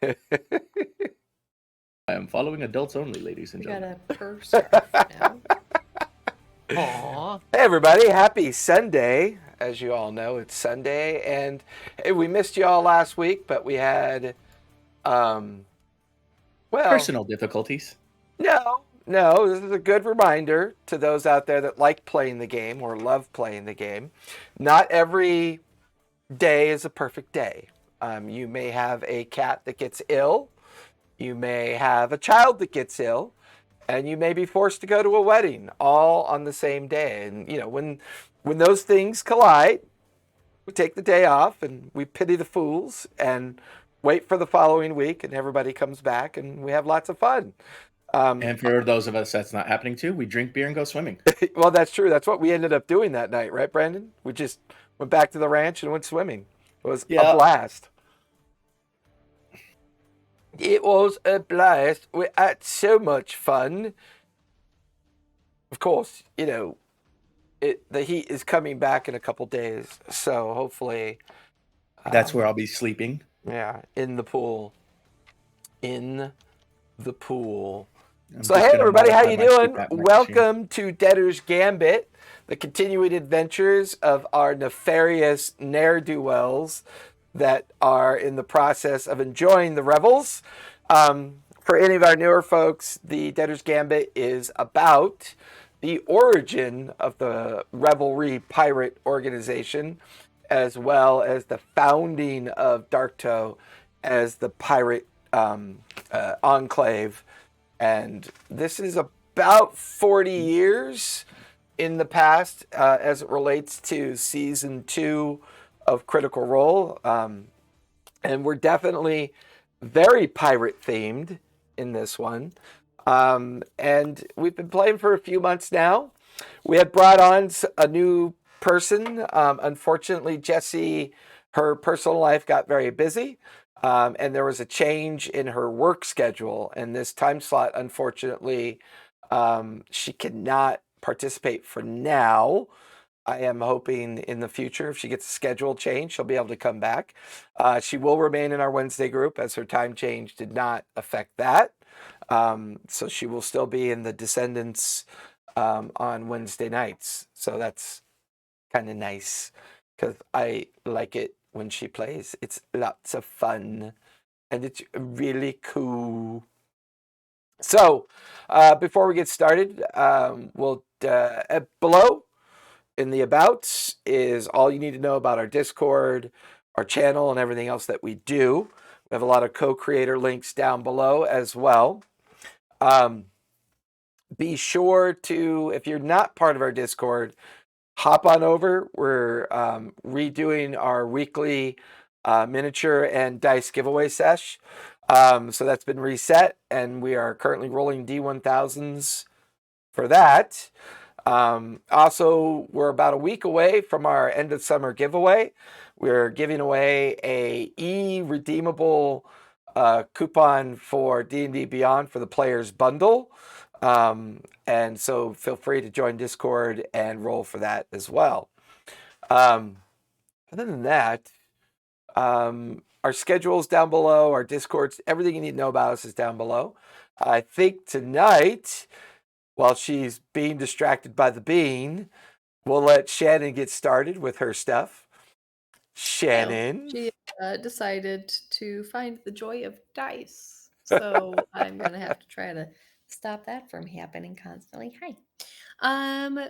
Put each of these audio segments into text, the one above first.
I am following adults only, ladies and We got gentlemen. a purse scarf now. Aww. Hey everybody, happy Sunday. As you all know, it's Sunday, and hey, we missed you all last week, but we had, well, Personal difficulties. no, this is a good reminder to those out there that like playing the game or love playing the game. Not every day is a perfect day. You may have a cat that gets ill, you may have a child that gets ill, and you may be forced to go to a wedding all on the same day. And when those things collide, we take the day off and we pity the fools and wait for the following week, and everybody comes back and we have lots of fun. And for those of us that's not happening to, we drink beer and go swimming. Well, that's true. That's what we ended up doing that night, right, Brandon? We just went back to the ranch and went swimming. It was a blast. It was a blast. We had so much fun. Of course, the heat is coming back in a couple days, so hopefully That's where I'll be sleeping. Yeah, in the pool. In the pool. I'm So just hey gonna everybody, how modify you my doing? CPAP machine. Welcome to Debtors Gambit, the continuing adventures of our nefarious ne'er-do-wells that are in the process of enjoying the Revels. For any of our newer folks, the Debtors Gambit is about the origin of the Revelry pirate organization, as well as the founding of Darktow as the pirate enclave. And this is about 40 years in the past as it relates to season 2 of Critical Role. And we're definitely very pirate themed in this one. And we've been playing for a few months now. We had brought on a new person. Unfortunately, Jessie, her personal life got very busy. And there was a change in her work schedule. And this time slot, unfortunately, she cannot participate for now. I am hoping in the future, if she gets a schedule change, she'll be able to come back. She will remain in our Wednesday group, as her time change did not affect that. So she will still be in the Descendants on Wednesday nights. So that's kind of nice, because I like it when she plays. It's lots of fun, and it's really cool. So before we get started, we'll below in the abouts is all you need to know about our Discord, our channel, and everything else that we do. We have a lot of co-creator links down below as well. Be sure to, if you're not part of our Discord, hop on over. We're redoing our weekly miniature and dice giveaway sesh. So that's been reset, and we are currently rolling D1000s for that. Also, we're about a week away from our end of summer giveaway. We're giving away a e-redeemable coupon for D&D Beyond for the Players Bundle. And so feel free to join Discord and roll for that as well. Other than that, our schedule is down below, our Discords, everything you need to know about us is down below. I think tonight, while she's being distracted by the bean, we'll let Shannon get started with her stuff. Shannon? She decided to find the joy of dice. So I'm going to have to try to stop that from happening constantly. Hi.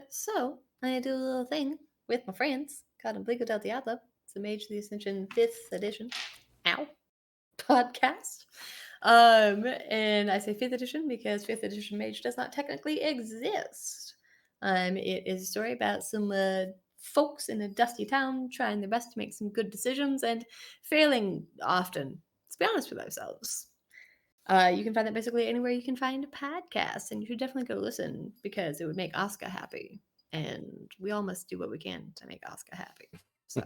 So I do a little thing with my friends called Obligo del Diablo. It's a Mage of the Ascension 5th edition. Ow. Podcast. And I say 5th edition because 5th edition Mage does not technically exist. It is a story about some folks in a dusty town trying their best to make some good decisions and failing often, to be honest with ourselves. You can find that basically anywhere you can find a podcast, and you should definitely go listen because it would make Oscar happy. And we all must do what we can to make Oscar happy. So.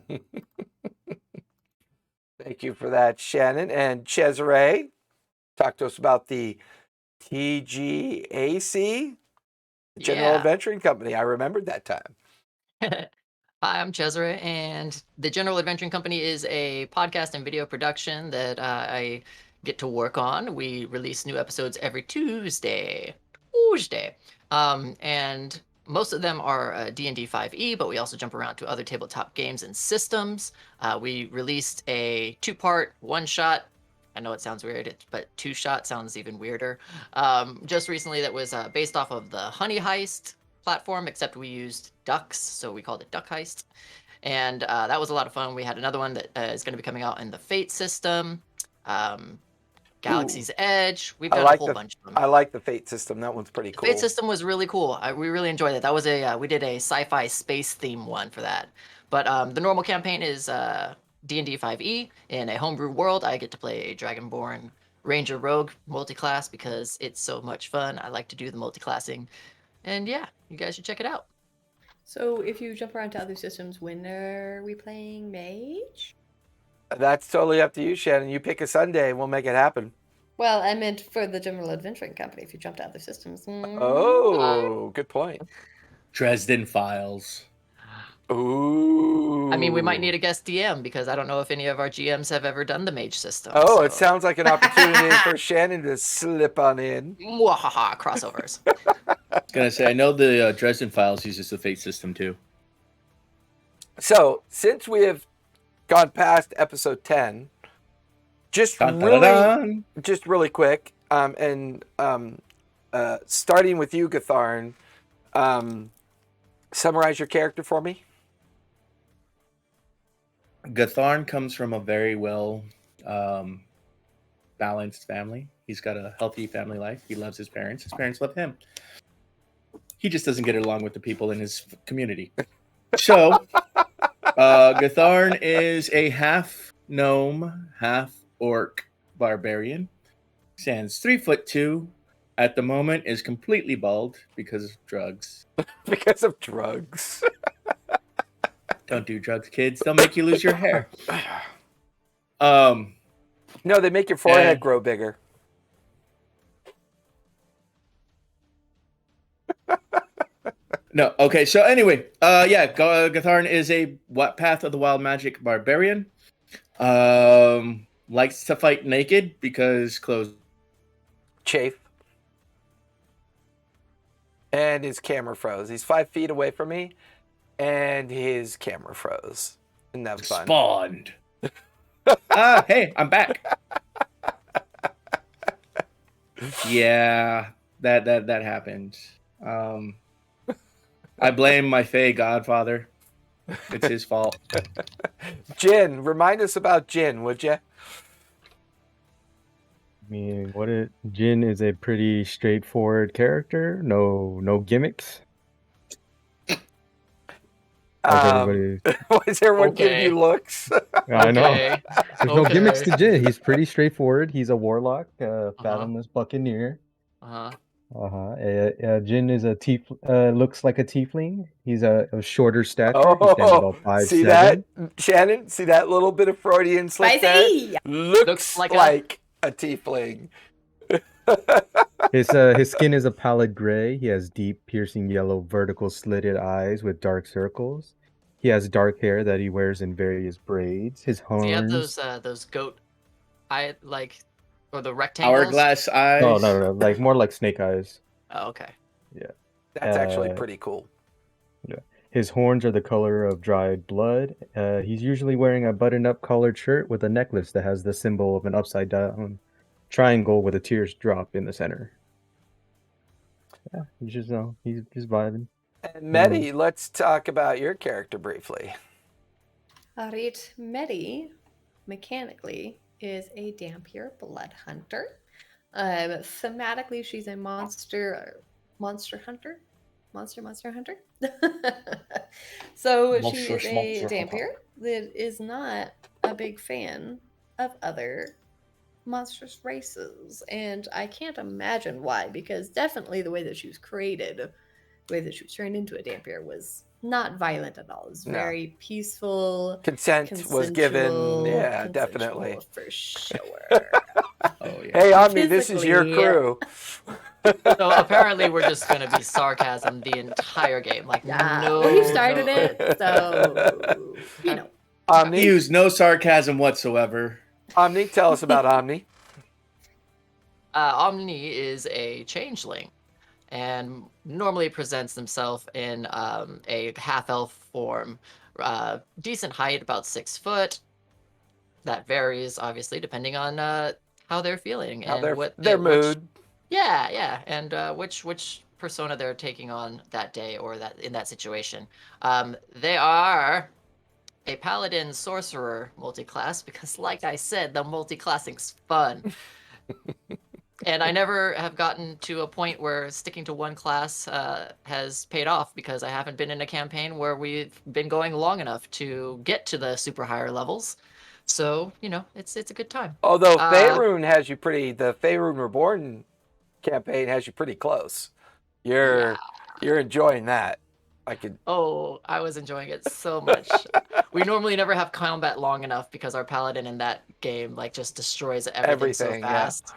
Thank you for that, Shannon. And Cesare, talk to us about the TGAC, General Adventuring Company. I remembered that time. Hi, I'm Cesare, and the General Adventuring Company is a podcast and video production that I get to work on. We release new episodes every Tuesday. And most of them are D&D 5e, but we also jump around to other tabletop games and systems. We released a 2-part one-shot. I know it sounds weird, but 2-shot sounds even weirder. Just recently that was based off of the Honey Heist platform, except we used ducks, so we called it Duck Heist. And that was a lot of fun. We had another one that is going to be coming out in the Fate system. Galaxy's Edge. We've got a whole bunch of them. I like the Fate system. That one's pretty cool. Fate system was really cool. We really enjoyed it. That was we did a sci-fi space theme one for that. But the normal campaign is D&D 5e in a homebrew world. I get to play a Dragonborn Ranger Rogue multiclass because it's so much fun. I like to do the multiclassing. And yeah, you guys should check it out. So if you jump around to other systems, when are we playing Mage? That's totally up to you, Shannon. You pick a Sunday and we'll make it happen. Well, I meant for the General Adventuring Company, if you jump to other systems. Oh, good point. Dresden Files. Ooh. I mean, we might need a guest DM because I don't know if any of our GMs have ever done the Mage system. Oh, so. It sounds like an opportunity for Shannon to slip on in. Mwahaha, crossovers. I was gonna say, I know the Dresden Files uses the Fate system too. So, since we have gone past episode 10, just really quick, starting with you, Gatharn, summarize your character for me. Gatharn comes from a very well balanced family. He's got a healthy family life. He loves his parents. His parents love him. He just doesn't get along with the people in his community. So, Gatharn is a half gnome, half orc barbarian. Stands 3'2". At the moment, is completely bald because of drugs. Because of drugs. Don't do drugs, kids. They'll make you lose your hair. No, they make your forehead grow bigger. No, okay. So anyway, Gatharn is a Path of the Wild Magic barbarian. Likes to fight naked because clothes chafe. And his camera froze. He's 5 feet away from me, and his camera froze. Isn't that fun? Spawned. Hey, I'm back. Yeah, that happened. I blame my Fey godfather. It's his fault. Jin, remind us about Jin, would you? I mean, Jin is a pretty straightforward character. No gimmicks. Why is everyone giving you looks? I know. There's no gimmicks to Jin. He's pretty straightforward. He's a warlock, fathomless buccaneer. Jin is looks like a tiefling. He's a shorter stature. He stands about 5'7". See that, Shannon? See that little bit of Freudian slip there? Looks like a tiefling. His skin is a pallid gray. He has deep, piercing yellow, vertical slitted eyes with dark circles. He has dark hair that he wears in various braids. His horns. Does he have those goat eye or the rectangles? Hourglass eyes? No. Like more like snake eyes. Oh, okay. Yeah. That's actually pretty cool. Yeah. His horns are the color of dried blood. He's usually wearing a button-up collared shirt with a necklace that has the symbol of an upside-down triangle with a teardrop in the center. Yeah, he's just vibing. And Medi, let's talk about your character briefly. Alright, Medi, mechanically, is a Dampier blood hunter. Thematically, she's a monster hunter. So she is a Dampier that is not a big fan of other monstrous races, and I can't imagine why, because definitely the way that she was created, the way that she was turned into a Dampier was not violent at all. It was very peaceful. Consent was given. Yeah, definitely. For sure. Oh, yeah. Hey, Omni, this is your crew. So apparently we're just going to be sarcasm the entire game. Well, you started it, so, Omni? Use no sarcasm whatsoever. Omni, tell us about Omni. Omni is a changeling, and normally presents himself in a half-elf form, decent height, about 6 foot. That varies, obviously, depending on how they're feeling How and their which mood. yeah, and which persona they're taking on that day or that in that situation. They are a paladin sorcerer multiclass because, like I said, the multiclassing's fun. And I never have gotten to a point where sticking to one class has paid off because I haven't been in a campaign where we've been going long enough to get to the super higher levels. So, it's a good time. Although Uh, the Faerun Reborn campaign has you pretty close. You're enjoying that. I could. Oh, I was enjoying it so much. We normally never have combat long enough because our paladin in that game just destroys everything so Everything, yeah. fast.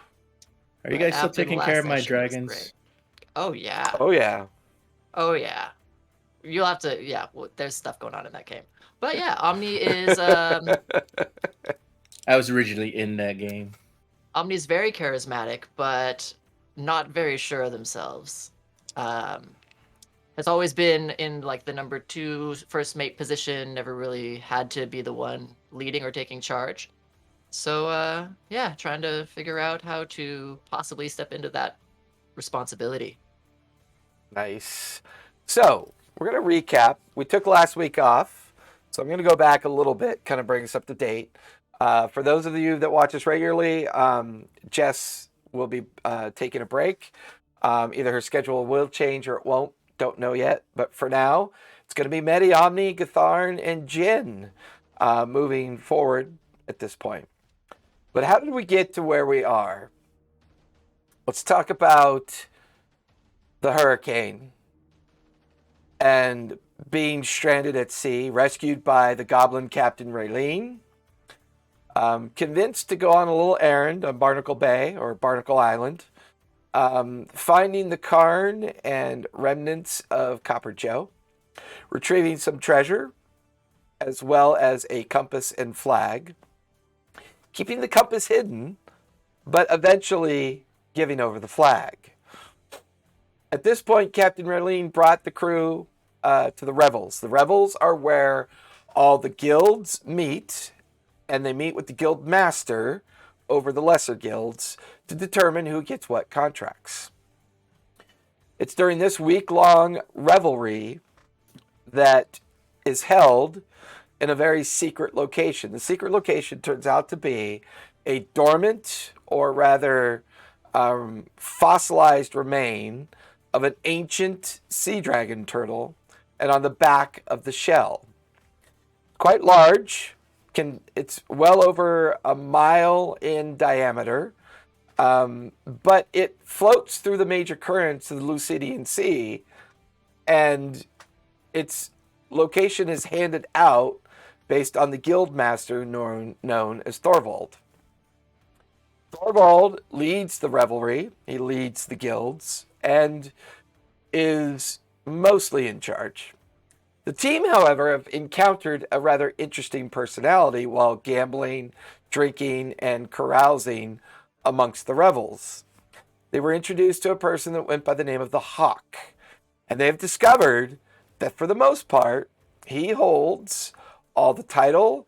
Are you But guys still after the taking last care of my session, it was dragons? great. Oh yeah. Oh yeah. Oh yeah. You'll have to. Yeah. Well, there's stuff going on in that game. But yeah, Omni is I was originally in that game. Omni's very charismatic, but not very sure of themselves. Has always been in the number 2 first mate position. Never really had to be the one leading or taking charge. So yeah, trying to figure out how to possibly step into that responsibility. Nice. So we're going to recap. We took last week off, so I'm going to go back a little bit, kind of bring us up to date. For those of you that watch us regularly, Jess will be taking a break. Either her schedule will change or it won't. Don't know yet. But for now, it's going to be Medi, Omni, Gatharn, and Jin moving forward at this point. But how did we get to where we are? Let's talk about the hurricane and being stranded at sea, rescued by the goblin captain Raylene, convinced to go on a little errand on Barnacle Bay or Barnacle Island, finding the cairn and remnants of Copper Joe, retrieving some treasure, as well as a compass and flag, keeping the compass hidden, but eventually giving over the flag. At this point, Captain Raylene brought the crew to the Revels. The Revels are where all the guilds meet, and they meet with the guild master over the lesser guilds to determine who gets what contracts. It's during this week-long revelry that is held in a very secret location. The secret location turns out to be a dormant, or rather fossilized remain of an ancient sea dragon turtle, and on the back of the shell. Quite large. It's well over a mile in diameter, but it floats through the major currents of the Lucidian Sea, and its location is handed out based on the guild master known as Thorvald. Thorvald leads the revelry, he leads the guilds, and is mostly in charge. The team, however, have encountered a rather interesting personality while gambling, drinking, and carousing amongst the revels. They were introduced to a person that went by the name of the Hawk, and they have discovered that for the most part, he holds all the title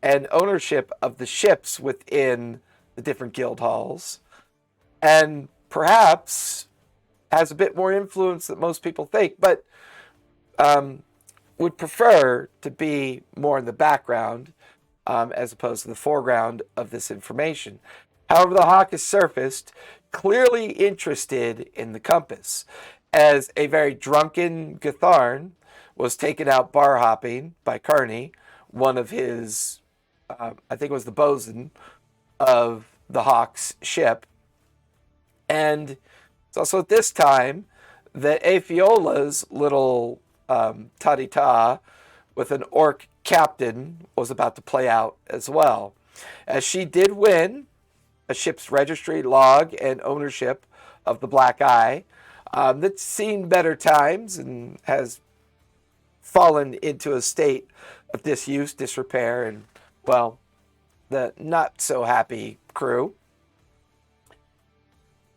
and ownership of the ships within the different guild halls, and perhaps has a bit more influence than most people think, but would prefer to be more in the background as opposed to the foreground of this information. However, the Hawk has surfaced, clearly interested in the compass, as a very drunken Gatharn was taken out bar hopping by Carney, one of his, I think it was the bosun of the Hawk's ship. And it's also at this time that Afiola's little ta-di-ta with an orc captain was about to play out as well, as she did win a ship's registry log and ownership of the Black Eye that's seen better times and has fallen into a state of disuse, disrepair, and, well, the not so happy crew.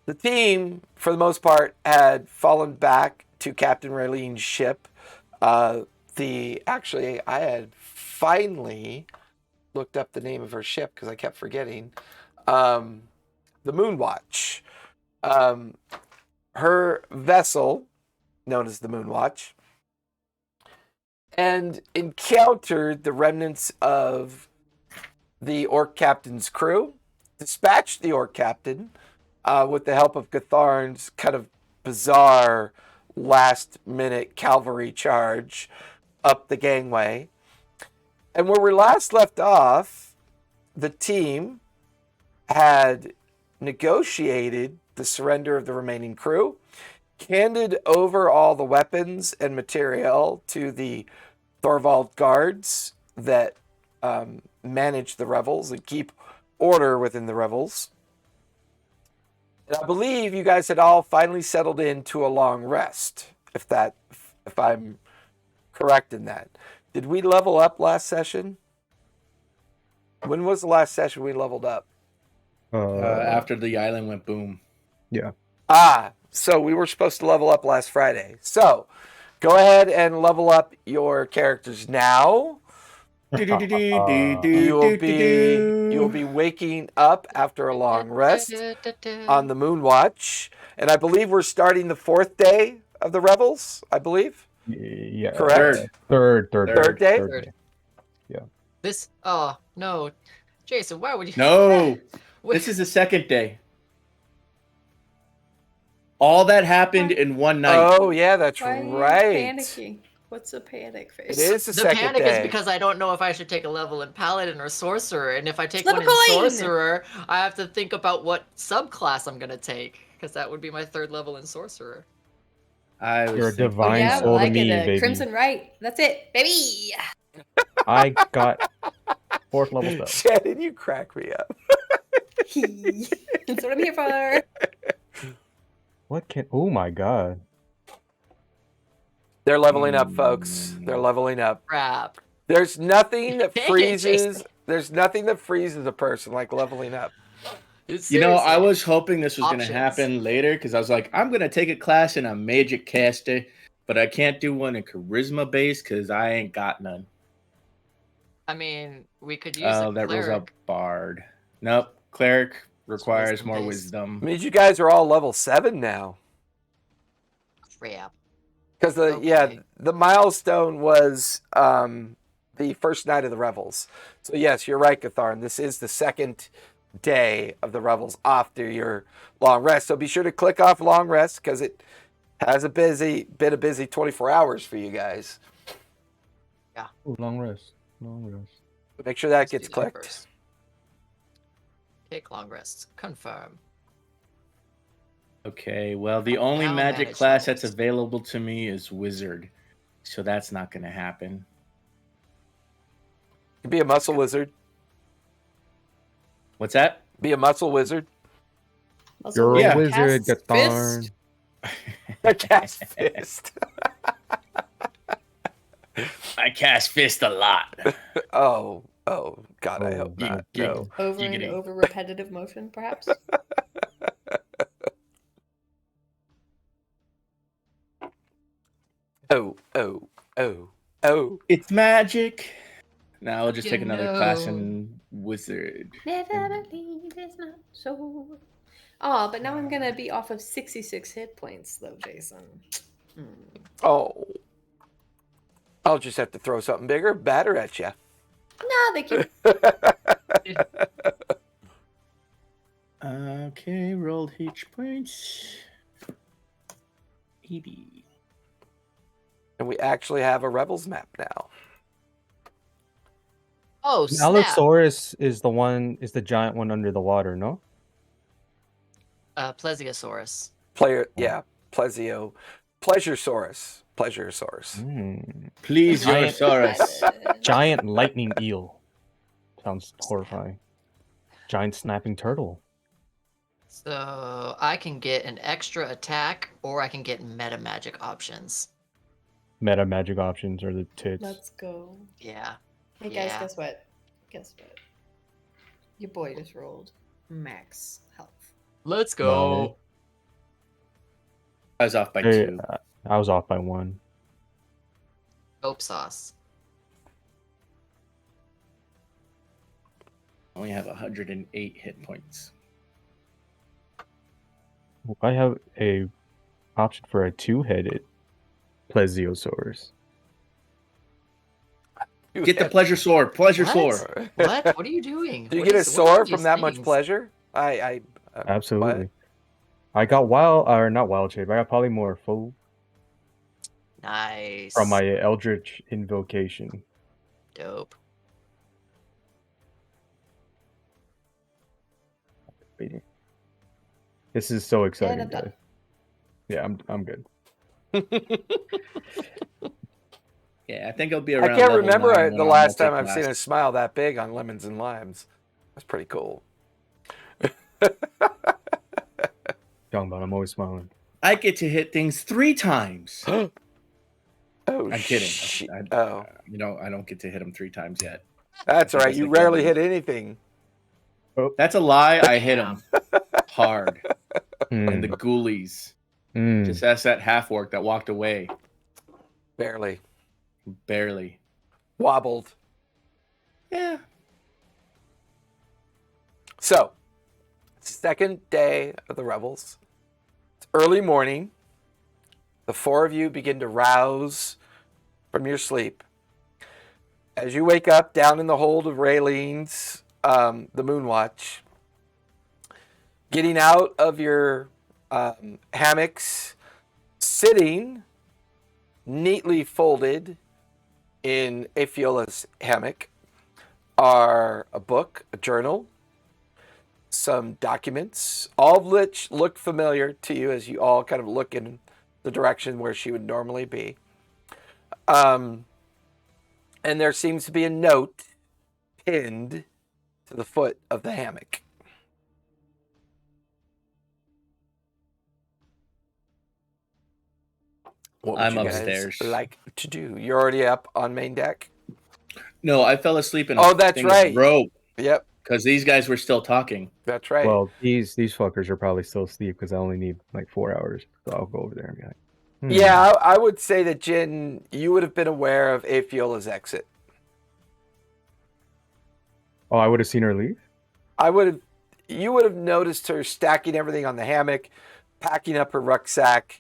The team, for the most part, had fallen back to Captain Raylene's ship. I had finally looked up the name of her ship because I kept forgetting. The Moonwatch. Her vessel, known as the Moonwatch, and encountered the remnants of the Orc Captain's crew, dispatched the Orc Captain with the help of Gatharn's kind of bizarre last-minute cavalry charge up the gangway. And where we last left off, the team had negotiated the surrender of the remaining crew, handed over all the weapons and material to the Tharivol guards that manage the Revels and keep order within the Revels. And I believe you guys had all finally settled into a long rest, if I'm correct in that. Did we level up last session? When was the last session we leveled up? After the island went boom. Yeah. So we were supposed to level up last Friday. So go ahead and level up your characters now. You'll be waking up after a long rest on the Moonwatch. And I believe we're starting the 4th day of the Revels, I believe. Yeah. Correct? Third day. Third. Yeah. This. Oh no, Jason, why would you? No, this is the 2nd day. All that happened in one night. Oh yeah, that's Why are you right. panicking? What's a panic face? It is the The second panic day. is because I don't know if I should take a level in Paladin or Sorcerer, and if I take Flip one a in coin! Sorcerer, I have to think about what subclass I'm gonna take, because that would be my 3rd level in Sorcerer. I was You're a thinking- divine Oh, yeah, I soul like to me, it. baby. Crimson Right. That's it, baby. I got 4th level spell. Shannon, you crack me up. That's what I'm here for. What can? Oh my god. They're leveling up, folks. They're leveling up. Crap. There's nothing that Dang it, freezes. Jason. There's nothing that freezes a person like leveling up. You know, I Seriously. was hoping this was going to Options. happen later because I was like, I'm going to take a class in a magic caster, but I can't do one in charisma base because I ain't got none. I mean, we could use Oh, a that was a cleric. bard. Nope, cleric requires wisdom more based. wisdom. Means you guys are all level 7 now. Crap. Because Okay. the milestone was the first night of the Revels. So yes, you're right, Gatharn. This is the 2nd day of the Revels after your long rest. So be sure to click off long rest because it has been a busy 24 hours for you guys. Ooh, long rest. Long rest. Make sure that Let's gets do clicked. first. Take long rests. Confirm. Okay, well, the only Now magic manage class that's rolls. available to me is wizard, so that's not going to happen. Be a muscle wizard. What's that? Be a muscle wizard. You're Yeah. a wizard, Cast Gatharn. fist. A cast fist. I cast fist a lot. Oh, God, I Oh, hope not. yeah. No. Over and Giggity. over repetitive motion, perhaps. Oh. It's magic. Now I'll just You take another class know. in wizard. Never believe it's not so. Oh, but now I'm gonna be off of 66 hit points, though, Jason. Oh. I'll just have to throw something bigger, batter at you. No, they keep. Okay, rolled H points. 80. And we actually have a Rebels map now. Oh, snap. Allosaurus is the giant one under the water, no? Plesiosaurus. Plesiosaurus. Pleasuresaurus. Please, your Giant- Saurus. Giant lightning eel. Sounds horrifying. Giant snapping turtle. So I can get an extra attack, or I can get meta magic options. Meta magic options are the tits. Let's go. Yeah. Hey guys, Yeah. guess what? Guess what? Your boy just rolled max health. Let's go. I was off by Hey, 2. I was off by 1. Hope sauce. I only have 108 hit points. I have a option for a 2-headed plesiosaurus. Get the pleasure sword. Pleasure What? sword. What? What are you doing? Do you What get a is- what are sword these from that much things? pleasure? Absolutely. I got not wild shape. I got polymorpho Nice. from my Eldritch invocation. Dope. Waiting. This is so exciting, I'm done. guys. Yeah, I'm good. Yeah, I think it'll be I around. can't level remember 9 the when I'm last time I've multi-class. seen a smile that big on lemons and limes. That's pretty cool. Talking about, I'm always smiling. I get to hit things 3 times. Oh, I'm kidding. shit. I don't get to hit them 3 times yet. That's all right. That's You like rarely level. hit anything. That's a lie. I hit them hard. And the Mm, ghoulies. mm. Just ask that half orc that walked away. Barely. Barely. Wobbled. Yeah. So, second day of the Revels. It's early morning. The 4 of you begin to rouse from your sleep. As you wake up down in the hold of Raylene's, the Moonwatch, getting out of your hammocks, sitting neatly folded in Afiola's hammock are a book, a journal, some documents, all of which look familiar to you as you all kind of look in the direction where she would normally be. And there seems to be a note pinned to the foot of the hammock. What would I'm you upstairs. guys like to do? You're already up on main deck? No, I fell asleep in a Oh, that's thing of right. rope Yep, because these guys were still talking. that's right. Well, these fuckers are probably still asleep because I only need like 4 hours. So I'll go over there and be like, Yeah, I would say that, Jin, you would have been aware of Afiola's exit. Oh, I would have seen her leave? You would have noticed her stacking everything on the hammock, packing up her rucksack,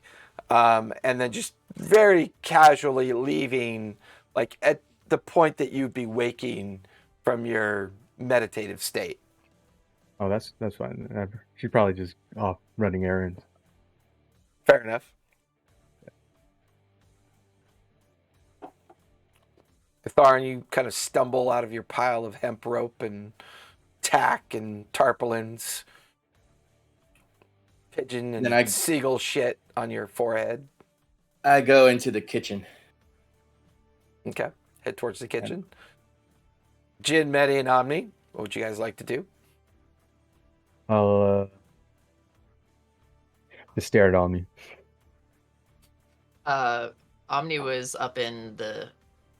and then just very casually leaving, like at the point that you'd be waking from your meditative state. Oh, that's fine. She's probably just off running errands. Fair enough. Tharn, you kind of stumble out of your pile of hemp rope and tack and tarpaulins, pigeon and Then seagull shit on your forehead. I go into the kitchen. Okay, head towards the kitchen. Jin, Medi, and Omni, what would you guys like to do? I'll just stare at Omni. Omni was up in the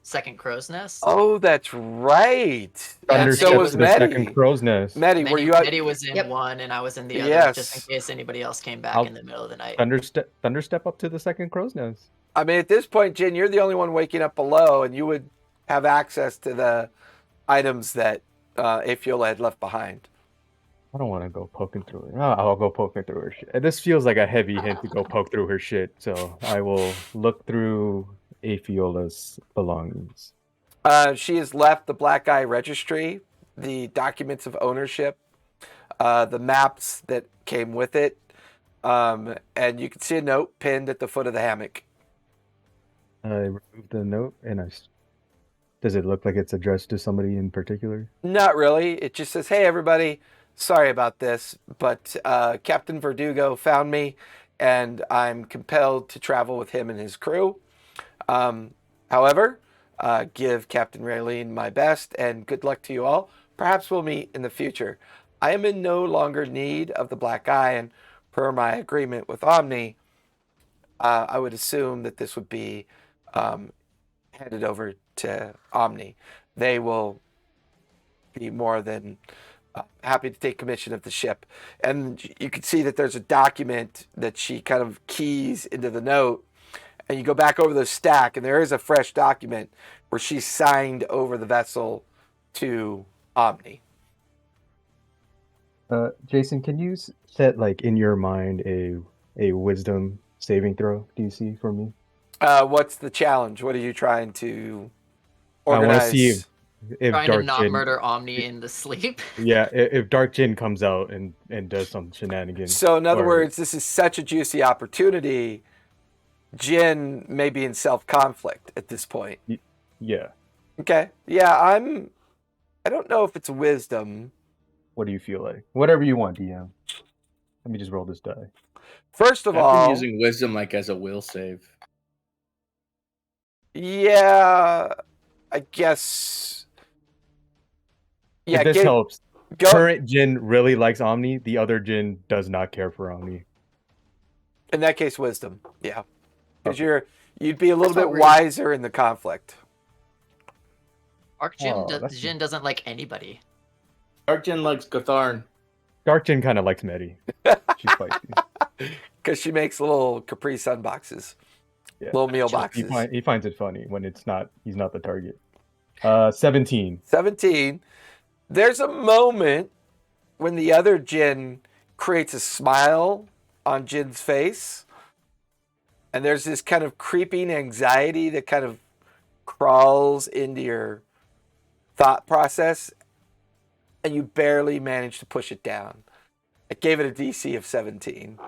second crow's nest. Oh, that's right. Yeah, And Thunder so step was to the Medi. second crow's nest. Medi, were you out? Medi was in Yep. one, and I was in the other, Yes. just in case anybody else came back I'll- in the middle of the night. Thunder step up to the second crow's nest. I mean, at this point, Jin, you're the only one waking up below, and you would have access to the items that Afiola had left behind. I don't want to go poking through her. I'll go poking through her shit. This feels like a heavy hint to go poke through her shit, so I will look through Afiola's belongings. She has left the Black Eye Registry, the documents of ownership, the maps that came with it, and you can see a note pinned at the foot of the hammock. I remove the note, and does it look like it's addressed to somebody in particular? Not really. It just says, "Hey, everybody, sorry about this, but Captain Verdugo found me, and I'm compelled to travel with him and his crew. However, give Captain Raylene my best, and good luck to you all. Perhaps we'll meet in the future. I am in no longer need of the Black Eye, and per my agreement with Omni, I would assume that this would be handed over to Omni. They will be more than happy to take commission of the ship. And you can see that there's a document that she kind of keys into the note. And you go back over the stack, and there is a fresh document where she signed over the vessel to Omni. Jason, can you set like in your mind a wisdom saving throw DC for me? What's the challenge? What are you trying to I want organize? to see if Trying to Dark not Jin, murder Omni in the sleep. yeah, if Dark Jin comes out and does some shenanigans. So in other or- words, this is such a juicy opportunity. Jin may be in self-conflict at this point. yeah. Okay. Yeah, I don't know if it's wisdom. What do you feel like? Whatever you want, DM. Let me just roll this die. First of I've all, been using wisdom like as a will save. yeah, I guess. Yeah, if this helps, go. current Jin really likes Omni. The other Jin does not care for Omni. In that case, wisdom. Yeah, because Okay. you'd be a little That's bit not rude. wiser in the conflict. Arc Jin, Oh, that's- Jin doesn't like anybody. Archin likes Gatharn. Dark Jin kind of likes Medi. She's feisty. Because she makes little Capri Sun boxes, Yeah. little meal He boxes. He finds it funny when he's not the target. 17. 17. There's a moment when the other Jin creates a smile on Jin's face, and there's this kind of creeping anxiety that kind of crawls into your thought process, and you barely manage to push it down. I gave it a DC of 17.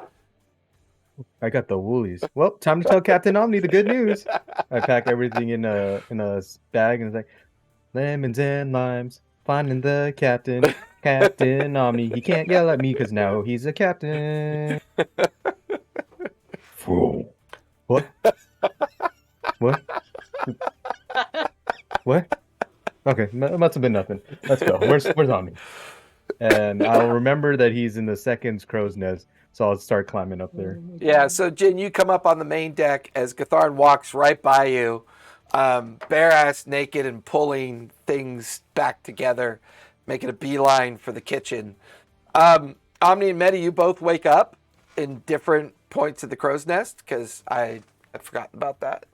I got the woolies. Well, time to tell Captain Omni the good news. I pack everything in a bag and it's like lemons and limes. Finding the Captain Omni. He can't yell at me because now he's a captain. Fool. What? What? What? Okay, must have been nothing. Let's go. Where's Omni? And I'll remember that he's in the second crow's nest, so I'll start climbing up there. Yeah, so Jin, you come up on the main deck as Gatharn walks right by you, bare-ass naked and pulling things back together, making a beeline for the kitchen. Omni and Medi, you both wake up in different points of the crow's nest, because I had forgotten about that.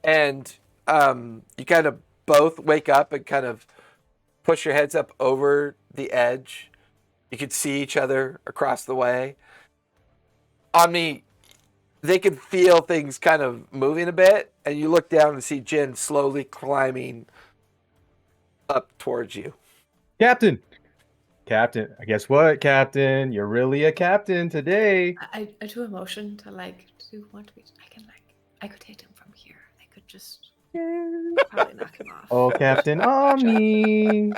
And you kind of both wake up and kind of push your heads up over the edge. You could see each other across the way. Omni, they could feel things kind of moving a bit, and you look down and see Jin slowly climbing up towards you. Captain! Guess what, Captain? You're really a captain today. I do a motion to to want to be. I could hit him from here. I could just probably knock him off. Oh, Captain Omni.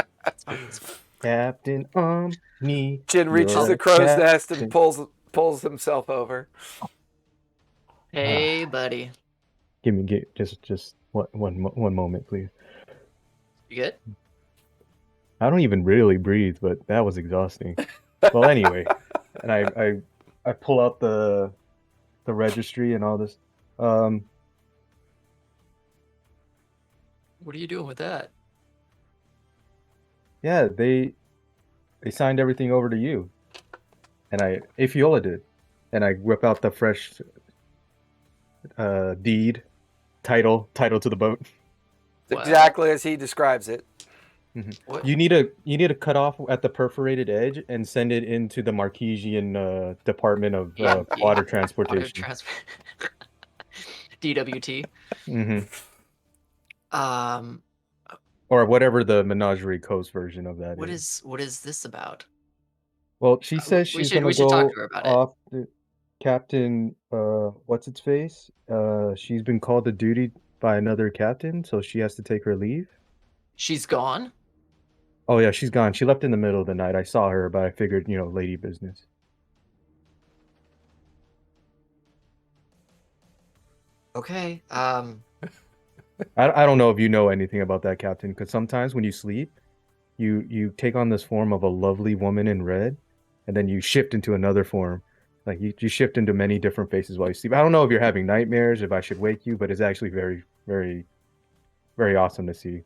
Captain Omni. Jin reaches You're the a crow's nest captain. and pulls himself over. Hey, buddy. Give me just one moment, please. You good? I don't even really breathe, but that was exhausting. Well, anyway, and I pull out the registry and all this. What are you doing with that? Yeah, they signed everything over to you, and Afiola did, and I whip out the fresh deed title to the boat. Wow. Exactly as he describes it. What? You need to cut off at the perforated edge and send it into the Marquesian Department of Water Water Transportation. DWT. Or whatever the Menagerie Coast version of that What is. is this about? Well, she says we she's should gonna talk go to her about it. off the Captain. What's its face? She's been called to duty by another captain, so she has to take her leave. She's gone? Oh yeah, she's gone. She left in the middle of the night. I saw her, but I figured, lady business. Okay. I don't know if you know anything about that, Captain, because sometimes when you sleep, you take on this form of a lovely woman in red, and then you shift into another form. Like you shift into many different faces while you sleep. I don't know if you're having nightmares, if I should wake you, but it's actually very, very, very awesome to see.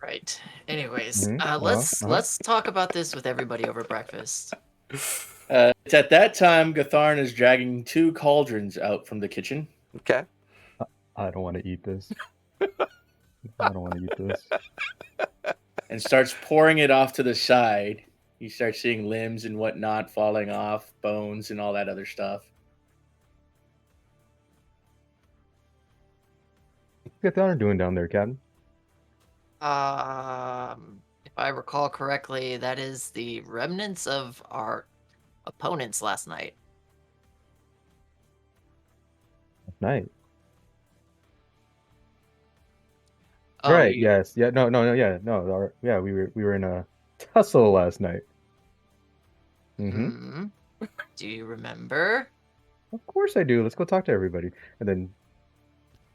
Right. Anyways, Mhm, let's talk about this with everybody over breakfast. It's at that time Gatharn is dragging 2 cauldrons out from the kitchen. Okay. I don't want to eat this. I don't want to eat this. And starts pouring it off to the side. You start seeing limbs and whatnot falling off, bones and all that other stuff. What's Gatharn doing down there, Captain? If I recall correctly, that is the remnants of our opponents last night. Night. Oh, Right. Yes. Yeah. No. Yeah. No. Yeah. We were in a tussle last night. Mm-hmm. Do you remember? Of course I do. Let's go talk to everybody. And then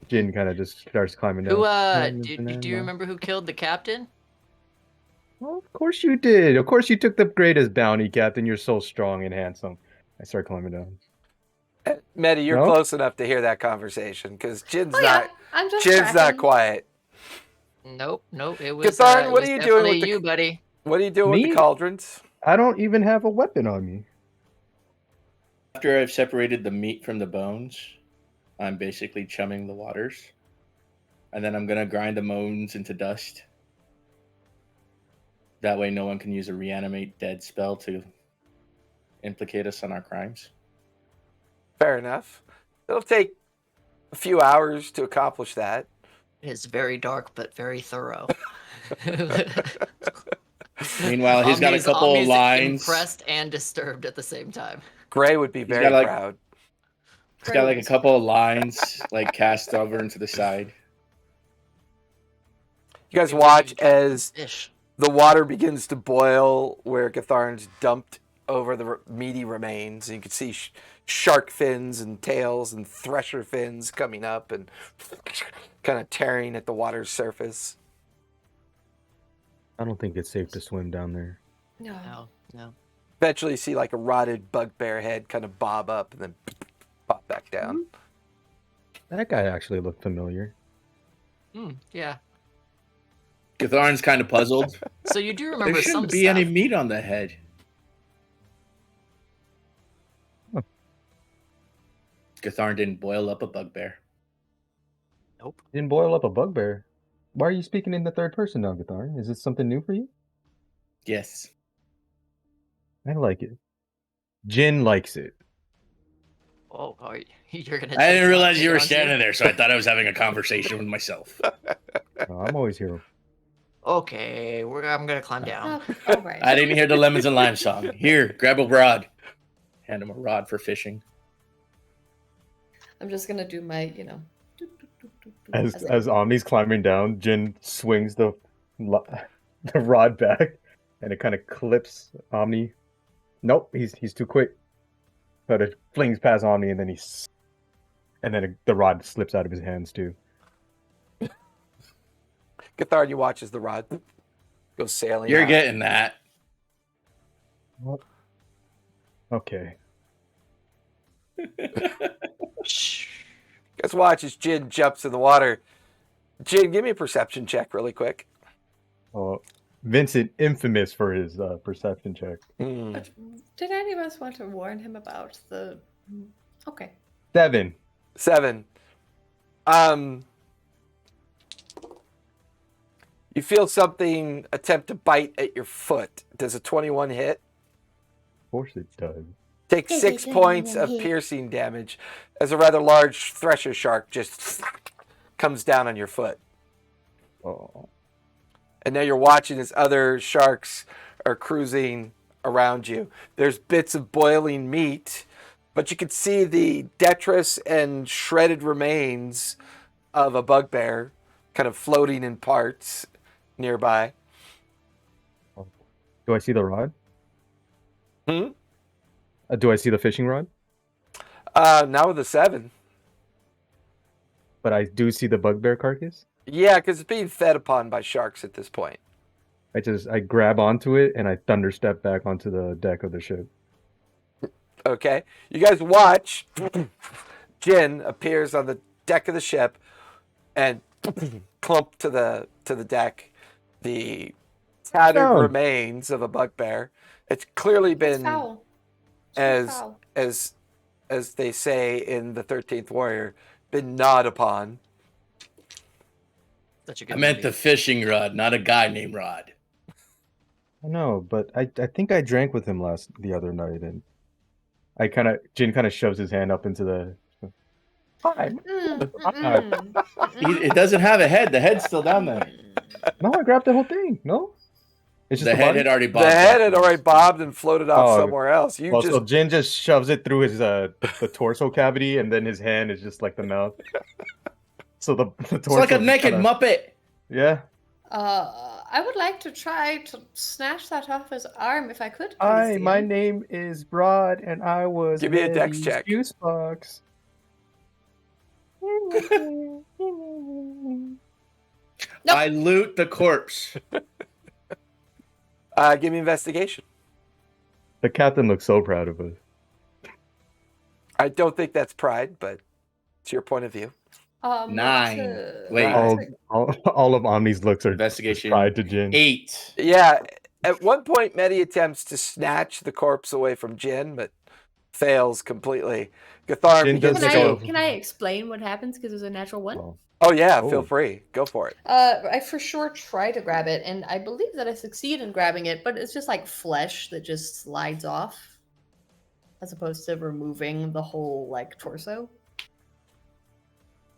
Jin kind of just starts climbing down. Do you remember who killed the captain? Well, of course you did. Of course you took the greatest bounty, Captain. You're so strong and handsome. I start climbing down. Medi, you're No? close enough to hear that conversation because Jin's Oh, not. yeah. I'm just Jin's not tracking. quiet. Nope. It was. Gatharn, It what was are you doing with definitely the- you, buddy? What are you doing with Me? the cauldrons? I don't even have a weapon on me. After I've separated the meat from the bones, I'm basically chumming the waters. And then I'm going to grind the bones into dust. That way no one can use a reanimate dead spell to implicate us on our crimes. Fair enough. It'll take a few hours to accomplish that. It is very dark but very thorough. Meanwhile, he's got a couple of Omni's lines. impressed and disturbed at the same time. Gray would be He's very got, like- proud. He's got like a couple of lines like cast over into the side. You guys watch as Fish. the water begins to boil where Gatharn's dumped over the meaty remains. And you can see shark fins and tails and thresher fins coming up and kind of tearing at the water's surface. I don't think it's safe to swim down there. No. No. Eventually you see like a rotted bugbear head kind of bob up and then pop back down. That guy actually looked familiar. Yeah. Gatharn's kind of puzzled. So you do There remember some shouldn't be stuff. any meat on the head. Huh. Gatharn didn't boil up a bugbear. Nope. Didn't boil up a bugbear. Why are you speaking in the third person now, Gatharn? Is this something new for you? Yes. I like it. Jin likes it. Oh, you're gonna. I didn't realize you were take it on standing there, so I thought I was having a conversation with myself. I'm always here. Okay, I'm gonna climb down. Oh, all right. I didn't hear the lemons and lime song. Here, grab a rod. Hand him a rod for fishing. I'm just gonna do my, As Omni's climbing down, Jin swings the rod back, and it kind of clips Omni. Nope, he's too quick. But it flings past Omni, and then the rod slips out of his hands too. Gatharn, you watch as the rod goes sailing. You're out. getting that. What? Okay. Shh. You guys watch as Jin jumps in the water. Jin, give me a perception check really quick. Well, Vincent, infamous for his perception check. But did any of us want to warn him about the? Okay. 7. 7. You feel something attempt to bite at your foot. Does a 21 hit? Of course it does. Take 6 points of piercing damage as a rather large thresher shark just comes down on your foot. Oh. And now you're watching as other sharks are cruising around you. There's bits of boiling meat, but you can see the detritus and shredded remains of a bugbear kind of floating in parts nearby. Do I see the rod? Hmm? Do I see the fishing rod? Now with a 7. But I do see the bugbear carcass. Yeah, because it's being fed upon by sharks at this point. I grab onto it and I thunder step back onto the deck of the ship. Okay. You guys watch. Jin appears on the deck of the ship and clump to the deck. the tattered Found. remains of a bugbear. It's clearly It's been foul. It's very foul. as they say in the 13th Warrior, been gnawed upon. Such a good I meant movie. the fishing rod, not a guy named Rod. I know, but I think I drank with him the other night, and Jin kind of shoves his hand up into the. Hi. It doesn't have a head. The head's still down there. No, I grabbed the whole thing. No, it's just The head body? had already The bobbed. head had backwards. already bobbed and floated off Oh, somewhere else. You Well, just so Jin just shoves it through his the torso cavity, and then his hand is just like the mouth. So the torso. It's like a just naked kinda- Muppet. Yeah. I would like to try to snatch that off his arm if I could. Please, Hi, my DM. name is Rod, and I was Give me a dex Maddie's check. juice box. Nope. I loot the corpse. give me investigation. The captain looks so proud of us. I don't think that's pride, but it's your point of view. 9. Wait. All of Omni's looks are Investigation. pride to Jin. 8. Yeah, at one point, Medi attempts to snatch the corpse away from Jin, but fails completely. Gathar Jin begins doesn't to go- go. Can I explain what happens because it was a natural one? Oh. Oh yeah, feel Oh. free. Go for it. I for sure try to grab it, and I believe that I succeed in grabbing it, but it's just like flesh that just slides off, as opposed to removing the whole like torso.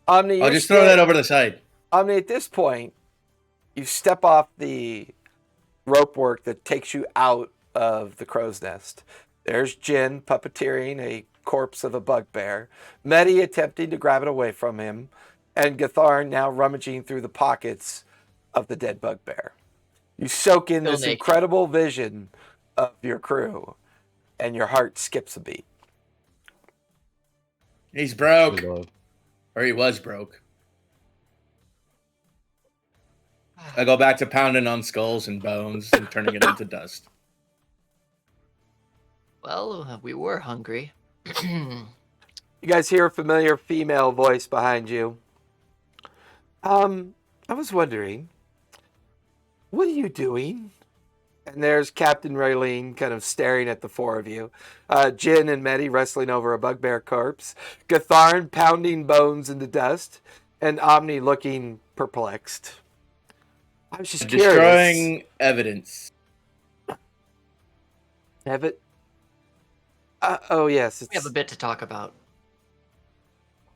Omni, I'll you're just throw that sta- over the side. Omni, at this point, you step off the rope work that takes you out of the crow's nest. There's Jin puppeteering a corpse of a bugbear, Medi attempting to grab it away from him, and Gathar now rummaging through the pockets of the dead bugbear. You soak in Still this naked. incredible vision of your crew, and your heart skips a beat. He's broke. Love. Or he was broke. I go back to pounding on skulls and bones and turning it into dust. Well, we were hungry. You guys hear a familiar female voice behind you. I was wondering, what are you doing? And there's Captain Raylene kind of staring at the four of you. Jin and Medi wrestling over a bugbear corpse. Gatharn pounding bones into dust. And Omni looking perplexed. I was just curious. Destroying evidence. Have it? Oh, yes. We have a bit to talk about.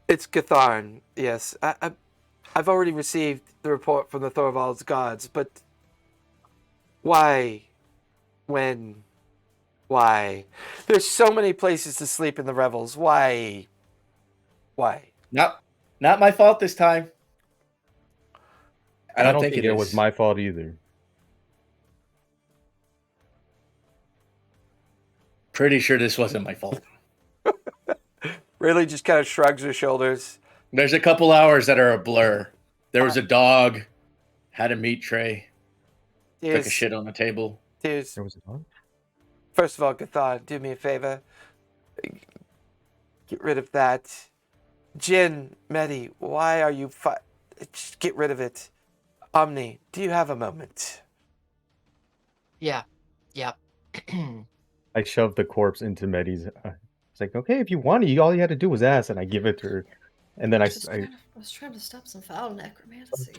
It's Gatharn, yes. I've already received the report from the Tharivol gods, but why? When? Why? There's so many places to sleep in the Revels. Why? Not my fault this time. I don't think it was my fault either. Pretty sure this wasn't my fault. Really just kind of shrugs her shoulders. There's a couple hours that are a blur. There was a dog, had a meat tray, took a Tears, shit on the table. tears. There was a dog? First of all, Gatharn, do me a favor. Get rid of that. Jin, Medi, why are you just get rid of it. Omni, do you have a moment? Yeah. I shoved the corpse into Medi's. It's like, okay, if you want it, all you had to do was ask, and I give it to her. And then I was trying to stop some foul necromancy.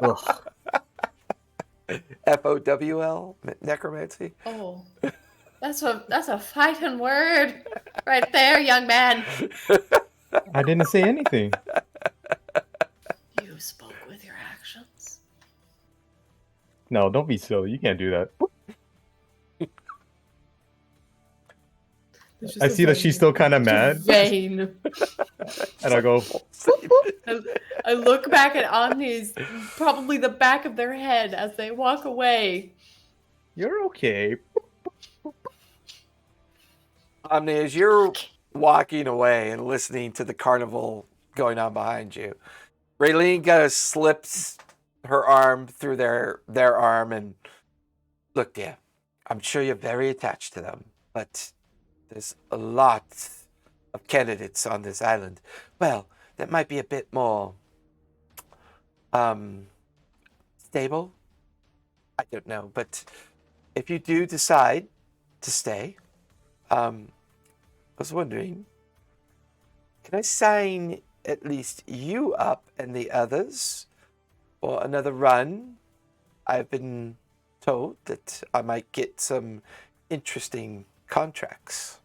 ugh. FOWL? Necromancy? Oh, that's a fighting word right there, young man. I didn't say anything. You spoke with your actions. No, don't be silly. You can't do that. I see that she's still kind of mad, Vain. and I go, I look back at Omni's, probably the back of their head as they walk away. "You're okay." Omni, as you're walking away and listening to the carnival going on behind you, Raylene kind of slips her arm through their arm and, look, dear, I'm sure you're very attached to them, but there's a lot of candidates on this island. Well, that might be a bit more stable? I don't know, but if you do decide to stay, I was wondering, can I sign at least you up and the others for another run? I've been told that I might get some interesting contracts.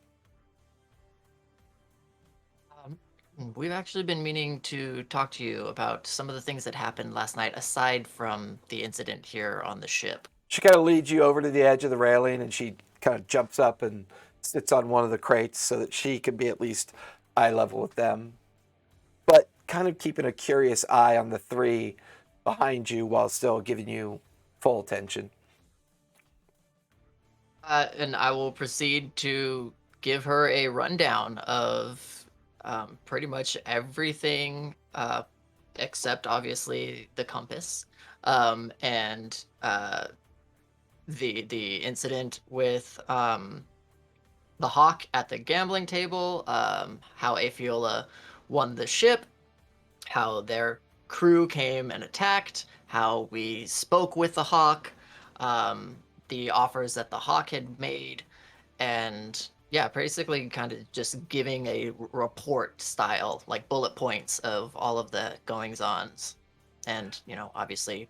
We've actually been meaning to talk to you about some of the things that happened last night, aside from the incident here on the ship. She kind of leads you over to the edge of the railing, and she kind of jumps up and sits on one of the crates so that she can be at least eye level with them, but kind of keeping a curious eye on the three behind you while still giving you full attention. And I will proceed to give her a rundown of pretty much everything except obviously the compass and the incident with the hawk at the gambling table, how Afiola won the ship, how their crew came and attacked, how we spoke with the hawk, the offers that the hawk had made, and yeah, basically kind of just giving a report style, like bullet points of all of the goings-ons, and obviously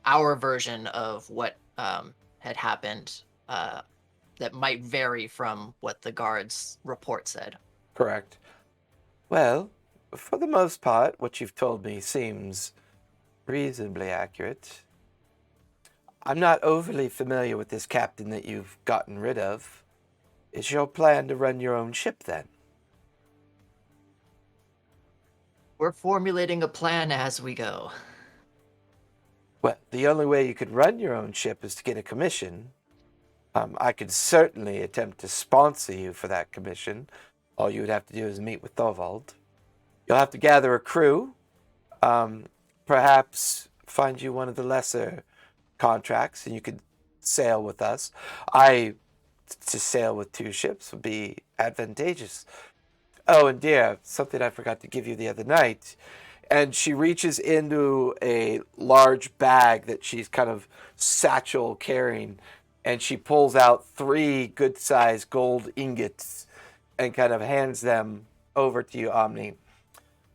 our version of what had happened that might vary from what the guard's report said. Correct. Well, for the most part, what you've told me seems reasonably accurate. I'm not overly familiar with this captain that you've gotten rid of. Is your plan to run your own ship then? We're formulating a plan as we go. Well, the only way you could run your own ship is to get a commission. I could certainly attempt to sponsor you for that commission. All you would have to do is meet with Thorvald. You'll have to gather a crew, perhaps find you one of the lesser contracts, and you could sail with us. To sail with 2 ships would be advantageous. Oh, and dear, something I forgot to give you the other night. And she reaches into a large bag that she's kind of satchel carrying, and she pulls out 3 good-sized gold ingots and kind of hands them over to you, Omni.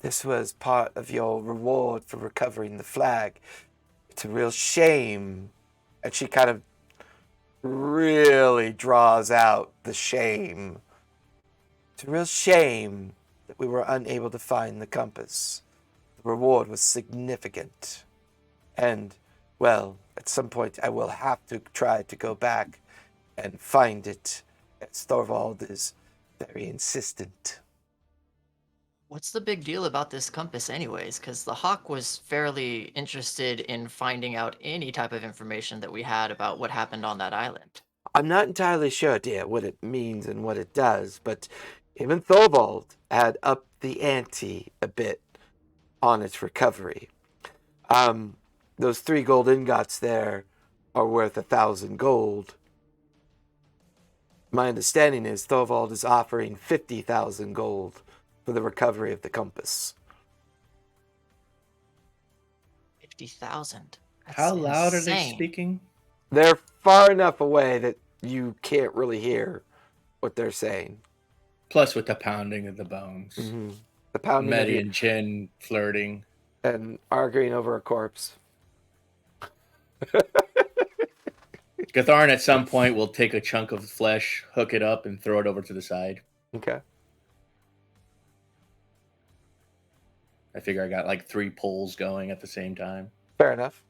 This was part of your reward for recovering the flag. It's a real shame. And she kind of really draws out the shame. It's a real shame that we were unable to find the compass. The reward was significant. And, well, at some point I will have to try to go back and find it, as Thorvald is very insistent. What's the big deal about this compass anyways? Because the Hawk was fairly interested in finding out any type of information that we had about what happened on that island. I'm not entirely sure, dear, what it means and what it does, but even Thorvald had upped the ante a bit on its recovery. Those 3 gold ingots there are worth 1,000 gold. My understanding is Thorvald is offering 50,000 gold for the recovery of the compass. 50,000. How loud are they speaking? They're far enough away that you can't really hear what they're saying. Plus with the pounding of the bones. Mm-hmm. The pounding Medi of and Chin flirting. and arguing over a corpse. Gatharn at some point will take a chunk of flesh, hook it up, and throw it over to the side. Okay. I figure I got like 3 pulls going at the same time. Fair enough.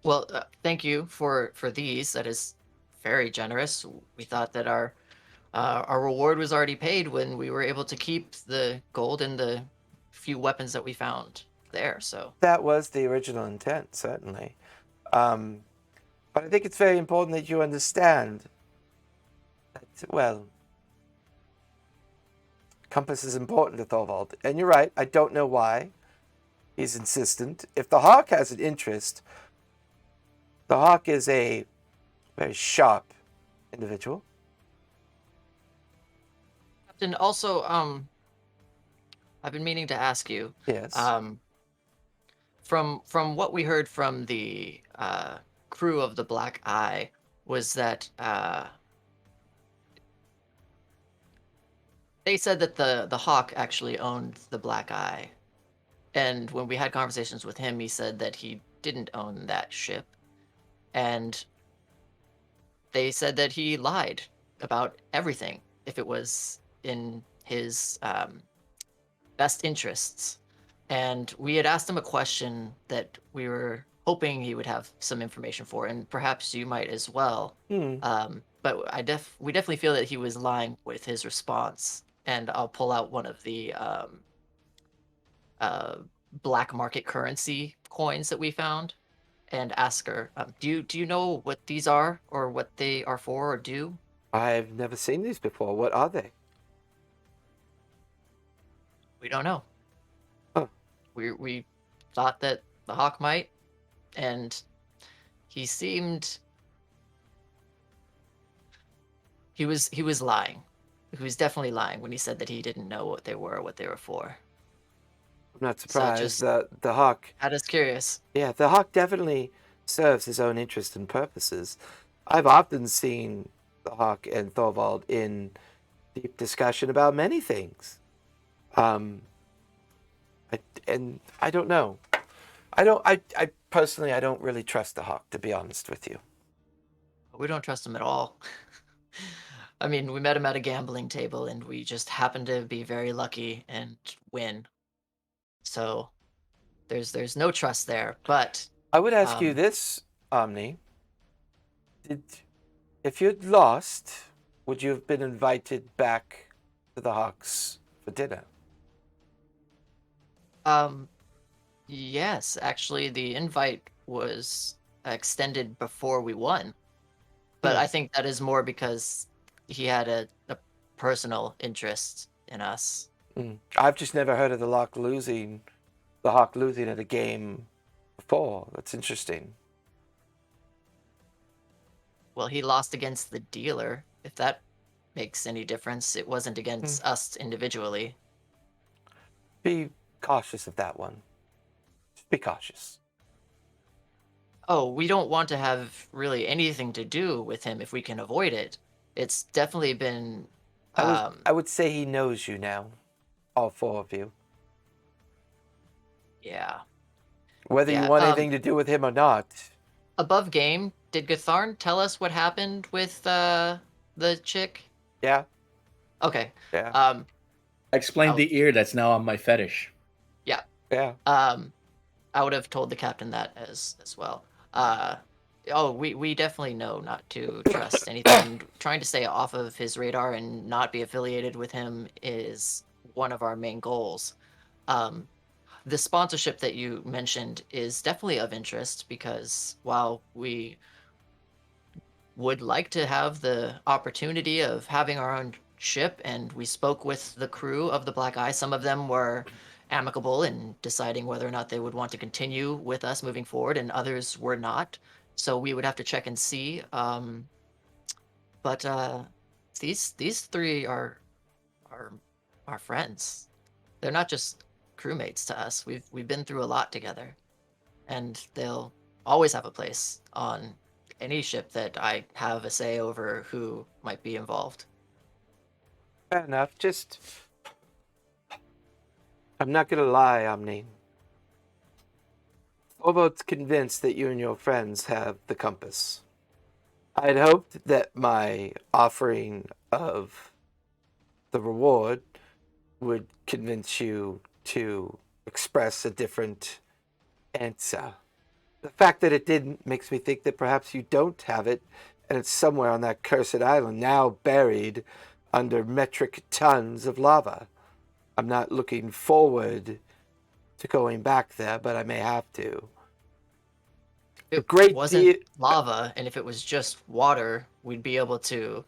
Well, thank you for these. That is very generous. We thought that our reward was already paid when we were able to keep the gold and the few weapons that we found there. So That was the original intent, certainly. But I think it's very important that you understand that, well, compass is important to Thorvald. And you're right, I don't know why he's insistent. If the Hawk has an interest, the Hawk is a very sharp individual. Captain, also, I've been meaning to ask you. Yes. From what we heard from the crew of the Black Eye was that they said that the Hawk actually owned the Black Eye, and when we had conversations with him, he said that he didn't own that ship, and they said that he lied about everything if it was in his best interests. And we had asked him a question that we were hoping he would have some information for, and perhaps you might as well. But we definitely feel that he was lying with his response. And I'll pull out one of the black market currency coins that we found and ask her, do you know what these are or what they are for or do? I've never seen these before. What are they? We don't know. Huh. We thought that the Hawk might, and he seemed he was lying. He was definitely lying when he said that he didn't know what they were or what they were for. I'm not surprised just- that the Hawk. Had us curious. Yeah, the Hawk definitely serves his own interests and purposes. I've often seen the Hawk and Thorvald in deep discussion about many things. I don't know. I personally, I don't really trust the Hawk, to be honest with you. We don't trust him at all. I mean, we met him at a gambling table, and we just happened to be very lucky and win. So there's no trust there. But I would ask you this, Omni. If you'd lost, would you have been invited back to the Hawks for dinner? Yes, actually, the invite was extended before we won. But I think that is more because he had a personal interest in us. I've just never heard of the Hawk losing at a game before. That's interesting. Well, he lost against the dealer, if that makes any difference. It wasn't against us individually. Be cautious of that one. Just be cautious. Oh, we don't want to have really anything to do with him if we can avoid it. It's definitely been... I would say he knows you now. All four of you. Yeah. Whether you want anything to do with him or not. Above game, did Gatharn tell us what happened with the chick? Yeah. Okay. Yeah. I explained the ear that's now on my fetish. Yeah. Yeah. I would have told the captain that as well. We definitely know not to trust anything. Trying to stay off of his radar and not be affiliated with him is one of our main goals. The sponsorship that you mentioned is definitely of interest because while we would like to have the opportunity of having our own ship, and we spoke with the crew of the Black Eye, some of them were amicable in deciding whether or not they would want to continue with us moving forward, and others were not. So we would have to check and see. But these three are our friends. They're not just crewmates to us. We've been through a lot together, and they'll always have a place on any ship that I have a say over who might be involved. Fair enough. I'm not gonna lie, Omni. Thorvald's convinced that you and your friends have the compass. I'd hoped that my offering of the reward would convince you to express a different answer. The fact that it didn't makes me think that perhaps you don't have it, and it's somewhere on that cursed island, now buried under metric tons of lava. I'm not looking forward to going back there, but I may have to. If great it wasn't lava, and if it was just water, we'd be able to...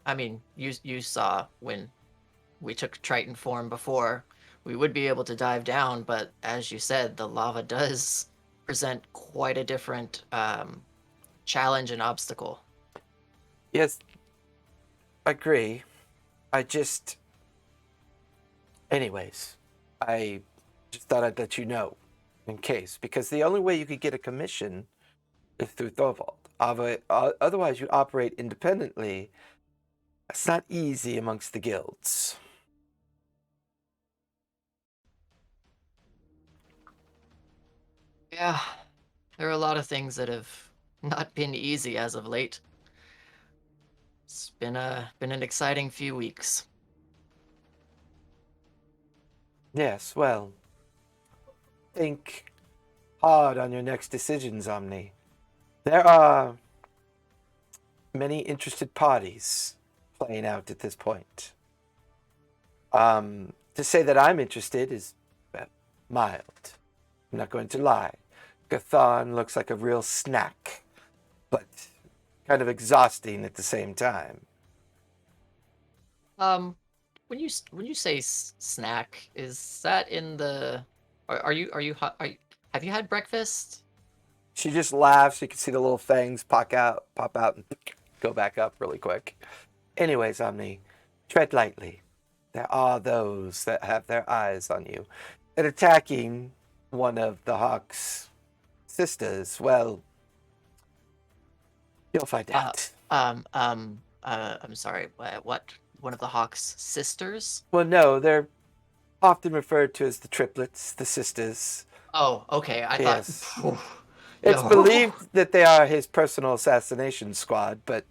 I mean, you saw when we took Triton form before, we would be able to dive down, but as you said, the lava does present quite a different challenge and obstacle. Yes, I agree. Anyways, I just thought I'd let you know, in case, because the only way you could get a commission is through Thorvald. Otherwise, you operate independently. It's not easy amongst the guilds. Yeah, there are a lot of things that have not been easy as of late. It's been an exciting few weeks. Yes, well, think hard on your next decisions, Omni. There are many interested parties playing out at this point. To say that I'm interested is mild. I'm not going to lie. Gathan looks like a real snack, but kind of exhausting at the same time. When you say snack, is that in the? Are you have you had breakfast? She just laughs. You can see the little fangs pop out, and go back up really quick. Anyways, Omni, tread lightly. There are those that have their eyes on you. And attacking one of the Hawk's sisters, well, you'll find out. I'm sorry. What? One of the Hawk's sisters? Well, no, they're often referred to as the triplets, the sisters. Oh, okay. I Yes. thought. It's No. believed that they are his personal assassination squad, but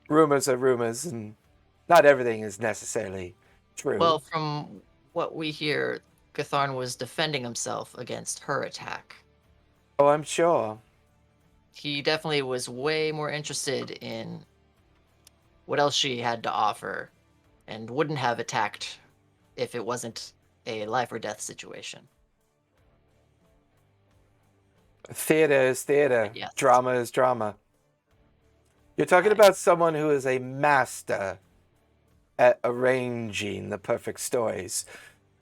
rumors are rumors, and not everything is necessarily true. Well, from what we hear, Gatharn was defending himself against her attack. Oh, I'm sure. He definitely was way more interested in what else she had to offer and wouldn't have attacked if it wasn't a life or death situation. Theater is theater. Yes. Drama is drama. You're talking about someone who is a master at arranging the perfect stories.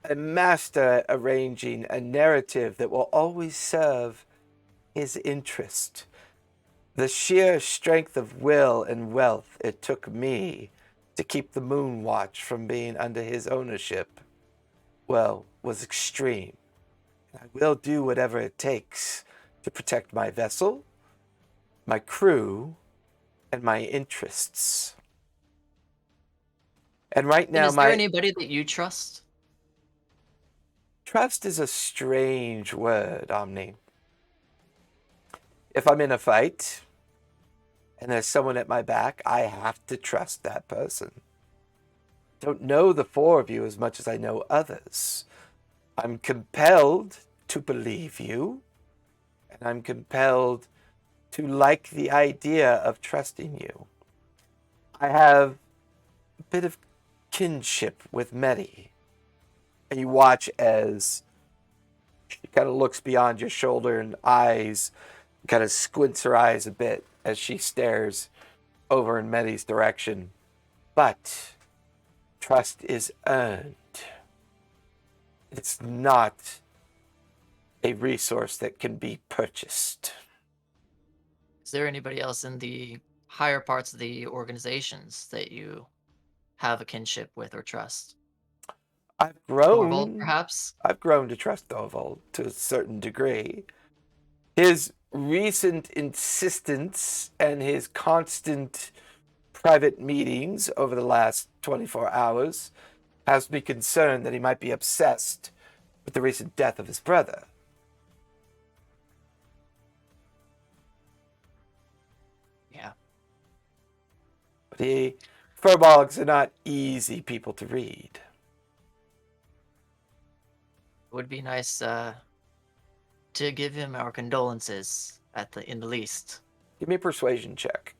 A master at arranging a narrative that will always serve his interest. The sheer strength of will and wealth it took me to keep the Moon Watch from being under his ownership, well, was extreme. I will do whatever it takes to protect my vessel, my crew, and my interests. And right now, Is there anybody that you trust? Trust is a strange word, Omni. If I'm in a fight and there's someone at my back, I have to trust that person. I don't know the four of you as much as I know others. I'm compelled to believe you, and I'm compelled to like the idea of trusting you. I have a bit of kinship with Medi. And you watch as she kind of looks beyond your shoulder and eyes, kind of squints her eyes a bit as she stares over in Medi's direction. But trust is earned. It's not a resource that can be purchased. Is there anybody else in the higher parts of the organizations that you have a kinship with or trust? I've Thorvald, grown perhaps? I've grown to trust Thorvald to a certain degree. His recent insistence and his constant private meetings over the last 24 hours has me concerned that he might be obsessed with the recent death of his brother. Yeah. But Firbolgs are not easy people to read. It would be nice to give him our condolences in the least. Give me a persuasion check.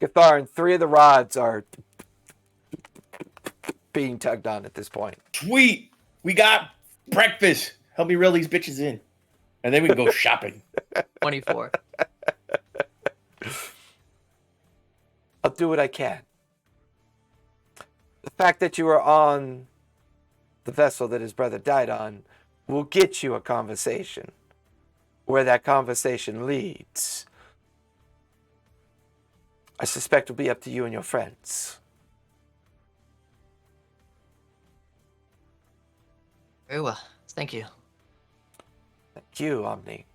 Gatharn, 3 of the rods are being tugged on at this point. Sweet. We got breakfast. Help me reel these bitches in. And then we can go shopping. 24. I'll do what I can. The fact that you are on the vessel that his brother died on will get you a conversation. Where that conversation leads, I suspect will be up to you and your friends. Very well. Thank you. Thank you, Omni.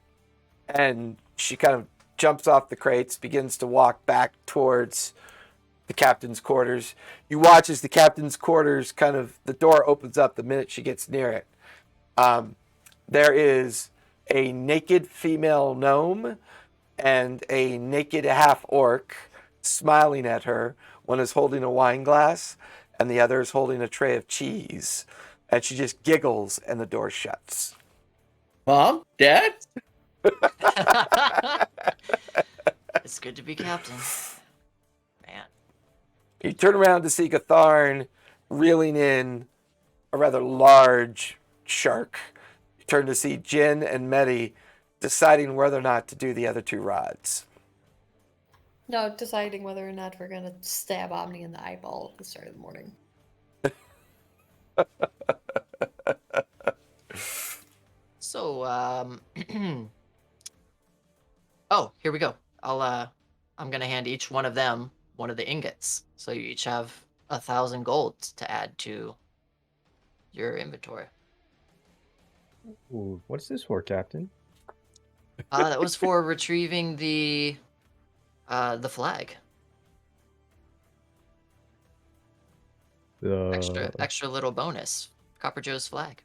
And she kind of jumps off the crates, begins to walk back towards the captain's quarters. You watch as the captain's quarters the door opens up the minute she gets near it. There is a naked female gnome and a naked half-orc smiling at her. One is holding a wine glass, and the other is holding a tray of cheese. And she just giggles, and the door shuts. Mom? Dad? It's good to be captain. Man. You turn around to see Gatharn reeling in a rather large shark. You turn to see Jin and Medi deciding whether or not to do the other 2 rods. No, deciding whether or not we're gonna stab Omni in the eyeball at the start of the morning. So, oh, here we go. I'm gonna hand each one of them one of the ingots. So you each have 1,000 gold to add to your inventory. Ooh, what's this for, Captain? That was for retrieving the flag. Extra little bonus. Copper Joe's flag.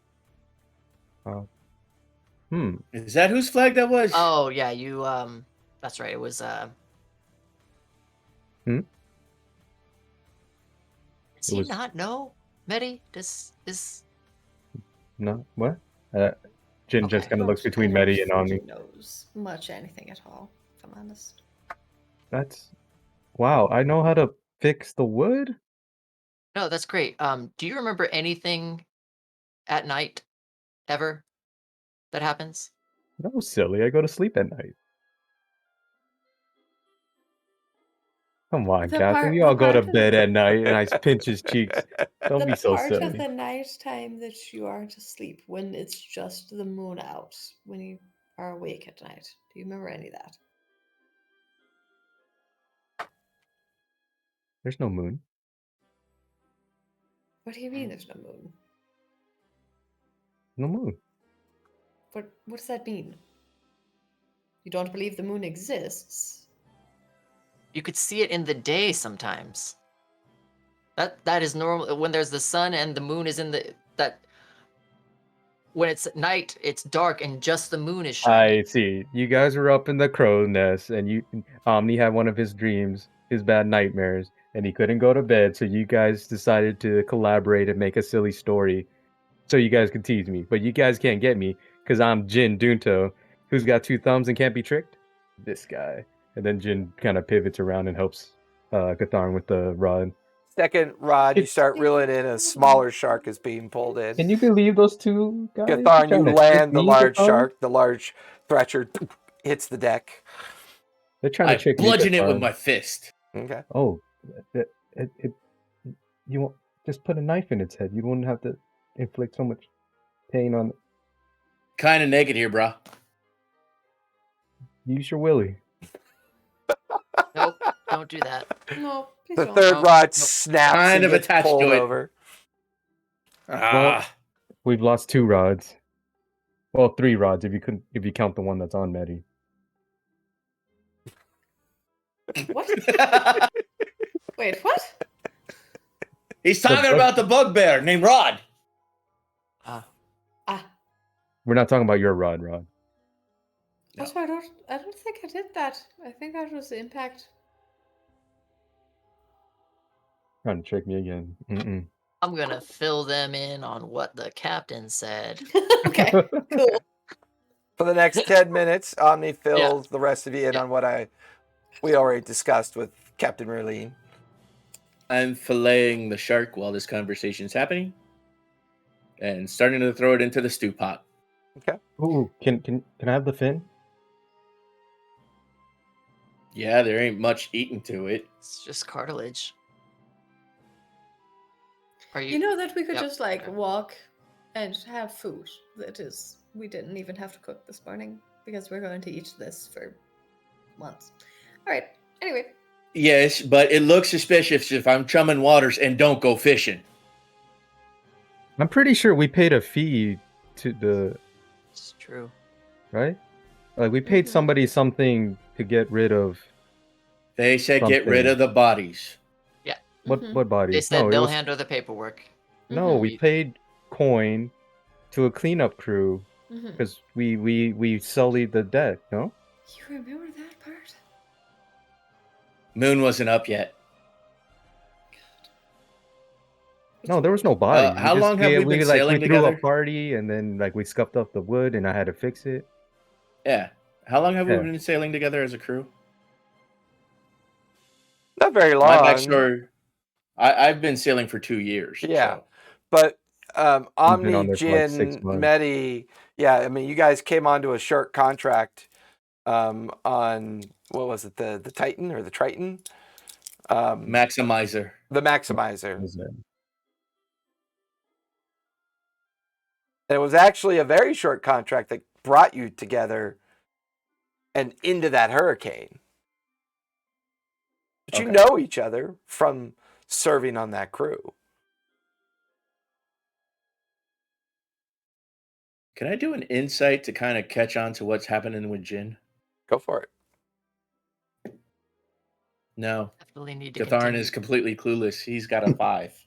Is that whose flag that was? Oh yeah, you that's right. It was Does It he was- not know? Medi? Is No, what? Jin just Okay. kind of looks I between don't Medi and think Omni. he knows much anything at all, if I'm honest. That's wow. I know how to fix the wood. No, that's great. Do you remember anything at night ever that happens? No, silly. I go to sleep at night. Come on, The Captain. part- We the all go to part of bed the- at night, and I pinch his cheeks. Don't be The so part of silly. the night time that you aren't asleep, when it's just the moon out, when you are awake at night. Do you remember any of that? There's no moon. What do you mean there's no moon? No moon. What does that mean? You don't believe the moon exists? You could see it in the day sometimes. That is normal when there's the sun and the moon is in that when it's at night, it's dark and just the moon is shining. I see. You guys were up in the crow nest, and Omni had one of his dreams, his bad nightmares, and he couldn't go to bed. So you guys decided to collaborate and make a silly story, so you guys could tease me. But you guys can't get me because I'm Jin Dunto, who's got 2 thumbs and can't be tricked. This guy, and then Jin kind of pivots around and helps Gatharn with the rod. Second rod, you It's- start reeling in, a smaller shark is being pulled in. Can you believe those 2 guys? Gatharn, you Trying to land trick the me, large Gatharn? shark. The large Thretcher hits the deck. They're trying I to trick me. bludgeon it with Gatharn. my fist. Okay. Oh, you won't just put a knife in its head. You wouldn't have to inflict so much pain on. Kind of naked here, bro. Use your willy. Nope, don't do that. No, please The don't. third No, rod nope. snaps Kind and of gets attached pulled to it. over. Ah, We've lost 2 rods. Well, 3 rods if you count the one that's on Medi. What? Wait, what? he's talking bug- about the bugbear named Rod. Ah, We're not talking about your rod, Rod. No. also, I don't think I did that. I think that was the impact. Trying to trick me again. Mm-mm. I'm gonna fill them in on what the captain said. Okay, cool. For the next 10 minutes, Omni fills the rest of you in Yeah. on what we already discussed with Captain Merlin. I'm filleting the shark while this conversation is happening, and starting to throw it into the stew pot. Ooh, can I have the fin? Yeah, there ain't much eating to it. It's just cartilage. Are You know that we could Yep. just like walk and have food. That is, we didn't even have to cook this morning because we're going to eat this for months. All right. Anyway, Yes, but it looks suspicious if I'm chumming waters and don't go fishing. I'm pretty sure we paid a fee to the It's true. right. Like we paid somebody something to get rid of They said get rid something. of the bodies. Yeah. What body? They said No, it they'll was handle the paperwork. no. We Mhm. paid coin to a cleanup crew because we sullied the deck. No. You remember that part? Moon wasn't up yet. No, there was no bodies. How long have we been sailing we threw a together? party and then like we scuffed up the wood and I had to fix it. Yeah. How long have we Yeah. been sailing together as a crew? Not very long. My backstory. I've been sailing for 2 years. Yeah. So. But been Omni, on there for, like, 6 Jin, months. Medi, yeah, I mean, you guys came onto a short contract on, what was it, the Titan or the Triton? Maximizer. The Maximizer. Was that- And it was actually a very short contract that brought you together and into that hurricane. But you Okay. know each other from serving on that crew. Can I do an insight to kind of catch on to what's happening with Jin? Go for it. No. Definitely need to Gatharn continue. is completely clueless. He's got a 5.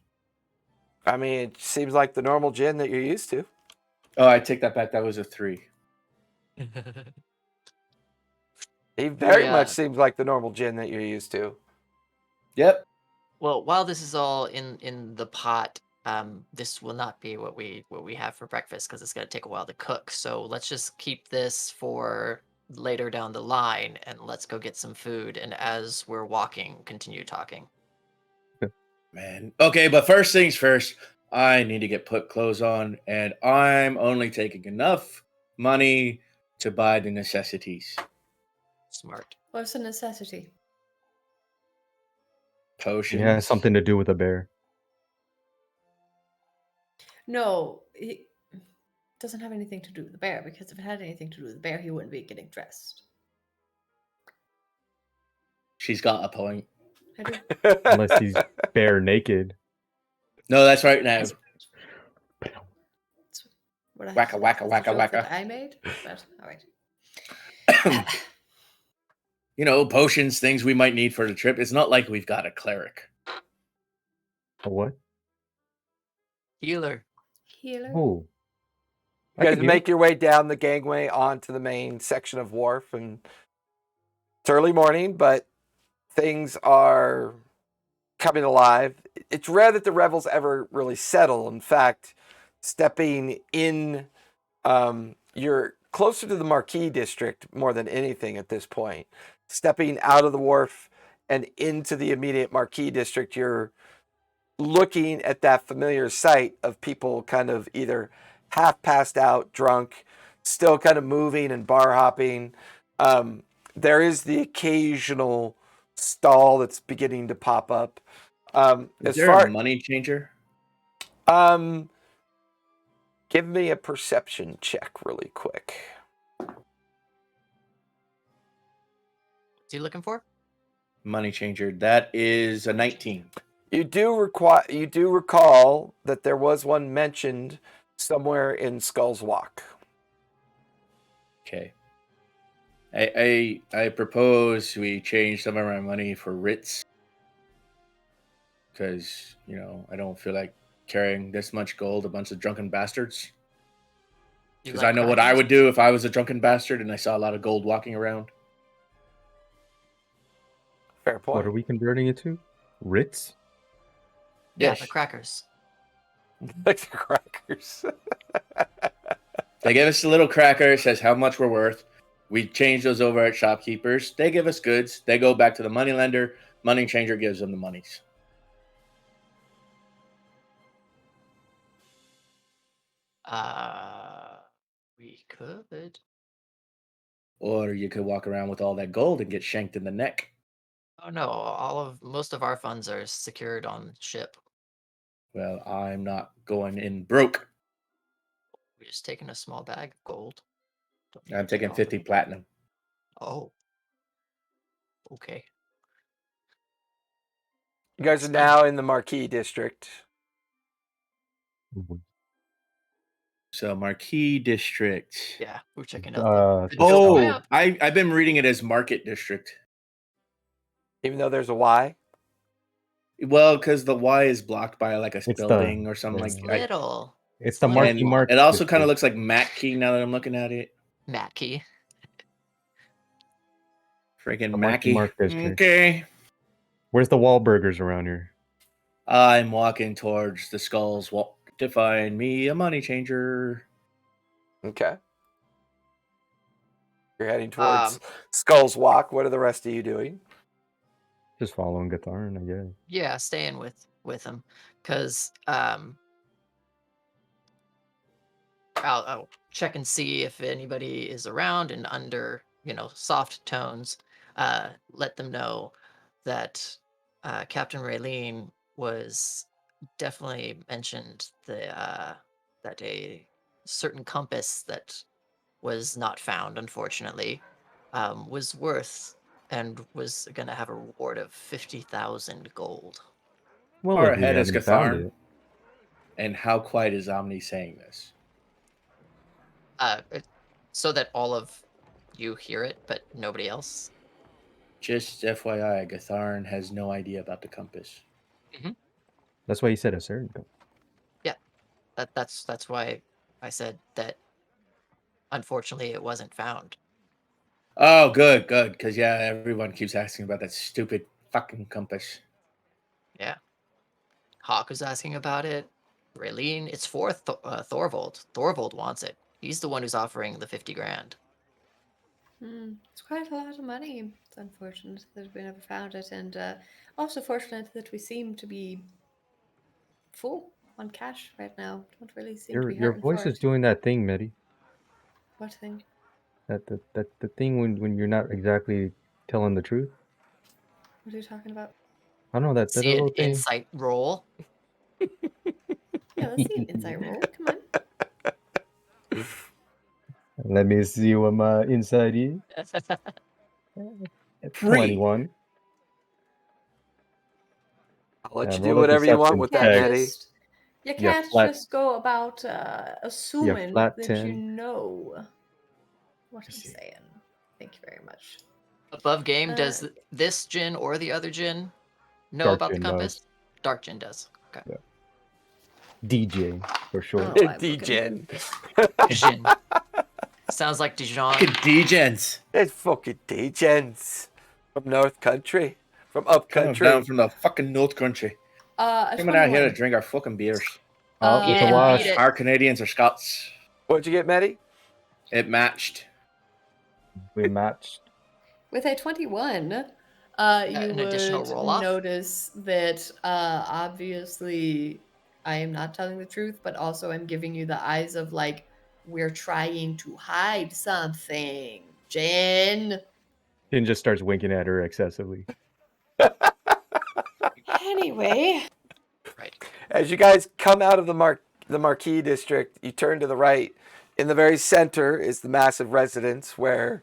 I mean, it seems like the normal Jin that you're used to. Oh, I take that back. That was a 3. He very Yeah. much seems like the normal Jin that you're used to. Yep. Well, while this is all in the pot, this will not be what we have for breakfast because it's gonna take a while to cook. So let's just keep this for later down the line, and let's go get some food. And as we're walking, continue talking. Man. Okay, but first things first, I need to get put clothes on, and I'm only taking enough money to buy the necessities. Smart. What's a necessity? Potions. Yeah, something to do with a bear. No, it doesn't have anything to do with the bear, because if it had anything to do with the bear, he wouldn't be getting dressed. She's got a point. I do. Unless he's bare naked. No, that's right now. That's what I Wacka, wacka, that's the wacka, joke that wacka. I made, but all right. You know, potions, things we might need for the trip. It's not like we've got a cleric. A what? Healer. Healer. Oh. You guys make your way down the gangway onto the main section of wharf, and it's early morning, but things are coming alive. It's rare that the Revels ever really settle. In fact, stepping in, you're closer to the Marquis district more than anything at this point. Stepping out of the wharf and into the immediate Marquis district, you're looking at that familiar sight of people kind of either half passed out, drunk, still kind of moving and bar hopping. There is the occasional stall that's beginning to pop up. Is there a money changer? Give me a perception check really quick. What's he looking for? Money changer. That is a 19. You do recall that there was one mentioned somewhere in Skull's Walk. Okay. I propose we change some of our money for writs. Because, you know, I don't feel like carrying this much gold, a bunch of drunken bastards. You Because like I know what I crackers? would do if I was a drunken bastard and I saw a lot of gold walking around. Fair point. What are we converting it to? Ritz? Yeah, Yes. the crackers. Like the crackers. They give us a little cracker. It says how much we're worth. We change those over at shopkeepers. They give us goods. They go back to the moneylender. Money changer gives them the monies. We could. Or you could walk around with all that gold and get shanked in the neck. Oh no, most of our funds are secured on ship. Well, I'm not going in broke. We're just taking a small bag of gold. Don't need I'm to take taking all 50 of it. platinum. Oh. Okay. You guys are now in the Marquis district. So Marquis District. Yeah, we're checking out the dope Oh, map. I've been reading it as Market District. Even though there's a Y. Well, because the Y is blocked by like a It's the- building or something yeah. It's like. little. It's the little. Marquis Mark. It also kind of looks like Mackey now that I'm looking at it. Mackey. Freaking The Marquis Mackey. Mark District. Okay. Where's the Wahlburgers around here? I'm walking towards the Skulls Walk to find me a money changer. Okay. You're heading towards Skull's Walk. What are the rest of you doing? Just following Gatharn, I guess. Yeah, staying with him, because I'll check and see if anybody is around, and under soft tones, let them know that Captain Raylene was definitely mentioned that a certain compass that was not found, unfortunately, was worth and was going to have a reward of 50,000 gold. Well, Far if we ahead is haven't found Gatharn. it. And how quiet is Omni saying this? So that all of you hear it, but nobody else. Just FYI, Gatharn has no idea about the compass. That's why you said a certain. Yeah, that's why I said that. Unfortunately, it wasn't found. Oh, good. Because, yeah, everyone keeps asking about that stupid fucking compass. Yeah. Hawk was asking about it. Raylene, it's for Thorvold. Thorvold wants it. He's the one who's offering the 50 grand. It's quite a lot of money. It's unfortunate that we never found it, and also fortunate that we seem to be full on cash right now. Don't really seem to be Your hurting voice for is it. doing that thing, Medi. What thing? The thing when you're not exactly telling the truth. What are you talking about? I don't know that See an little thing. insight roll. Yeah, let's see an insight roll. Come on. Let me see what my inside is. 21. I'll let you roll do a whatever you want deception with You that, check. Nettie. You Yeah, can't flat- just go about assuming flat that 10. you know what I'm see. saying. Thank you very much. Above game, Uh, does this Jin or the other Jin know Dark about the Jin compass? does. Dark Jin does. Okay. Yeah. DJ for short. Oh, I'm looking. D-Gen. Jin. Sounds like Dijon. Fucking D-Gens. It's fucking D-Gens. From North Country. From Up Coming Country. down from the fucking North Country. A Coming out here to 21. drink our fucking beers. Oh, it's Eat a it, wash. beat it. Our Canadians are Scots. What'd you get, Maddie? It matched. We matched. With a 21, you an additional would roll-off? notice that obviously I am not telling the truth, but also I'm giving you the eyes of like, we're trying to hide something. Jen. Jin just starts winking at her excessively. Anyway. Right. As you guys come out of the Marquis district, you turn to the right. In the very center is the massive residence where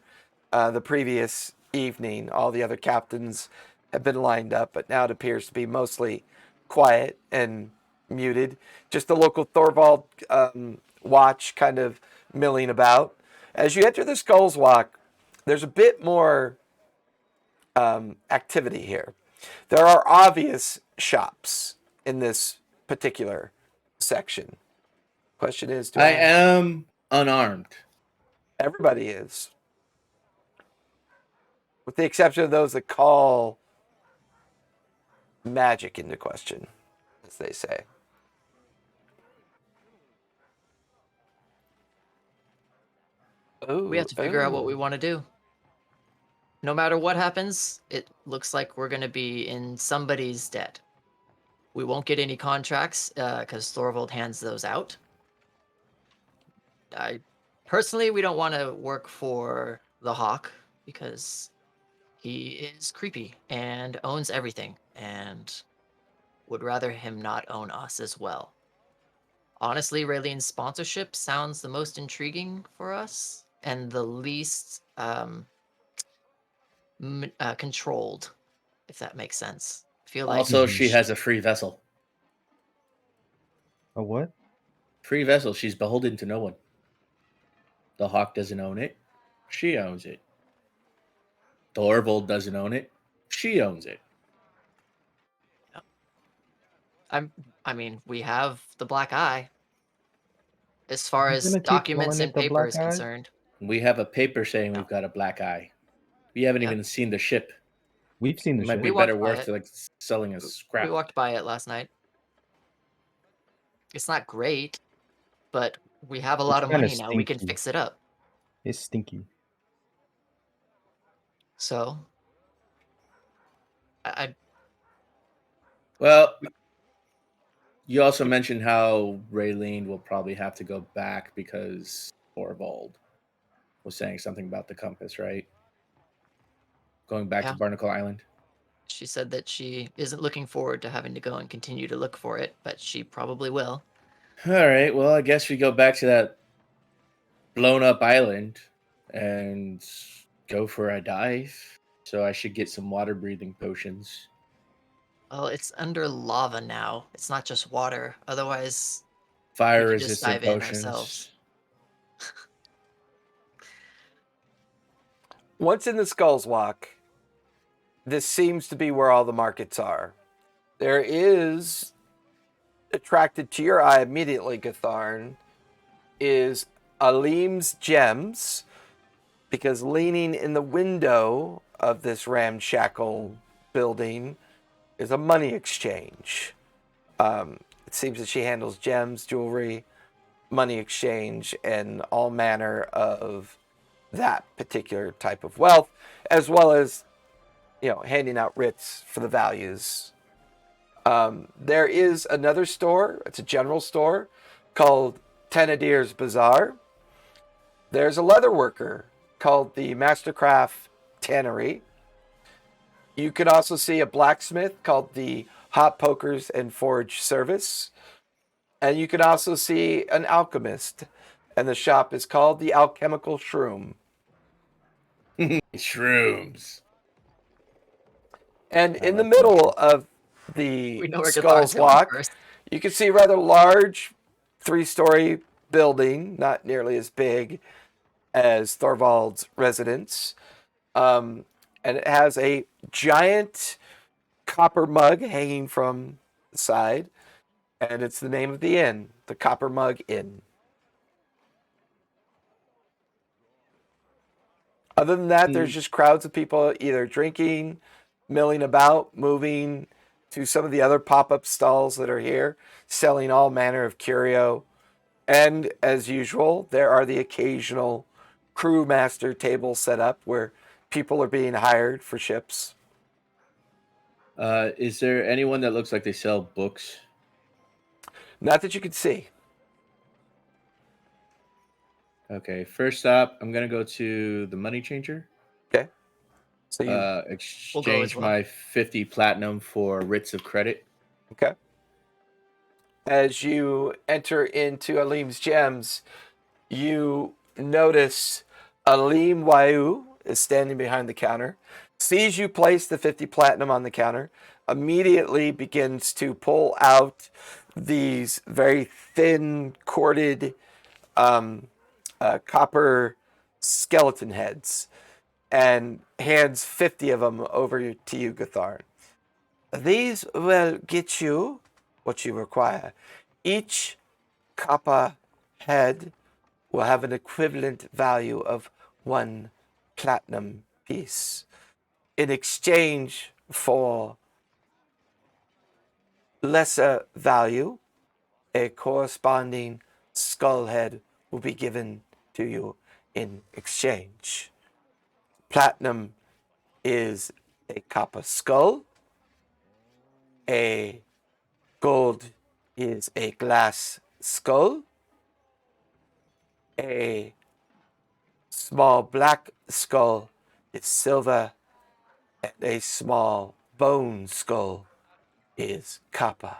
the previous evening all the other captains have been lined up, but now it appears to be mostly quiet and muted. Just the local Thorvold watch kind of milling about. As you enter the Skulls Walk, there's a bit more activity here. There are obvious shops in this particular section. Question is, I am unarmed. everybody is, with the exception of those that call magic into question, as they say. We have to figure out what we want to do. No matter what happens, it looks like we're going to be in somebody's debt. We won't get any contracts because Thorvold hands those out. Personally, we don't want to work for the Hawk because he is creepy and owns everything, and would rather him not own us as well. Honestly, Raylene's sponsorship sounds the most intriguing for us and the least controlled, if that makes sense. feel like Also, she Mhm. has a free vessel. A what? Free vessel. She's beholden to no one. The Hawk doesn't own it. She owns it. Tharivol doesn't own it. She owns it. I mean, we have the Black Eye. As far You're as gonna keep documents calling and it the paper Black is Eye? concerned. We have a paper saying No. we've got a black eye. We haven't Yeah. even seen the ship. We've seen the It might ship. be We walked better by worth it. to like selling a We scrap. walked by it last night. It's not great, but we have a lot It's of kind of money now. We can stinky. fix it up. It's stinky. So, I Well, you also mentioned how Raylene will probably have to go back because Firbolg was saying something about the compass, right? Going back Yeah. to Barnacle Island. she said that she isn't looking forward to having to go and continue to look for it, but she probably will. All right. Well, I guess we go back to that blown up island and go for a dive. So I should get some water breathing potions. Well, it's under lava now. It's not just water. Otherwise, Fire we could just resistant dive in potions. ourselves. Once in the Skulls Walk, this seems to be where all the markets are. There is, attracted to your eye immediately, Gatharn, is Alim's Gems, because leaning in the window of this ramshackle building is a money exchange. It seems that she handles gems, jewelry, money exchange, and all manner of that particular type of wealth, as well as, handing out writs for the values. There is another store. It's a general store called Tenadir's Bazaar. There's a leather worker called the Mastercraft Tannery. You could also see a blacksmith called the Hot Pokers and Forge Service. And you can also see an alchemist, and the shop is called the Alchemical Shroom. Shrooms. And I in the like that. middle of We the know where Skulls Gathar's going Walk, first. you can see a rather large 3-story building, not nearly as big as Thorvald's residence. And it has a giant copper mug hanging from the side. And it's the name of the inn, the Copper Mug Inn. Other than that, there's just crowds of people either drinking, milling about, moving to some of the other pop-up stalls that are here, selling all manner of curio. And as usual, there are the occasional crewmaster tables set up where people are being hired for ships. Is there anyone that looks like they sell books? Not that you can see. Okay, first stop, I'm gonna go to the money changer. Okay. So you Exchange well. my 50 platinum for writs of credit. okay. As you enter into Alim's Gems, you notice Alim Wayu is standing behind the counter, sees you place the 50 platinum on the counter, immediately begins to pull out these very thin, corded copper skeleton heads and hands 50 of them over to you, Gatharn. These will get you what you require. Each copper head will have an equivalent value of 1 platinum piece. In exchange for lesser value, a corresponding skull head will be given to you in exchange. Platinum is a copper skull. A gold is a glass skull. A small black skull is silver, and a small bone skull is copper.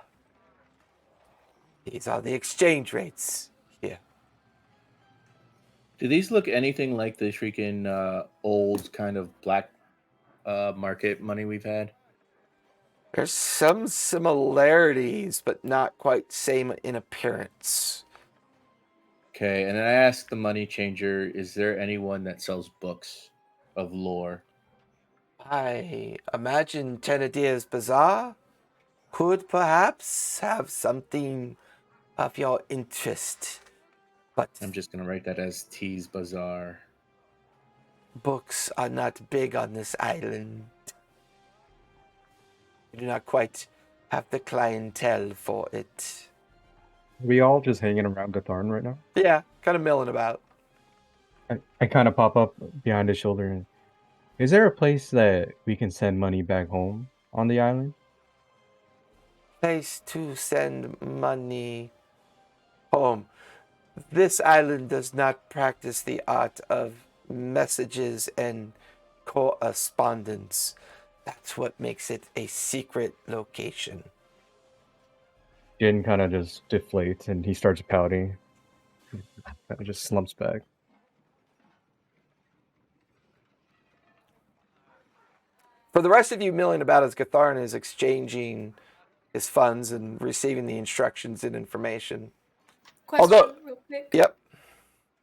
These are the exchange rates here. Do these look anything like the freaking old kind of black market money we've had? There's some similarities, but not quite same in appearance. Okay, and then I asked the money changer, is there anyone that sells books of lore? I imagine Thénardier's Bazaar could perhaps have something of your interest, but I'm just gonna write that as T's Bazaar. books are not big on this island. We do not quite have the clientele for it. We all just hanging around Gatharn right now. Yeah, kind of milling about. I kind of pop up behind his shoulder. And, is there a place that we can send money back home on the island? Place to send money home. This island does not practice the art of messages and correspondence. That's what makes it a secret location. Jin kind of just deflates and he starts pouting. Kind of just slumps back. For the rest of you milling about as Gatharn is exchanging his funds and receiving the instructions and information. Question Although- real quick. Yep.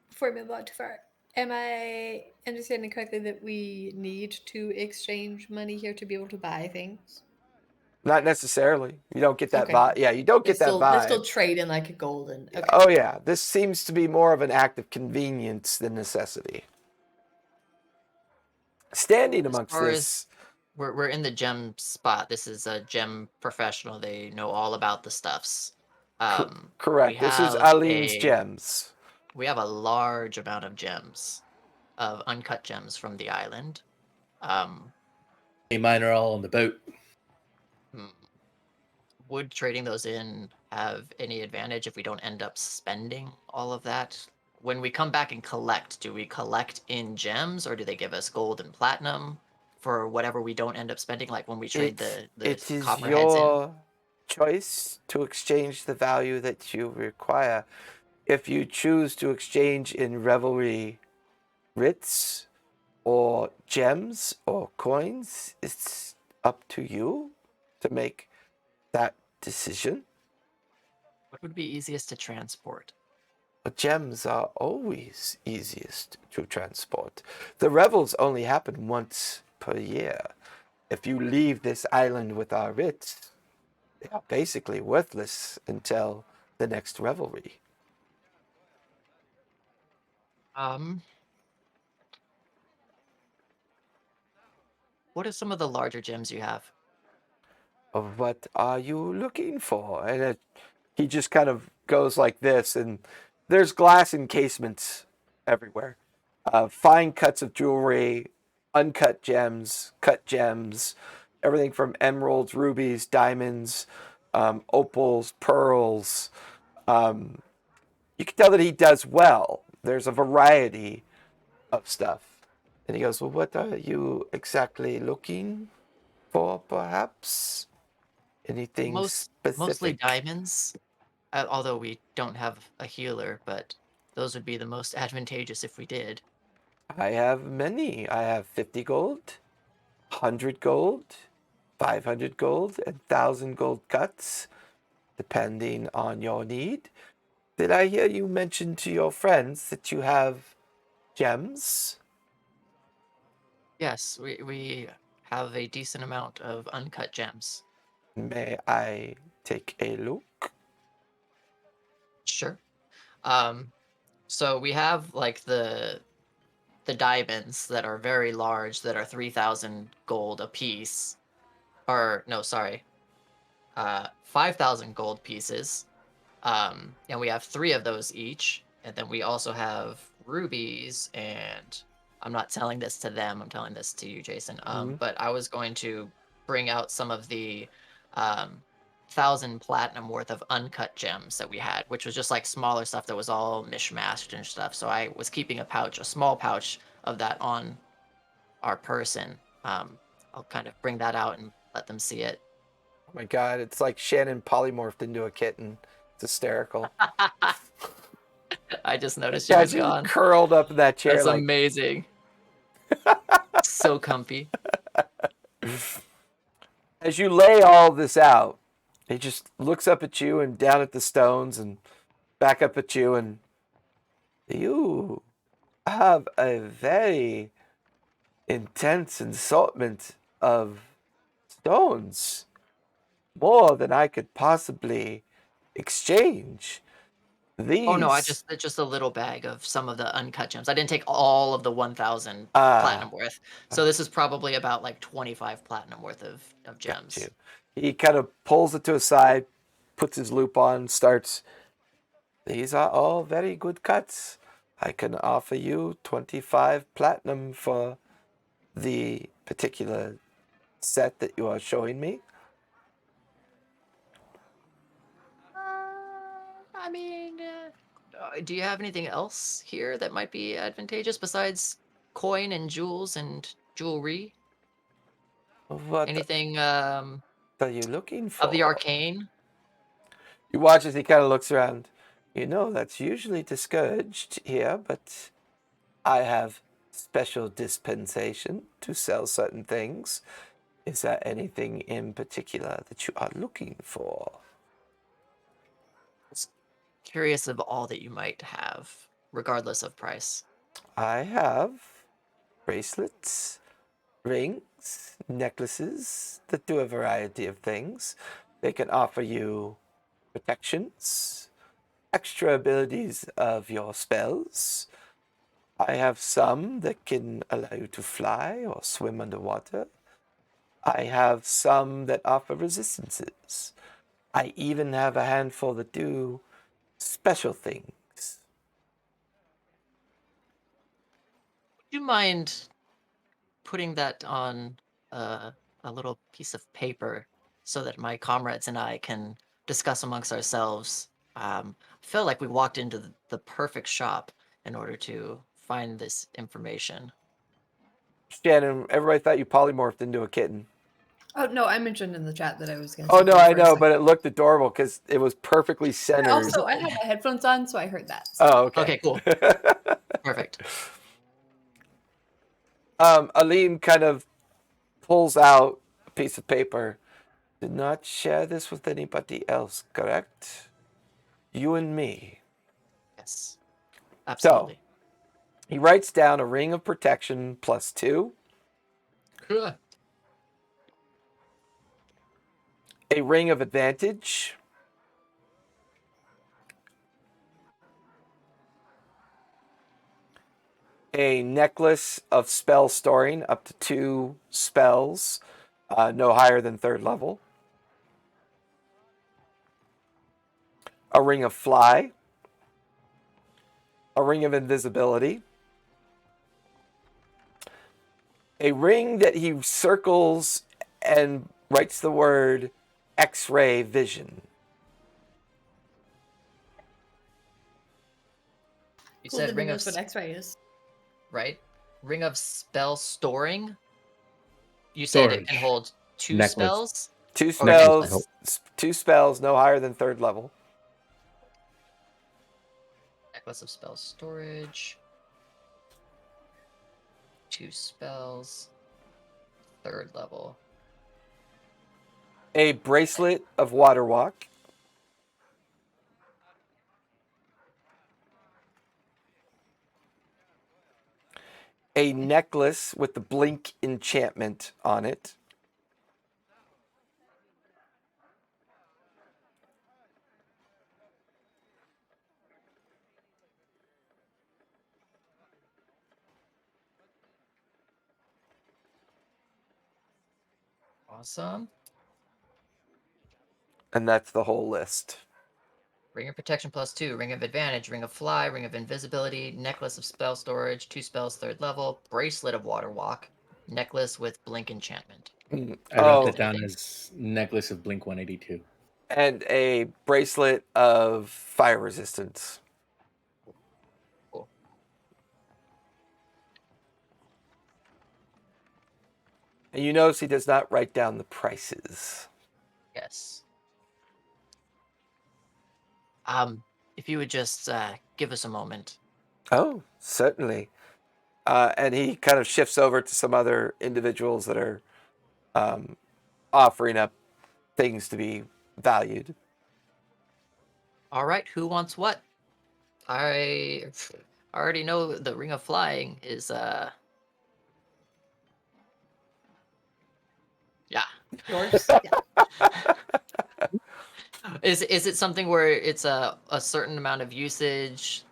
Before we move on too far. Am I understanding correctly that we need to exchange money here to be able to buy things? Not necessarily. You don't get that Okay. vibe. Yeah, you don't get that They're vibe. still trading like a golden. Okay. Oh yeah, this seems to be more of an act of convenience than necessity. Standing amongst far this, We're in the gem spot. This is a gem professional. They know all about the stuffs. correct. we This is have Eileen's a- gems. We have a large amount of gems, of uncut gems from the island. Hey, mine are all on the boat. Would trading those in have any advantage if we don't end up spending all of that? When we come back and collect, do we collect in gems or do they give us gold and platinum for whatever we don't end up spending? Like when we trade the It is copper heads in? your choice to exchange the value that you require. If you choose to exchange in Revelry writs or gems or coins, it's up to you to make that decision. What would be easiest to transport? But gems are always easiest to transport. The Revels only happen once per year. If you leave this island with our writs, they are basically worthless until the next Revelry. What are some of the larger gems you have? What are you looking for? And he just kind of goes like this, and there's glass encasements everywhere. Fine cuts of jewelry, uncut gems, cut gems, everything from emeralds, rubies, diamonds, opals, pearls. You can tell that he does well. There's a variety of stuff. And he goes, well, what are you exactly looking for, perhaps? Anything specific? Mostly diamonds, although we don't have a healer, but those would be the most advantageous if we did. I have many. I have 50 gold, 100 gold, 500 gold, and 1,000 gold cuts, depending on your need. Did I hear you mention to your friends that you have gems? Yes, we have a decent amount of uncut gems. May I take a look? Sure. So we have like the diamonds that are very large that are 3,000 gold a piece. Or no, sorry. 5,000 gold pieces. And we have 3 of those each. And then we also have rubies, and I'm not telling this to them, I'm telling this to you, Jason. But I was going to bring out some of the 1,000 platinum worth of uncut gems that we had, which was just like smaller stuff that was all mishmashed and stuff. So I was keeping a small pouch of that on our person. I'll kind of bring that out and let them see it. Oh my god, it's like Shannon polymorphed into a kitten. It's hysterical. I just noticed you Yeah, was she's gone. curled up in that chair. That's like, amazing. So comfy. As you lay all this out, he just looks up at you and down at the stones and back up at you, and you have a very intense assortment of stones, more than I could possibly exchange. These. Oh no, it's just a little bag of some of the uncut gems. I didn't take all of the 1,000 Ah. platinum worth. So this is probably about like 25 platinum worth of gems. Got you. He kind of pulls it to his side, puts his loop on, starts. These are all very good cuts. I can offer you 25 platinum for the particular set that you are showing me. I mean, do you have anything else here that might be advantageous besides coin and jewels and jewelry? What Anything are you looking for? of the arcane? You watch as he kind of looks around. You know, that's usually discouraged here, but I have special dispensation to sell certain things. Is there anything in particular that you are looking for? Curious of all that you might have, regardless of price. I have bracelets, rings, necklaces that do a variety of things. They can offer you protections, extra abilities of your spells. I have some that can allow you to fly or swim underwater. I have some that offer resistances. I even have a handful that do special things. Would you mind putting that on a little piece of paper so that my comrades and I can discuss amongst ourselves? I feel like we walked into the perfect shop in order to find this information. Shannon, everybody thought you polymorphed into a kitten. Oh no, I mentioned in the chat that I was going to. Oh no, I know, but it looked adorable because it was perfectly centered. Also, I had my headphones on, so I heard that. So. Oh, okay. Okay, cool. Perfect. Aline kind of pulls out a piece of paper. Did not share this with anybody else, correct? You and me. Yes. Absolutely. He writes down a ring of protection +2. Cool. A ring of advantage. A necklace of spell storing, up to 2 spells, no higher than 3rd level. A ring of fly. A ring of invisibility. A ring that he circles and writes the word X-ray vision. You Cool said that ring he of knows what X-ray is. right? Ring of spell storing. You said it can Storage. hold 2 Necklace. spells. 2 Or necklace. spells. 2 spells, no higher than 3rd level. Necklace of spell storage. 2 spells. 3rd level. A bracelet of water walk. A necklace with the blink enchantment on it. Awesome. And that's the whole list. Ring of protection +2, ring of advantage, ring of fly, ring of invisibility, necklace of spell storage, 2 spells 3rd level, bracelet of water walk, necklace with blink enchantment. I wrote that down as necklace of Blink 182. And a bracelet of fire resistance. Cool. And you notice he does not write down the prices. Yes. If you would just give us a moment. Oh, certainly. And he kind of shifts over to some other individuals that are on offering up things to be valued. All right, who wants what? I already know the Ring of Flying is yeah. Yours? Yeah. Is it something where it's a certain amount of usage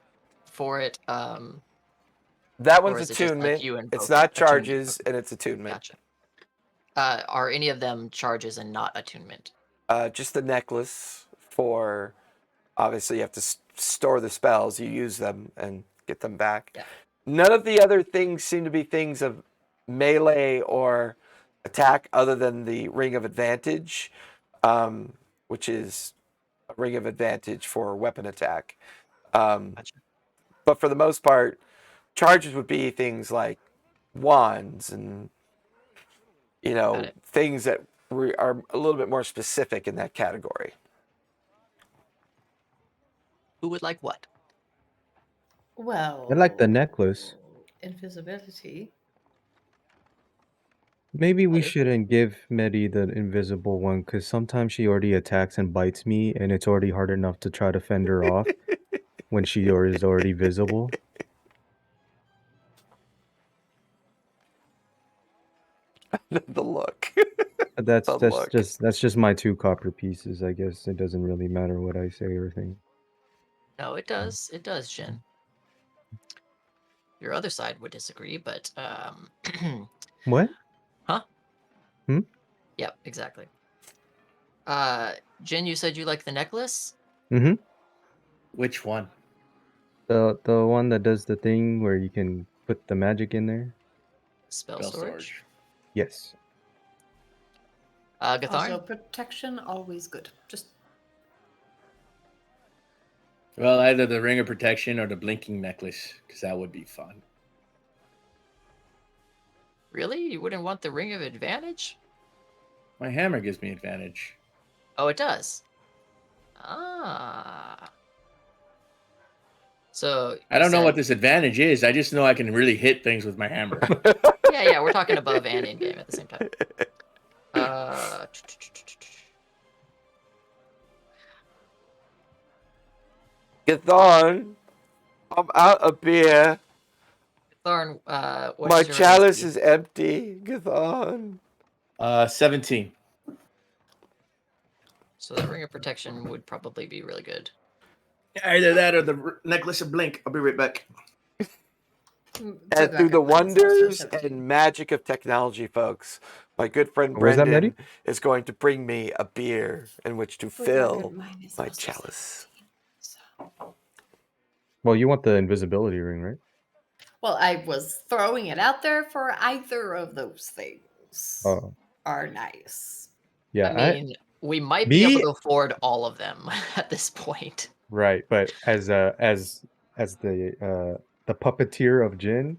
for it? That Or one's is it just like attunement. you It's invoke not attunement? charges, Okay, and it's attunement. gotcha. Are any of them charges and not attunement? Just the necklace for, obviously you have to store the spells, you use them and get them back. Yeah. None of the other things seem to be things of melee or attack other than the Ring of Advantage, which is a Ring of Advantage for weapon attack. Gotcha. But for the most part, charges would be things like wands and, Got it. things that are a little bit more specific in that category. Who would like what? Well, I like the necklace. invisibility. Maybe we Got it. shouldn't give Medi the invisible one because sometimes she already attacks and bites me, and it's already hard enough to try to fend her off when she is already visible. The look. That's The that's look. that's just my 2 copper pieces. I guess it doesn't really matter what I say or think. No, it does. It does, Jin. Your other side would disagree, but What? huh? Hmm? Yep, exactly. Jin, you said you like the necklace? Mm-hmm. Which one? The one that does the thing where you can put the magic in there. Spell Spell storage. Yes. Gatharn? Also, protection, always good. Just Well, either the Ring of Protection or the Blinking Necklace, because that would be fun. Really? You wouldn't want the Ring of Advantage? My hammer gives me advantage. Oh, it does. Ah. So I don't know what said- this advantage is. I just know I can really hit things with my hammer. Yeah, we're talking above and in game at the same time. Gatharn, I'm out of beer. Thorn, what My is your chalice AC? is empty. Gatharn. 17. So that Ring of Protection would probably be really good. Either that or the Necklace of Blink. I'll be right back. And through the wonders and magic of technology, folks, my good friend Where's that, Brendan Medi? is going to bring me a beer in which to fill my chalice. Well, you want the invisibility ring, right? Well, I was throwing it out there for either of those things Oh, are nice. yeah. I mean, we might be able to afford all of them at this point. Right, but as the puppeteer of Jin,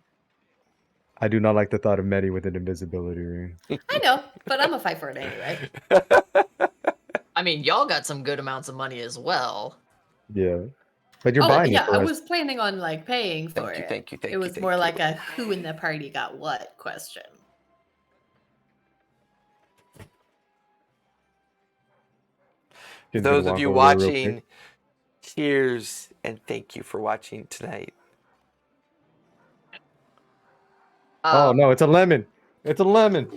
I do not like the thought of Medi with an invisibility ring. I know, but I'm a fight for it anyway. I mean, y'all got some good amounts of money as well. Yeah, but you're Oh, buying yeah, it for I us. was planning on like paying for Thank you, it. thank you, thank It you, was thank more you. like a who in the party got what question. Jin's Those gonna of walk you over there real watching, quick. cheers and thank you for watching tonight. Oh no, it's a lemon. It's a lemon.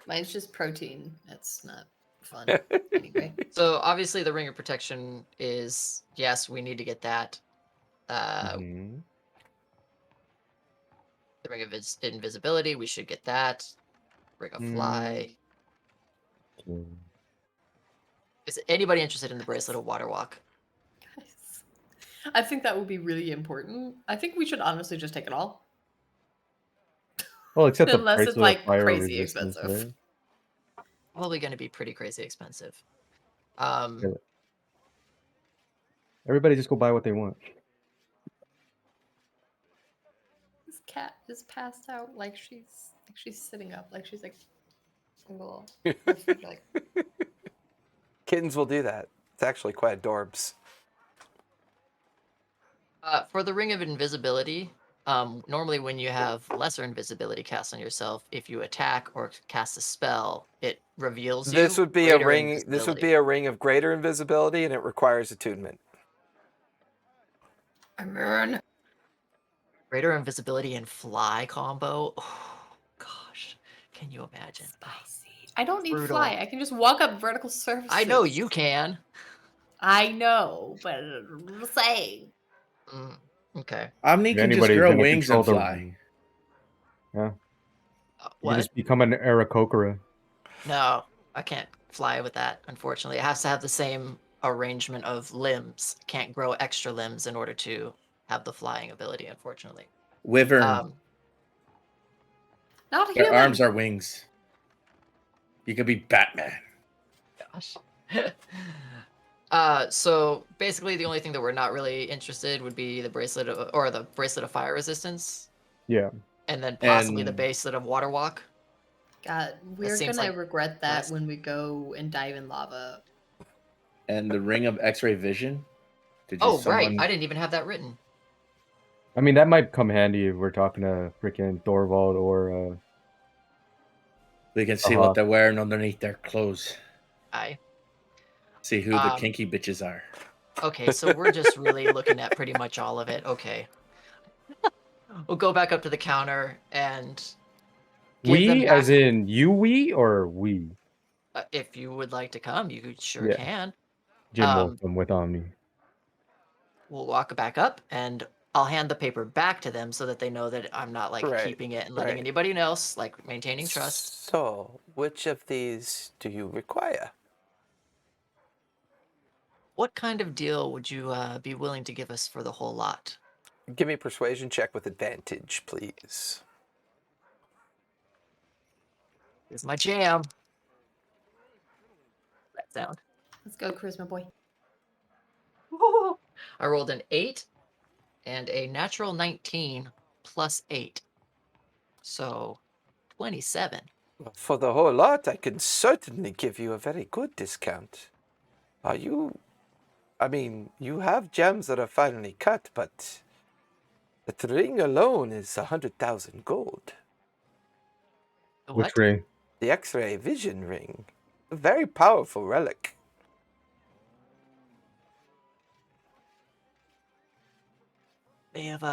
Mine's just protein. That's not fun. Anyway. So obviously the Ring of Protection is, yes, we need to get that. Mhm. The Ring of Invisibility, we should get that. Ring of Fly. Is anybody interested in the Bracelet of Water Walk? I think that would be really important. I think we should honestly just take it all. Well, except the Unless it's bracelet like of fire crazy resistance, expensive. right? Probably going to be pretty crazy expensive. Everybody just go buy what they want. This cat is passed out like she's sitting up, like she's like a little like Kittens will do that. It's actually quite adorbs. For the Ring of Invisibility, Normally when you have lesser invisibility cast on yourself, if you attack or cast a spell, it reveals you. This would be a greater ring. This would invisibility. be a ring of greater invisibility, and it requires attunement. Amen. Greater invisibility and fly combo. Oh gosh, can you imagine? Spicy. I don't need Brutal. fly. I can just walk up vertical surfaces. I know you can. I know, but I'm just saying. Okay. Omni If can just anybody's grow gonna wings control and the- fly. Yeah. You What? just become an Aarakocra. No, I can't fly with that. Unfortunately, it has to have the same arrangement of limbs. Can't grow extra limbs in order to have the flying ability. Unfortunately. Wyvern. Not a Their human. arms are wings. You could be Batman. Gosh. So basically, the only thing that we're not really interested would be the bracelet of fire resistance, Yeah. and then possibly the And- bracelet of water walk. God, we're seems gonna like regret that last- when we go and dive in lava. And the ring of X-ray vision. Did Oh right, I didn't even have that written. I mean, that might come handy if we're talking to freaking Thorvald or We can see Uh-huh. what they're wearing underneath their clothes. Aye. See who the Um, kinky bitches are. Okay, so we're just really looking at pretty much all of it. Okay. We'll go back up to the counter and give them we, back- as in you, we or we. if you would like to come, you sure Yeah. can. Jim will Um, come with Omni. We'll walk back up and I'll hand the paper back to them so that they know that I'm not like Right, keeping it and letting right. anybody else, like maintaining trust. So, which of these do you require? What kind of deal would you be willing to give us for the whole lot? Give me a persuasion check with advantage, please. Here's my jam. That sound. Let's go, Charisma Boy. I rolled an 8 and a natural 19 plus 8. So 27. For the whole lot, I can certainly give you a very good discount. Are you... I mean, you have gems that are finely cut, but the ring alone is 100,000 gold. The Which what? ring? The X-ray vision ring. A very powerful relic. They have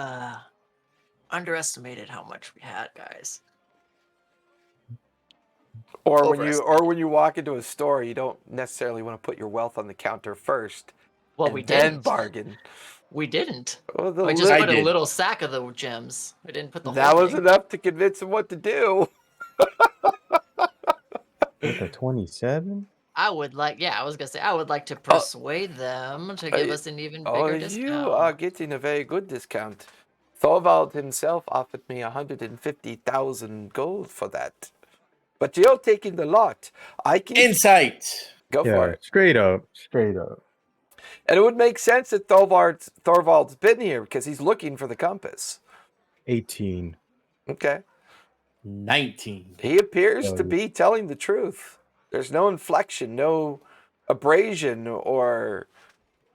underestimated how much we had, guys. Or when you walk into a store, you don't necessarily want to put your wealth on the counter first. Well, and we then didn't. bargain. We didn't. Oh, the We just I put a did. little sack of the gems. We didn't put the that whole was thing. enough to convince him what to do. With a 27? I would like, yeah, I was gonna say, I would like to persuade them to give us an even bigger discount. You are getting a very good discount. Thorvald himself offered me 150,000 gold for that. But you're taking the lot. I can Insight. go for Yeah, it. straight up. Straight up. And it would make sense that Thorvald's been here because he's looking for the compass. 18. Okay. 19. He appears Oh, to yeah. be telling the truth. There's no inflection, no abrasion or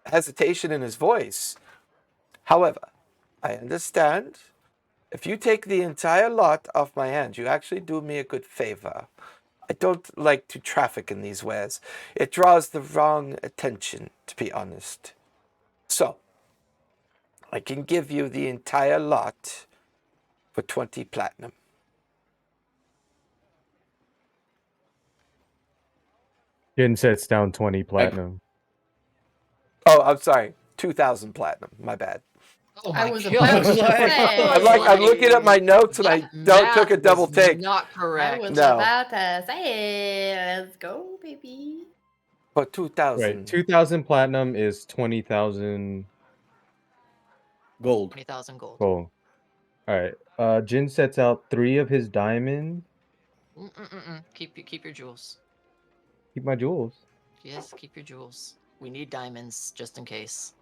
hesitation in his voice. However, I understand. If you take the entire lot off my hands, you actually do me a good favor. I don't like to traffic in these wares. It draws the wrong attention, to be honest. So, I can give you the entire lot for 20 platinum. Jin sets down 20 platinum. Oh, I'm sorry. 2,000 platinum. My bad. Oh I my was God. about to Like- say. I'm looking at my notes and I took a Math double was take. Not I correct. was No. about to say, let's go, baby. For 2,000. Right. 2,000 platinum is 20,000 Gold. 20,000 gold. gold. Alright. Jin sets out 3 of his diamond. Keep your jewels. Keep my jewels. Yes, keep your jewels. We need diamonds just in case.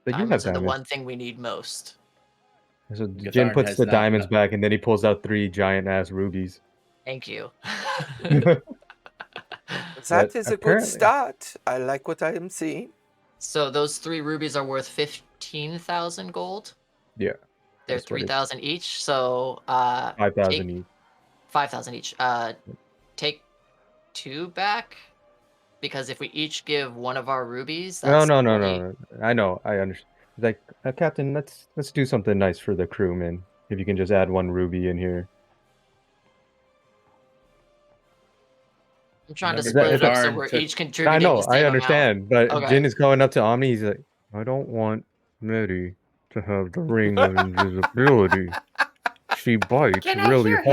But you have Diamonds are the diamonds. one thing we need most. So Gatharn Jin puts has the not diamonds enough. back and then he pulls out 3 giant ass rubies. Thank you. That But is a good apparently- start. I like what I am seeing. So those 3 rubies are worth 15,000 gold. Yeah. They're That's what it- 3,000 each. So 5,000 each. 5,000 each. Take 2 back, because if we each give one of our rubies, that's No. 20. I know. I understand. Like, Captain, let's do something nice for the crewmen. If you can just add 1 ruby in here. I'm trying to Remember split it up so Darn we're took- each I contributing know. the same I amount. understand. But Okay. Jin is going up to Omni. He's like, I don't want Medi to have the ring of invisibility. She bites Can I really hear him?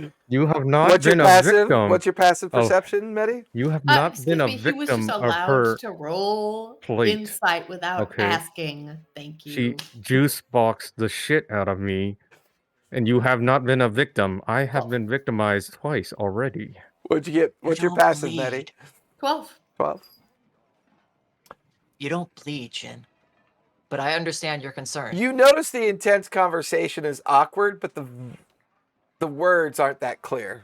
hard. You have not What's your been a passive? victim. What's your passive of- perception, Medi? You have not Excuse been a me, he was victim just of allowed her. to roll plate. insight without Okay. asking. Thank She you. juice boxed the shit out of me, and you have not been a victim. I have Well- been victimized twice already. What'd you get? What's your don't passive, Medi? bleed. 12. 12. You don't bleed, Jin. But I understand your concern. You notice the intense conversation is awkward, but the words aren't that clear.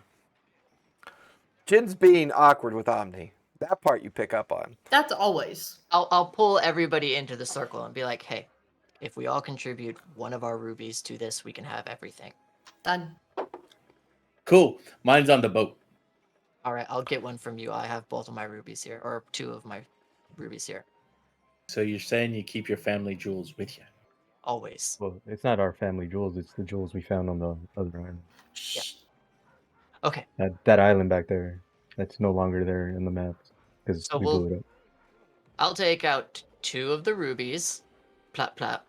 Jin's being awkward with Omni. That part you pick up on. That's always. I'll pull everybody into the circle and be like, hey, if we all contribute one of our rubies to this, we can have everything. Done. Cool. Mine's on the boat. All right, I'll get one from you. I have both of my rubies here, or 2 of my rubies here. So you're saying you keep your family jewels with you? Always. Well, it's not our family jewels. It's the jewels we found on the other island. Yeah. Okay, That island back there. That's no longer there in the maps because So we we'll- blew it up. I'll take out 2 of the rubies. Plap, plap.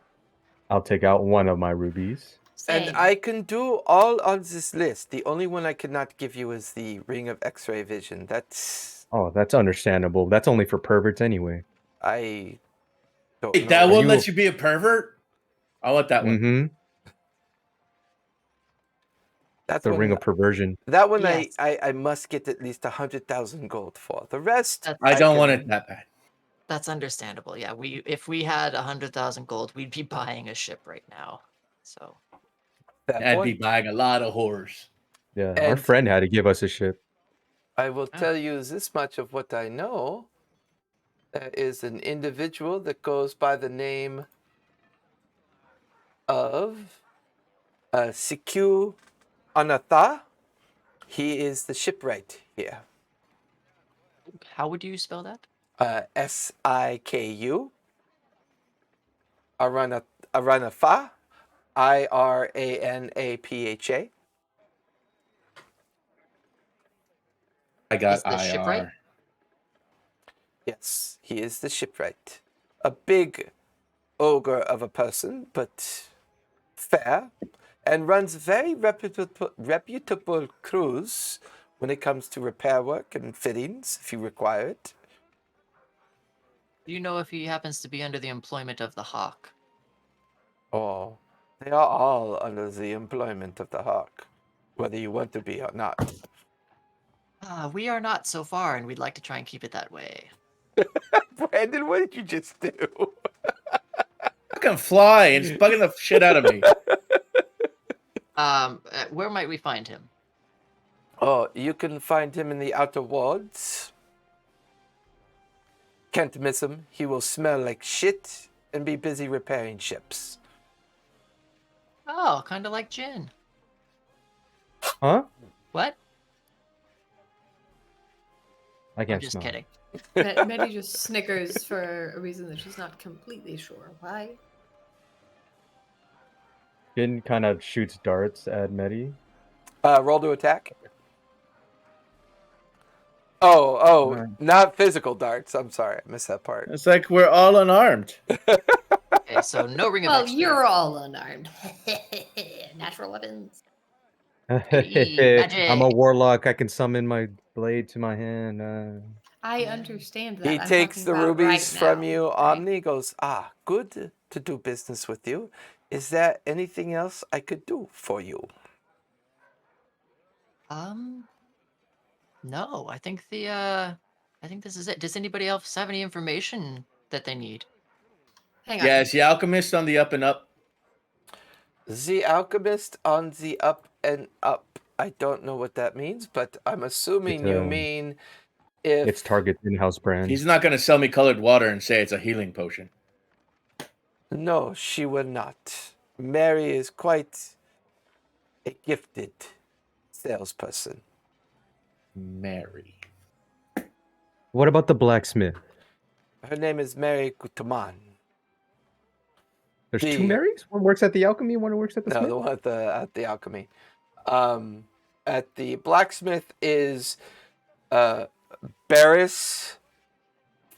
I'll take out 1 of my rubies. Same. And I can do all on this list. The only one I cannot give you is the Ring of X-ray Vision. That's Oh, that's understandable. That's only for perverts anyway. I don't Wait, know. that won't you- let you be a pervert? I want that one. Mm-hmm. That's The one ring that- of perversion. That one Yes. I must get at least 100,000 gold for. The rest That's- I don't want can- it that bad. That's understandable. Yeah, if we had 100,000 gold, we'd be buying a ship right now. So that I'd be point. buying a lot of whores. Yeah, our And- friend had to give us a ship. I will Ah. tell you this much of what I know. There is an individual that goes by the name of Siku Anatha. He is the shipwright here. how would you spell that? Siku Aranafa. Iranapha. I got Is the shipwright? IR. Yes, he is the shipwright. A big ogre of a person, but fair, and runs very reputable crews when it comes to repair work and fittings, if you require it. Do you know if he happens to be under the employment of the Hawk? Oh, they are all under the employment of the Hawk, whether you want to be or not. We are not so far, and we'd like to try and keep it that way. Brandon, what did you just do? I can fly and it's bugging the shit out of me. Where might we find him? Oh, you can find him in the outer wards. Can't miss him. He will smell like shit and be busy repairing ships. Oh, kind of like Jin. Huh? What? I I'm can't just smell. kidding. Medi just snickers for a reason that she's not completely sure why. Jin kind of shoots darts at Medi. Roll to attack. Oh, Right. not physical darts. I'm sorry, I missed that part. It's like we're all unarmed. Okay, so no ring of Well, XP. you're all unarmed. Natural weapons. I'm a warlock. I can summon my blade to my hand. I understand that. He I'm takes talking the about rubies right from now, you, right? Omni. Goes, good to do business with you. Is there anything else I could do for you? No, I think this is it. Does anybody else have any information that they need? Hang on. Yeah, is the alchemist on the up and up? The alchemist on the up and up. I don't know what that means, but I'm assuming It's, you mean if It's Target's in-house brand. He's not going to sell me colored water and say it's a healing potion. No, she will not. Mary is quite a gifted salesperson. Mary. What about the blacksmith? Her name is Mary Gutaman. There's The- two Marys? One works at the alchemy, one works at the No, smith? the one at the alchemy. At the blacksmith is Barris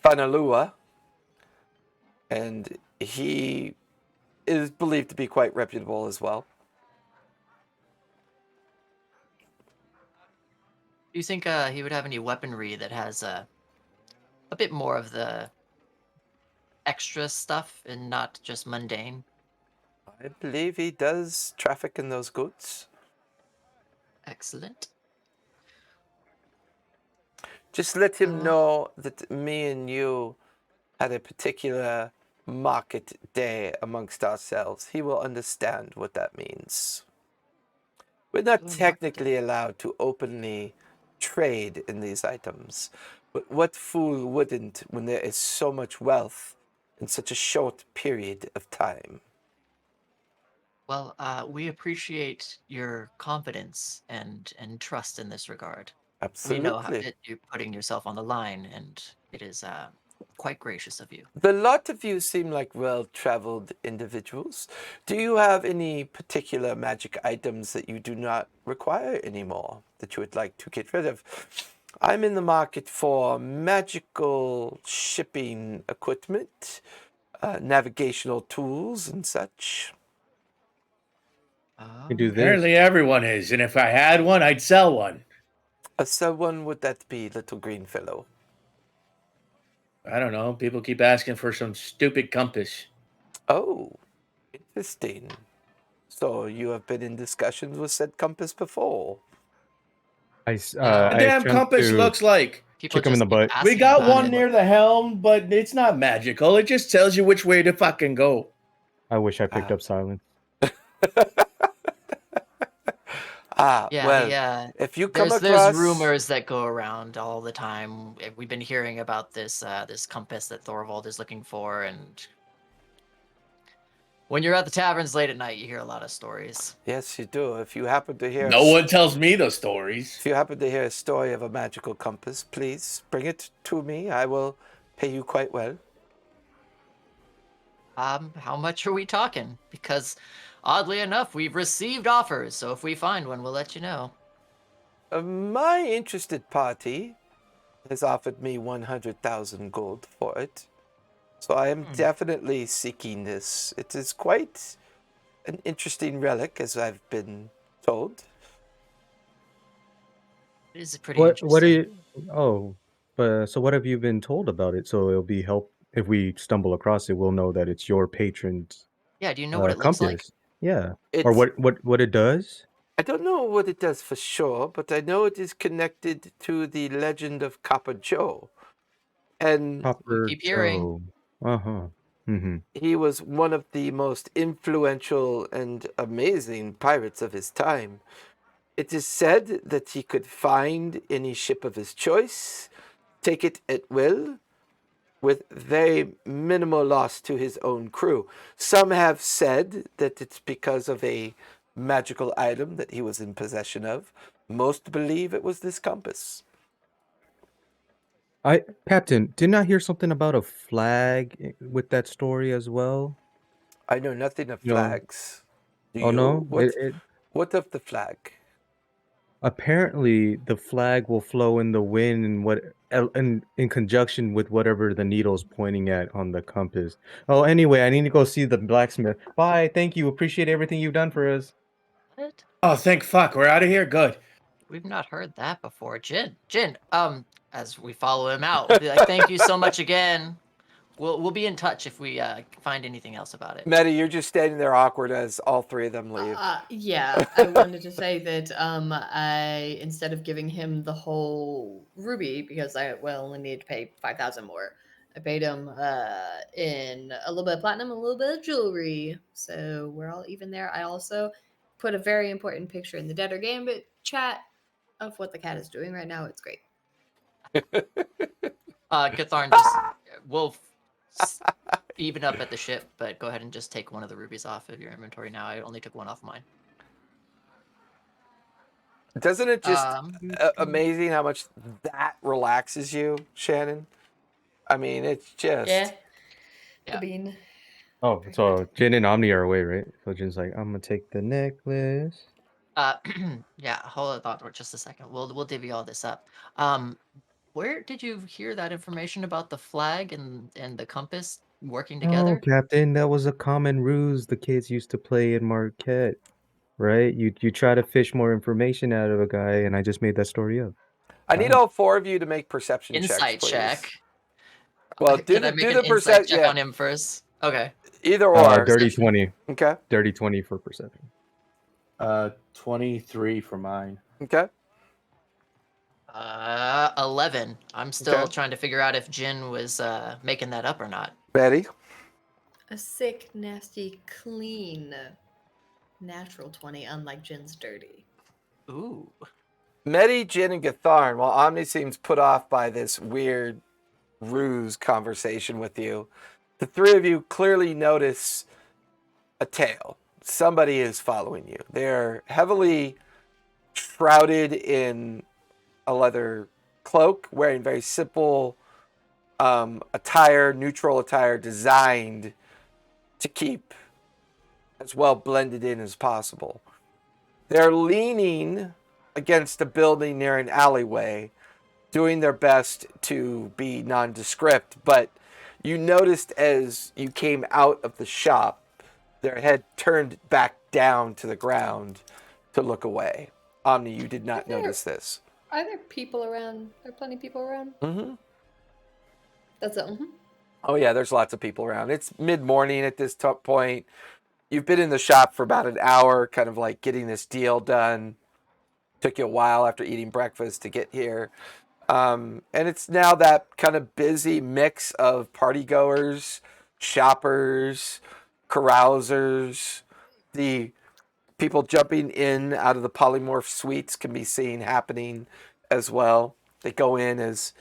Fanalua, and he is believed to be quite reputable as well. Do you think he would have any weaponry that has a bit more of the extra stuff and not just mundane? I believe he does traffic in those goods. Excellent. Just let him Uh, know that me and you had a particular market day amongst ourselves. He will understand what that means. We're not Particular market technically allowed to openly trade in these items, but what fool wouldn't when there is so much wealth in such a short period of time? Well, we appreciate your confidence and trust in this regard. We know how Absolutely. that you're putting yourself on the line, and it is quite gracious of you. The lot of you seem like well-traveled individuals. Do you have any particular magic items that you do not require anymore that you would like to get rid of? I'm in the market for magical shipping equipment, navigational tools, and such. You do this. Apparently everyone is, and if I had one, I'd sell one. So one would that be, little green fellow? I don't know. People keep asking for some stupid compass. Oh, interesting. So you have been in discussions with said compass before. I The damn attempt compass to looks like. People kick him in just the keep butt. We asking got about one it. near the helm, but it's not magical. It just tells you which way to fucking go. I wish I picked Ah. up silence. Yeah, well, if you come there's across rumors that go around all the time. We've been hearing about this this compass that Thorvald is looking for, and when you're at the taverns late at night, you hear a lot of stories. Yes, you do. If you happen to hear No one tells me the stories. if you happen to hear a story of a magical compass, please bring it to me. I will pay you quite well. How much are we talking? Because oddly enough, we've received offers, so if we find one, we'll let you know. My interested party has offered me 100,000 gold for it. So I am definitely seeking this. It is quite an interesting relic, as I've been told. It is pretty What are interesting. you? Oh, but so what have you been told about it? So it'll be help if we stumble across it. We'll know that it's your patron's Yeah, do you know what it looks like? compass. Yeah, or It's what it does? I don't know what it does for sure, but I know it is connected to the legend of Copper Joe. And Copper keep hearing. Joe. Uh-huh. Mm-hmm. he was one of the most influential and amazing pirates of his time. It is said that he could find any ship of his choice, take it at will, with very minimal loss to his own crew. Some have said that it's because of a magical item that he was in possession of. Most believe it was this compass. Captain, didn't I hear something about a flag with that story as well? I know nothing of You know, flags. Do oh you? no, What of the flag? apparently the flag will flow in the wind and in conjunction with whatever the needle's pointing at on the compass. Oh, anyway, I need to go see the blacksmith. Bye, thank you, appreciate everything you've done for us. What? Oh, thank fuck. We're out of here. Good. We've not heard that before. Jin, as we follow him out, we'll be like, thank you so much again. We'll be in touch if we find anything else about it. Maddie, you're just standing there awkward as all three of them leave. Yeah, I wanted to say that I instead of giving him the whole ruby because I only need to pay 5,000 more, I paid him in a little bit of platinum, a little bit of jewelry, so we're all even there. I also put a very important picture in the Debtor Gambit chat of what the cat is doing right now. It's great. Catharn just will even up at the ship, but go ahead and just take one of the rubies off of your inventory now. I only took one off mine. Doesn't it just amazing amazing how much that relaxes you, Shannon? I mean, it's just Yeah. Yeah. I mean, Oh, Very so Jin and Omni are away, right? So Jin's like, I'm gonna take the necklace. Yeah, hold on thought for just a second. We'll divvy all this up. Where did you hear that information about the flag and the compass working No, together? Captain, that was a common ruse the kids used to play in Marquette, right? You try to fish more information out of a guy, and I just made that story up. I need all 4 of you to make perception checks, Insight please. check. Well, do Can I the make do an the insight percent. check Yeah, on him first? Okay. either or. Dirty Perception. 20. Okay. Dirty 20 for perception. 23 for mine. Okay. 11. I'm still Okay. trying to figure out if Jin was making that up or not. Betty. a sick, nasty, clean, natural 20, unlike Jin's dirty. Ooh. Medi, Jin, and Gatharn, while Omni seems put off by this weird ruse conversation with you, the 3 of you clearly notice a tail. Somebody is following you. They're heavily shrouded in a leather cloak, wearing very simple attire, neutral attire designed to keep as well blended in as possible. They're leaning against a building near an alleyway, doing their best to be nondescript, but you noticed as you came out of the shop, their head turned back down to the ground to look away. Omni, you did not notice this. Are there people around? Are there plenty of people around? Mm-hmm. That's it. Oh yeah, there's lots of people around. It's mid-morning at this point. You've been in the shop for about an hour, kind of like getting this deal done. Took you a while after eating breakfast to get here. And it's now that kind of busy mix of partygoers, shoppers, carousers. The people jumping in out of the polymorph suites can be seen happening as well. They go in as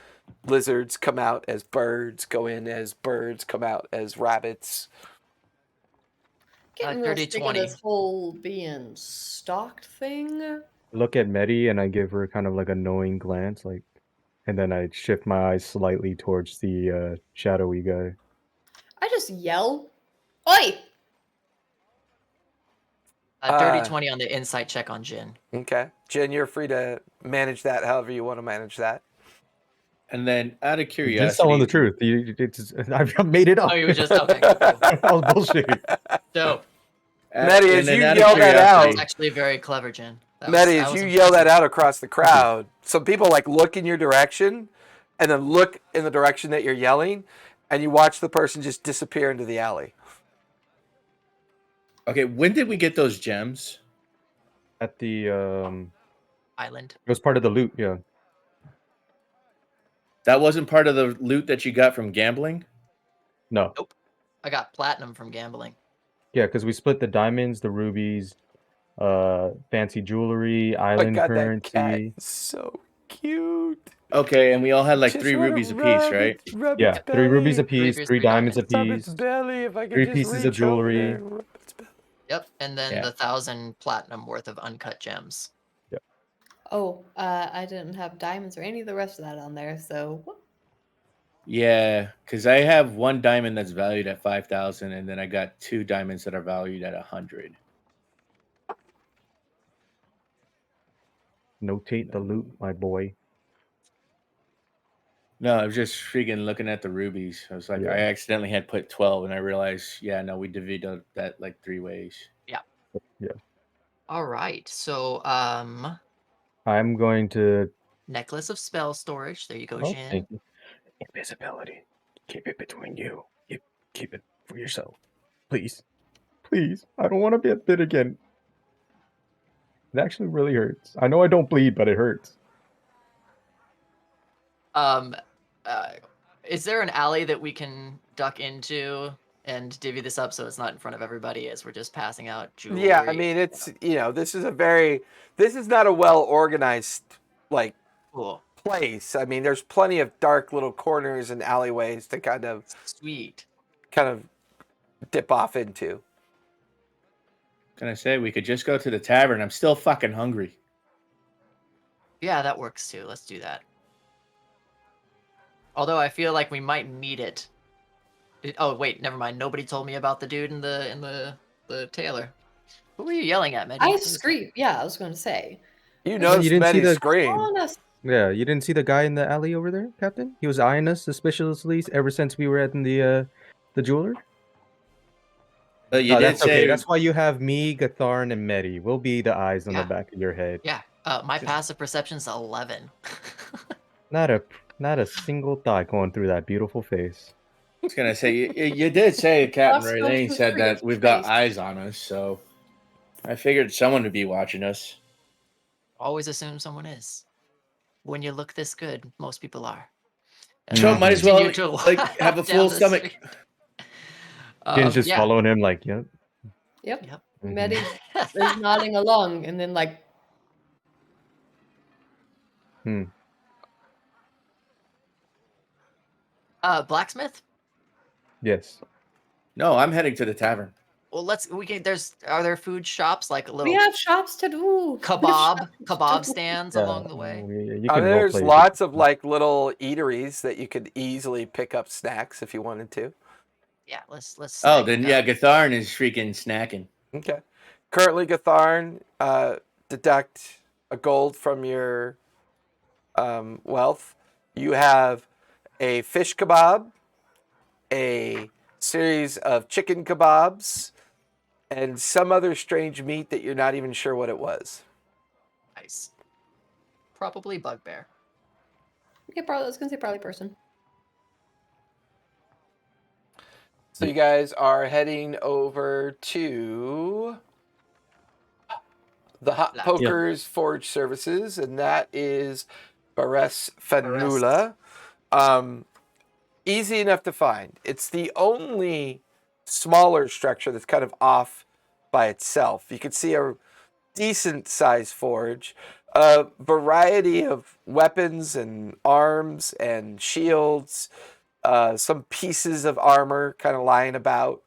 lizards, come out as birds, go in as birds, come out as rabbits. Getting real Dirty sick of 20. this whole being stalked thing. Look at Medi and I give her kind of like a knowing glance, like, and then I shift my eyes slightly towards the shadowy guy. I just yell, "Oi!" Dirty 20 on the insight check on Jin. Okay. Jen, you're free to manage that however you want to manage that. And then, out of Just curiosity, telling the truth. I've made it up. Oh, you were just okay. I was bullshitting. Dope. Medi, and as then you out of yell that out, That's actually very clever, Jin. Medi, as you yell that out across the crowd, some people like look in your direction and then look in the direction that you're yelling, and you watch the person just disappear into the alley. Okay, when did we get those gems? At the Island. it was part of the loot, yeah. That wasn't part of the loot that you got from gambling? No. Nope. I got platinum from gambling. Yeah, because we split the diamonds, the rubies, fancy jewelry, island That cat currency. is so cute. Okay, and we all had like Just 3 wanna rubies apiece, rub right? rub Yeah, its 3 rubies belly, apiece, Rubies, 3 3 diamonds diamonds. rub apiece. its belly. If I could 3 just pieces of reach over jewelry. there and rub its belly. Yep. And then Yeah. the 1,000 platinum worth of uncut gems. Oh, I didn't have diamonds or any of the rest of that on there, so whoop. Yeah, because I have 1 diamond that's valued at 5,000, and then I got 2 diamonds that are valued at 100. Notate the loot, my boy. No, I was just freaking looking at the rubies. I was like, Yeah. I accidentally had put 12, and I realized, yeah, no, we divided that like 3 ways. All right. So, I'm going to necklace of spell storage. There you go, oh, Jin. thank you. Invisibility. Keep it between you. Keep it for yourself. Please. Please. I don't want to be a bit again. It actually really hurts. I know I don't bleed, but it hurts. Is there an alley that we can duck into and divvy this up so it's not in front of everybody as we're just passing out jewelry? Yeah, I mean, it's, this is not a well organized like Cool. place. I mean, there's plenty of dark little corners and alleyways to kind of Sweet. kind of dip off into. Can I say we could just go to the tavern? I'm still fucking hungry. Yeah, that works too. Let's do that. Although I feel like we might need it. Oh wait, never mind. Nobody told me about the dude in the tailor. Who were you yelling at, Medi? I scream. Yeah, I was going to say. You Well, noticed you didn't see Meddy the- scream. On us. Yeah, you didn't see the guy in the alley over there, Captain? He was eyeing us suspiciously ever since we were at the jeweler. But you Oh, did that's okay. say That's why you have me, Gatharn, and Medi. We'll be the eyes on Yeah. the back of your head. Yeah. My passive perception's 11. Not a single thought going through that beautiful face. I was gonna say you did say Captain Lost Raylene those said that freaks we've got face. eyes on us, so I figured someone would be watching us. Always assume someone is. When you look this good, most people are. So Mhm. might as well Continue to like have a walk full down the stomach. street. Jin's just Yeah. following him like, yep. Yep. Yep. Mhm. Medi is nodding along, and then like Blacksmith? Yes. No, I'm heading to the tavern. Well, are there food shops like a we little have shops to do. kebab stands Yeah, along the way? you can There's roleplay. lots of like little eateries that you could easily pick up snacks if you wanted to. Yeah, let's Oh, snack then it yeah, up. Gatharn is freaking snacking. Okay. Currently, Gatharn, deduct a gold from your wealth. You have a fish kebab, a series of chicken kebabs, and some other strange meat that you're not even sure what it was. Nice. Probably bugbear. Yeah, probably. I was gonna say probably person. So you guys are heading over to the Hot Black. Poker's Forge Services, and that is Bares Fanula. Easy enough to find. It's the only smaller structure that's kind of off by itself. You can see a decent sized forge, a variety of weapons and arms and shields, some pieces of armor kind of lying about.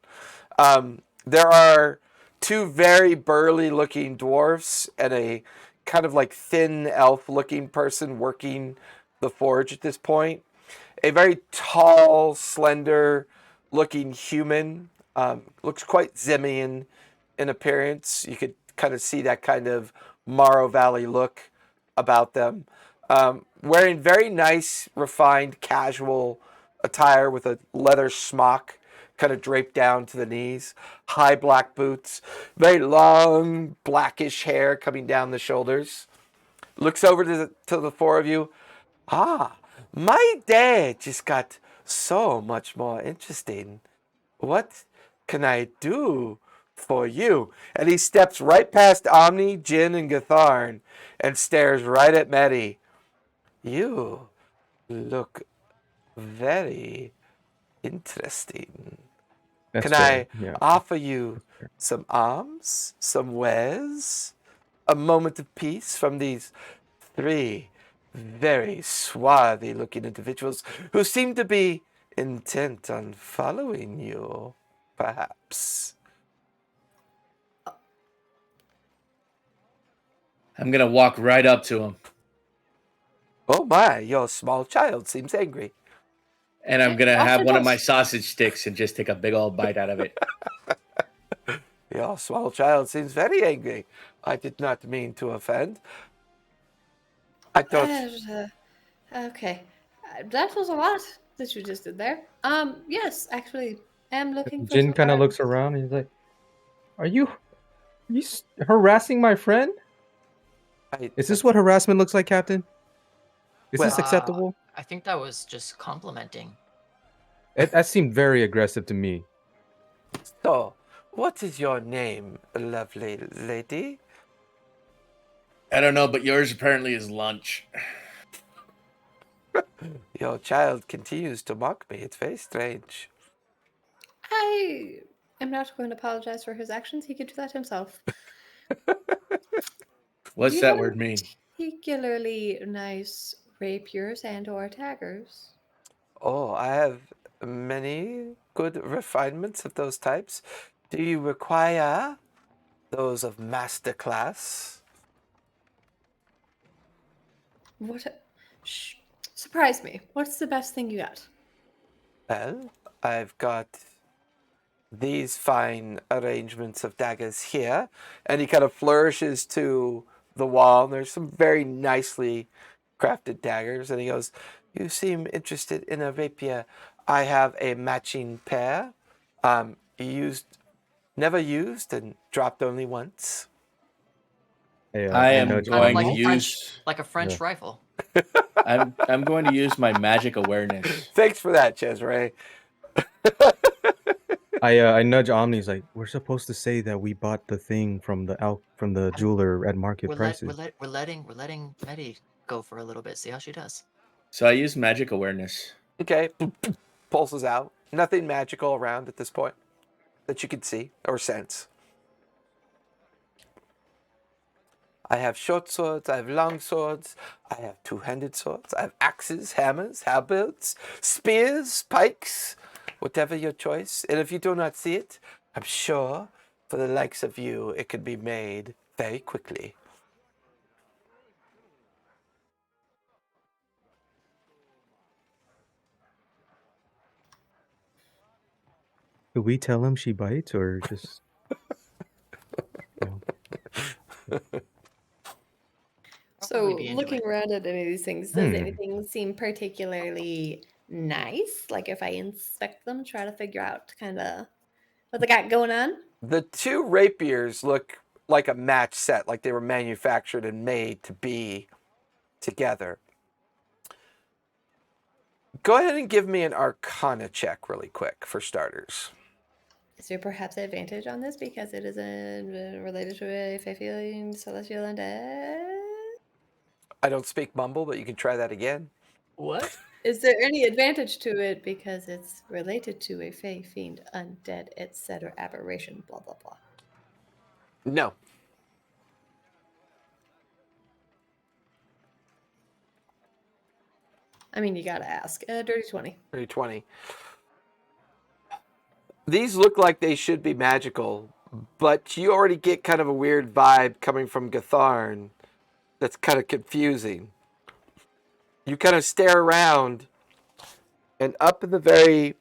There are two very burly looking dwarfs and a kind of like thin elf looking person working the forge at this point. A very tall, slender looking human, looks quite Zimian in appearance. You could kind of see that kind of Morrow Valley look about them. Wearing very nice, refined, casual attire with a leather smock kind of draped down to the knees, high black boots, very long blackish hair coming down the shoulders. Looks over to the four of you. Ah, my day just got so much more interesting. What can I do for you? And he steps right past Omni, Jin, and Gatharn and stares right at Medi. You look very interesting. That's Can fair. I Yeah. offer you some alms, some wares, a moment of peace from these three very swarthy looking individuals who seem to be intent on following you, perhaps? I'm gonna walk right up to him, Oh my, your small child seems angry. and I'm gonna Often have one of does. my sausage sticks and just take a big old bite out of it. Your small child seems very angry. I did not mean to offend. I thought... Okay, that was a lot that you just did there. Yes, actually, am looking for Jin some kind of art. looks around and he's like, "Are you harassing my friend? Is this what harassment looks like, Captain? Is this Well, acceptable?" I think that was just complimenting. That seemed very aggressive to me. So, what is your name, lovely lady? I don't know, but yours apparently is lunch. Your child continues to mock me. It's very strange. I am not going to apologize for his actions. He could do that himself. What's Do you that have word mean? particularly nice rapiers and/or daggers? Oh, I have many good refinements of those types. Do you require those of masterclass? What? Shh. Surprise me. What's the best thing you got? Well, I've got these fine arrangements of daggers here. And he kind of flourishes to the wall. And there's some very nicely crafted daggers. And he goes, you seem interested in a rapier. I have a matching pair. Never used and dropped only once. I am nudge going Like to a Omni. use. like a French rifle. I'm going to use my magic awareness. Thanks for that, Cesare. I nudge Omni. He's like, we're supposed to say that we bought the thing from the jeweler at market prices. We're letting Medi go for a little bit. See how she does. So I use magic awareness. Okay. Pulses out. Nothing magical around at this point that you can see or sense. I have short swords, I have long swords, I have two-handed swords, I have axes, hammers, halberds, spears, pikes, whatever your choice. And if you do not see it, I'm sure for the likes of you, it could be made very quickly. Did we tell him she bites or just? So, Probably be into looking it. around at any of these things, does anything seem particularly nice? Like if I inspect them, try to figure out kind of what they got going on? The two rapiers look like a match set, like they were manufactured and made to be together. Go ahead and give me an Arcana check really quick for starters. Is there perhaps an advantage on this because it is related to a Fae celestial undead? I don't speak mumble, but you can try that again. What? Is there any advantage to it because it's related to a Fae fiend, undead, etc. aberration, blah blah blah? No. I mean, you gotta ask. Dirty 20. 320. These look like they should be magical, but you already get kind of a weird vibe coming from Gatharn that's kind of confusing. You kind of stare around, and up in the very,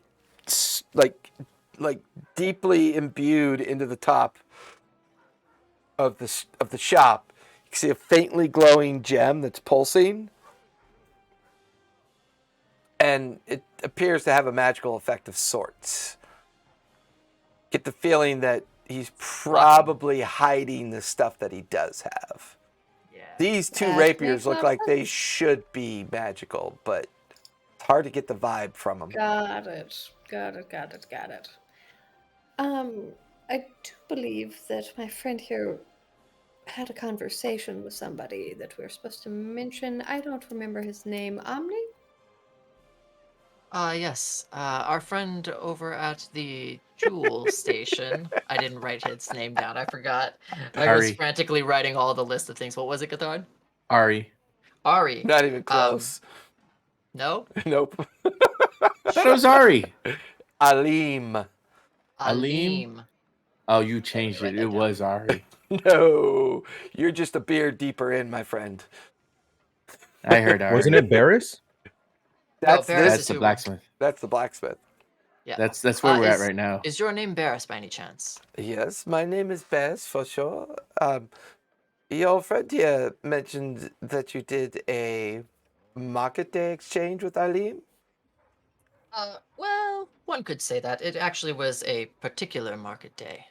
like deeply imbued into the top of the shop, you can see a faintly glowing gem that's pulsing, and it appears to have a magical effect of sorts. Get the feeling that he's probably hiding the stuff that he does have. Yeah. These two That rapiers makes a look lot of like they sense. should be magical, but it's hard to get the vibe from them. Got it. I do believe that my friend here had a conversation with somebody that we're supposed to mention. I don't remember his name. Omni? Yes. Our friend over at the Jewel station. I didn't write his name down. I forgot. I was Ari. frantically writing all the list of things. What was it, Gathard? Ari. Ari. Not even close. No? Nope. That was Ari. Alim. Alim. Oh, you changed write it. that It down. was Ari. No, you're just a beer deeper in, my friend. I heard Ari. Wasn't it Barris? That's Barris this. That's is the who- blacksmith. That's the blacksmith. Yeah. That's where we're at is- right now. Is your name Barris by any chance? Yes, my name is Bess for sure. Your friend here mentioned that you did a market day exchange with Alim. Well, one could say that. It actually was a particular market day.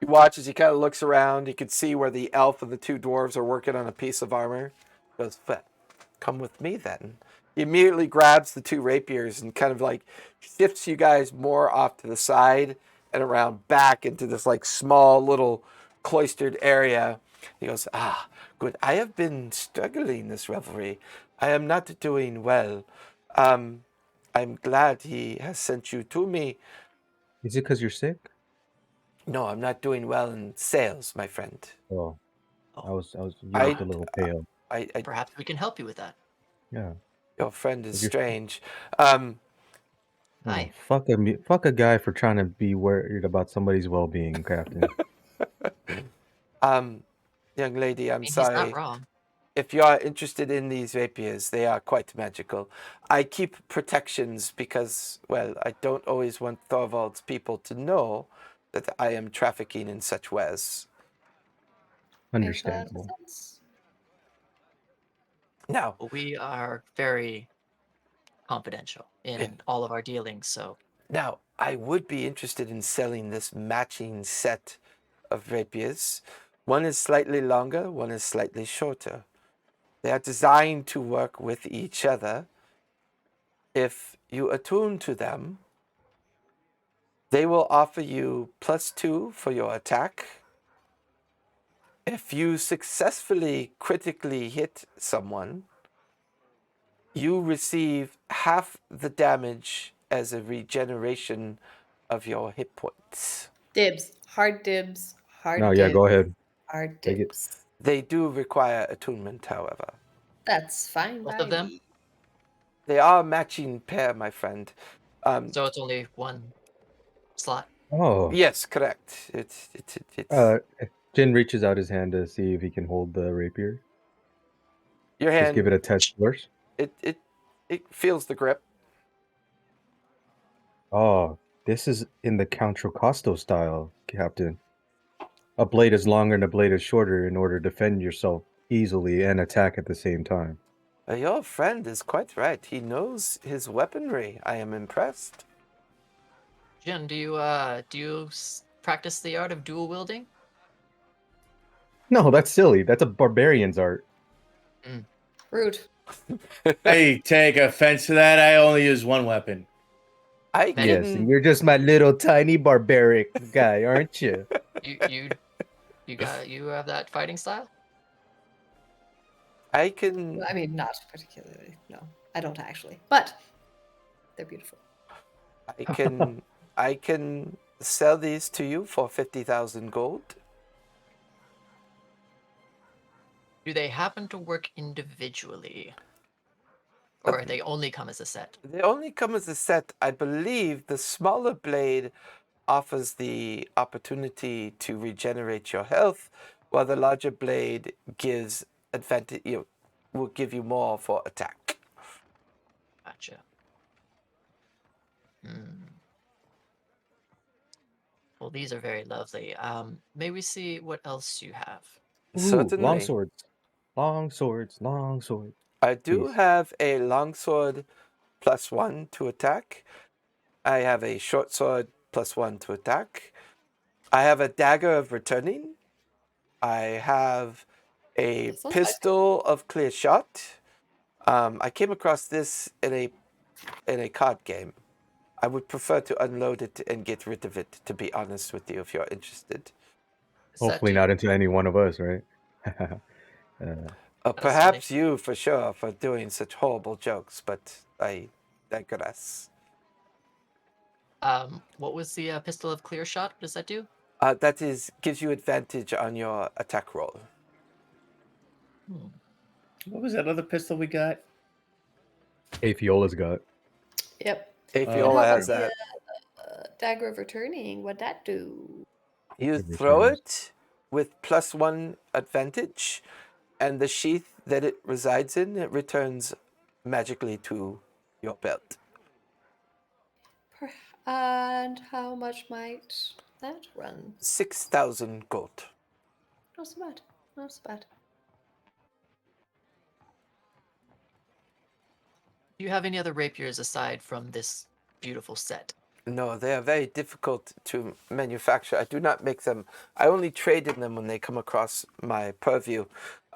You watch as he kind of looks around. You can see where the elf and the two dwarves are working on a piece of armor. He goes, "Well, come with me then." He immediately grabs the two rapiers and kind of like shifts you guys more off to the side and around back into this like small little cloistered area. He goes, good. I have been struggling this revelry. I am not doing well. I'm glad he has sent you to me. Is it because you're sick? No, I'm not doing well in sales, my friend. Oh, I was. You I- looked a little pale. I Perhaps we can help you with that. Yeah. Your friend is You're- strange. Hi. Fuck a guy for trying to be worried about somebody's well-being, Captain. Young lady, I'm He's not sorry. wrong. If you are interested in these rapiers, they are quite magical. I keep protections because, well, I don't always want Tharivald's people to know that I am trafficking in such wares. Makes a lot of Understandable. sense. Now, We are very confidential in all of our dealings, so Now, I would be interested in selling this matching set of rapiers. One is slightly longer, one is slightly shorter. They are designed to work with each other. If you attune to them, they will offer you +2 for your attack. If you successfully critically hit someone, you receive half the damage as a regeneration of your hit points. Dibs. Hard dibs. Hard No, dibs. yeah, go ahead. Hard Take it. dibs. They do require attunement, however. That's fine both by of them. me. They are a matching pair, my friend. So it's only one slot. Oh, Yes, correct. It's Jin reaches out his hand to see if he can hold the rapier. your Just give it hand. a test first. It feels the grip. Oh, this is in the Count Trocosto style, Captain. A blade is longer and a blade is shorter in order to defend yourself easily and attack at the same time. Your friend is quite right. He knows his weaponry. I am impressed. Jin, do you practice the art of dual wielding? No, that's silly. That's a barbarian's art. Rude. I take offense to that. I only use one weapon. I can. Yes, and you're just my little tiny barbaric guy, aren't you? You have that fighting style? I can. I mean, not particularly. No, I don't actually. But they're beautiful. I can. I can sell these to you for 50,000 gold. Do they happen to work individually? Or they only come as a set? They only come as a set. I believe the smaller blade offers the opportunity to regenerate your health, while the larger blade gives advantage. Will give you more for attack. Gotcha. Well, these are very lovely. May we see what else you have? Ooh, Certainly. long swords. Long swords, long swords. I do Please. have a longsword +1 to attack. I have a short sword +1 to attack. I have a dagger of returning. I have a That sounds pistol of clear shot. I came across this in a card game. I would prefer to unload it and get rid of it, to be honest with you, if you're interested. Hopefully not into any one of us, right? Perhaps you, for sure, for doing such horrible jokes, but I digress. What was the pistol of clear shot? What does that do? That gives you advantage on your attack roll. What was that other pistol we got? Afiola's got. Yep. Afiola has that. Dagger of returning. What'd that do? You It throw returns. it with +1 advantage, and the sheath that it resides in, it returns magically to your belt. And how much might that run? 6,000 gold. Not so bad. Not so bad. Do you have any other rapiers aside from this beautiful set? No, they are very difficult to manufacture. I do not make them. I only trade in them when they come across my purview.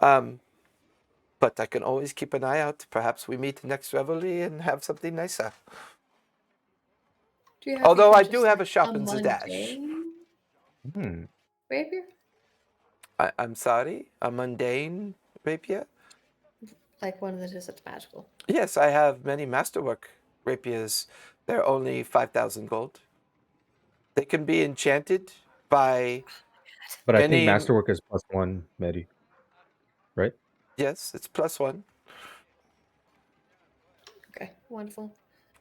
But I can always keep an eye out. Perhaps we meet next Revelry and have something nicer. Do you have Although even I do just, have a like, shop in Zadash. mundane rapier? I'm sorry? A mundane rapier? Like one that isn't magical. Yes, I have many masterwork rapiers. They're only 5,000 gold. They can be enchanted by But I think any... Masterwork is +1, Medi. Right? Yes, it's +1. Okay, wonderful.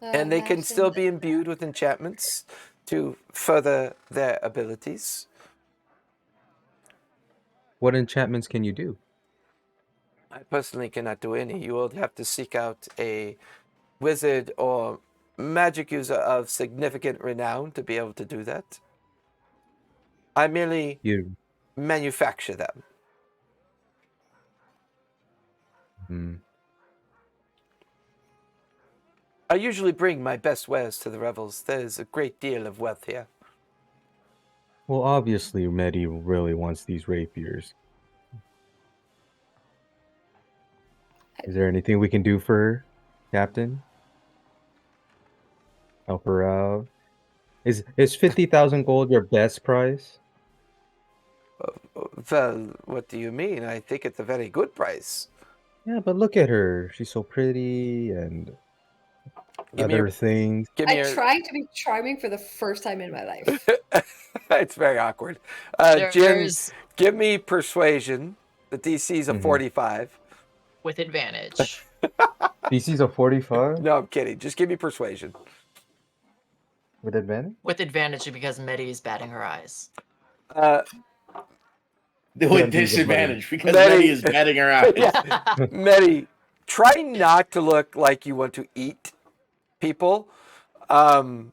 And they can Maxim still be does imbued with enchantments to further their abilities. What enchantments can you do? I personally cannot do any. You will have to seek out a wizard or magic user of significant renown to be able to do that. I merely You. manufacture them. Hmm. I usually bring my best wares to the Revels. There's a great deal of wealth here. Well, obviously, Medi really wants these rapiers. Is there anything we can do for her, Captain? Help her out? Is 50,000 gold your best price? Well, what do you mean? I think it's a very good price. Yeah, but look at her. She's so pretty and Give me other your, things. give me I your, tried to be charming for the first time in my life. It's very awkward. Jin, There's give me persuasion. The DC is a Mhm. 45. with advantage. DC's a 45 No, I'm kidding. Just give me persuasion. with advantage? With advantage because Medi is batting her eyes. Uh, With Can't be the disadvantage because Letty- Letty is batting her eyes. yeah. Medi, try not to look like you want to eat people. You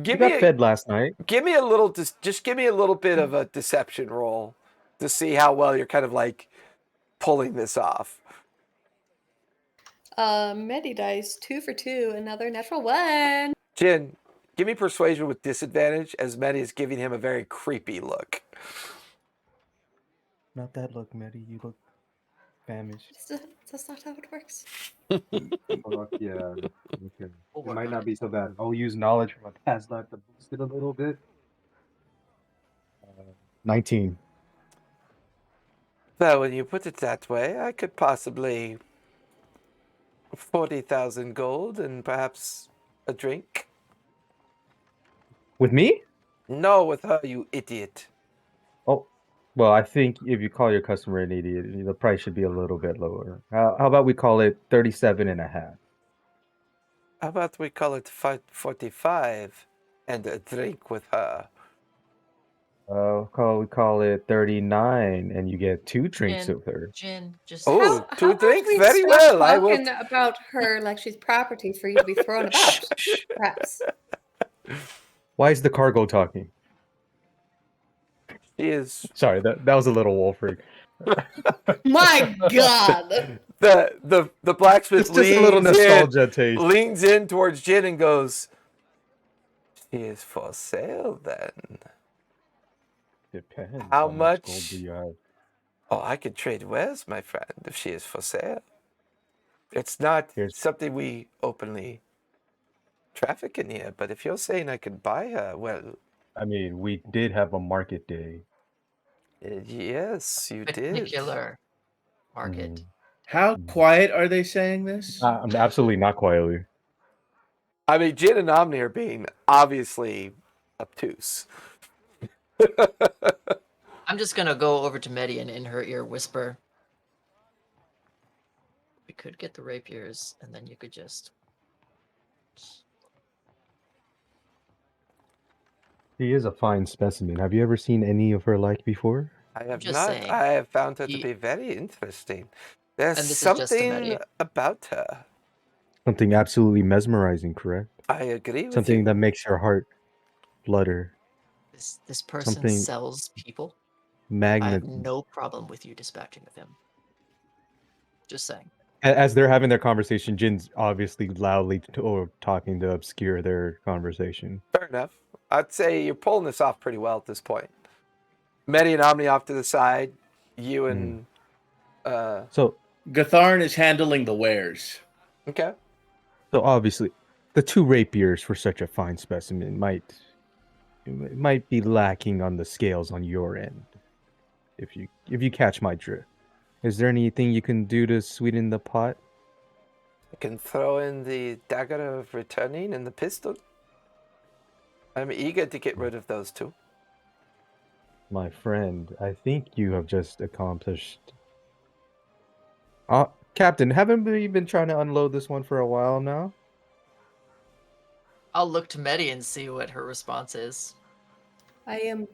Give me got a, fed last night. give me a little, just give me a little bit of a deception roll to see how well you're kind of like pulling this off. Medi dice 2 for 2, another natural 1. Jin, give me persuasion with disadvantage as Medi is giving him a very creepy look. Not that look, Medi. You look famished. That's not how it works. Yeah. Okay. We'll It work might on not it. be so bad. I'll use knowledge from a past life to boost it a little bit. 19. Well, when you put it that way, I could possibly 40,000 gold and perhaps a drink. With me? No, with her, you idiot. Oh, well, I think if you call your customer an idiot, the price should be a little bit lower. How about we call it 37.5? How about we call it 45 and a drink with her? We call it 39, and you get 2 drinks Jin, with her. Jin, just Oh, How two about drinks? we Very stop well. I will. talking about her like she's property for you to be thrown about, perhaps. Why is the cargo talking? She is Sorry, that was a little Wolfrig. My God! the blacksmith It's just a little nostalgia taste. leans in towards Jin and goes, "She is for sale then." Depends. How Gold much? do you have? Oh, I could trade wares, my friend, if she is for sale. It's not Here's- something we openly traffic in here, but if you're saying I could buy her, well, I mean, we did have a market day. yes, you did. particular market. Mhm. How quiet are they saying this? I'm absolutely not quietly. I mean, Jin and Omni are being obviously obtuse. I'm just gonna go over to Medi and in her ear whisper. We could get the rapiers, and then you could just. She is a fine specimen. Have you ever seen any of her like before? I have just not. saying. I have found her to He- be very interesting. There's And this is just a something Medi. about her. Something absolutely mesmerizing, correct? I agree with Something you. that makes your heart flutter. This person Something sells people. I magnet. have no problem with you dispatching of him. Just saying. As they're having their conversation, Jin's obviously loudly talking to obscure their conversation. Fair enough. I'd say you're pulling this off pretty well at this point. Medi and Omni off to the side. You and So Gatharn is handling the wares. okay. So obviously, the 2 rapiers for such a fine specimen might be lacking on the scales on your end. If you catch my drift, is there anything you can do to sweeten the pot? I can throw in the dagger of returning and the pistol. I'm eager to get rid of those 2. My friend, I think you have just accomplished. Captain, haven't we been trying to unload this one for a while now? I'll look to Medi and see what her response is. I am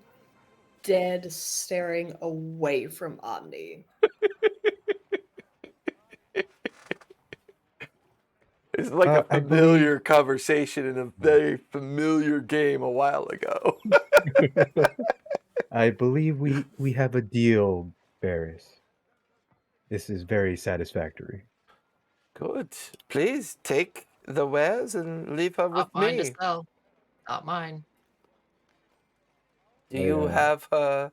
dead staring away from Omni. It's like a I familiar conversation in a very familiar game a while ago. I believe we have a deal, Barris. This is very satisfactory. Good. Please take the wares and leave her with Not mine to me. sell. Not mine. Do you Yeah. have her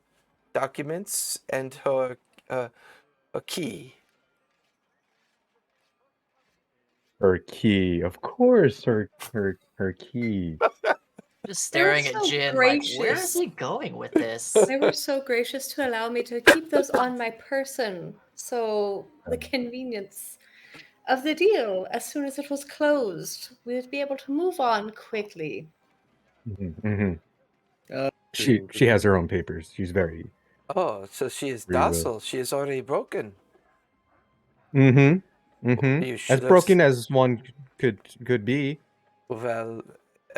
documents and her a key? Her key, of course. Her key. Just They were staring at so Jin like, where is gracious. he going with this? They were so gracious to allow me to keep those on my person. So the convenience of the deal, as soon as it was closed, we would be able to move on quickly. Mhm. Uh, She has her own papers. She's very. Oh, so she is Free will. docile. She is already broken. You As should have broken as one could be Well,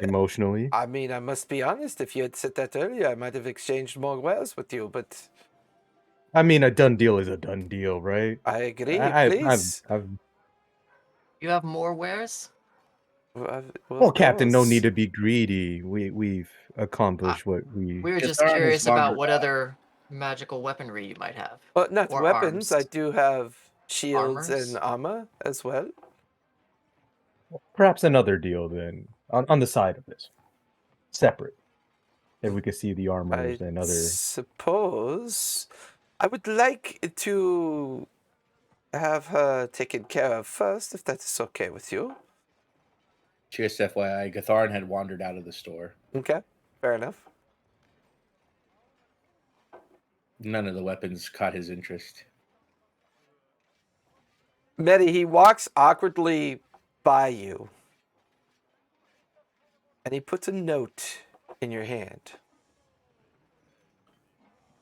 emotionally. I mean, I must be honest. If you had said that earlier, I might have exchanged more wares with you. But I mean, a done deal is a done deal, right? I agree. I've Please. You have more wares? Well, Of Captain, no need course. to be greedy. We've accomplished what we. We were just Githar has curious about wandered what out. other magical weaponry you might have. But not Or weapons. arms. I do have shields Armors? and armor as well. Perhaps another deal then on the side of this, separate. If we could see the armors I and other. suppose I would like to have her taken care of first, if that is okay with you. Just FYI, Gatharn had wandered out of the store. Okay, fair enough. None of the weapons caught his interest. Medi, he walks awkwardly by you, and he puts a note in your hand.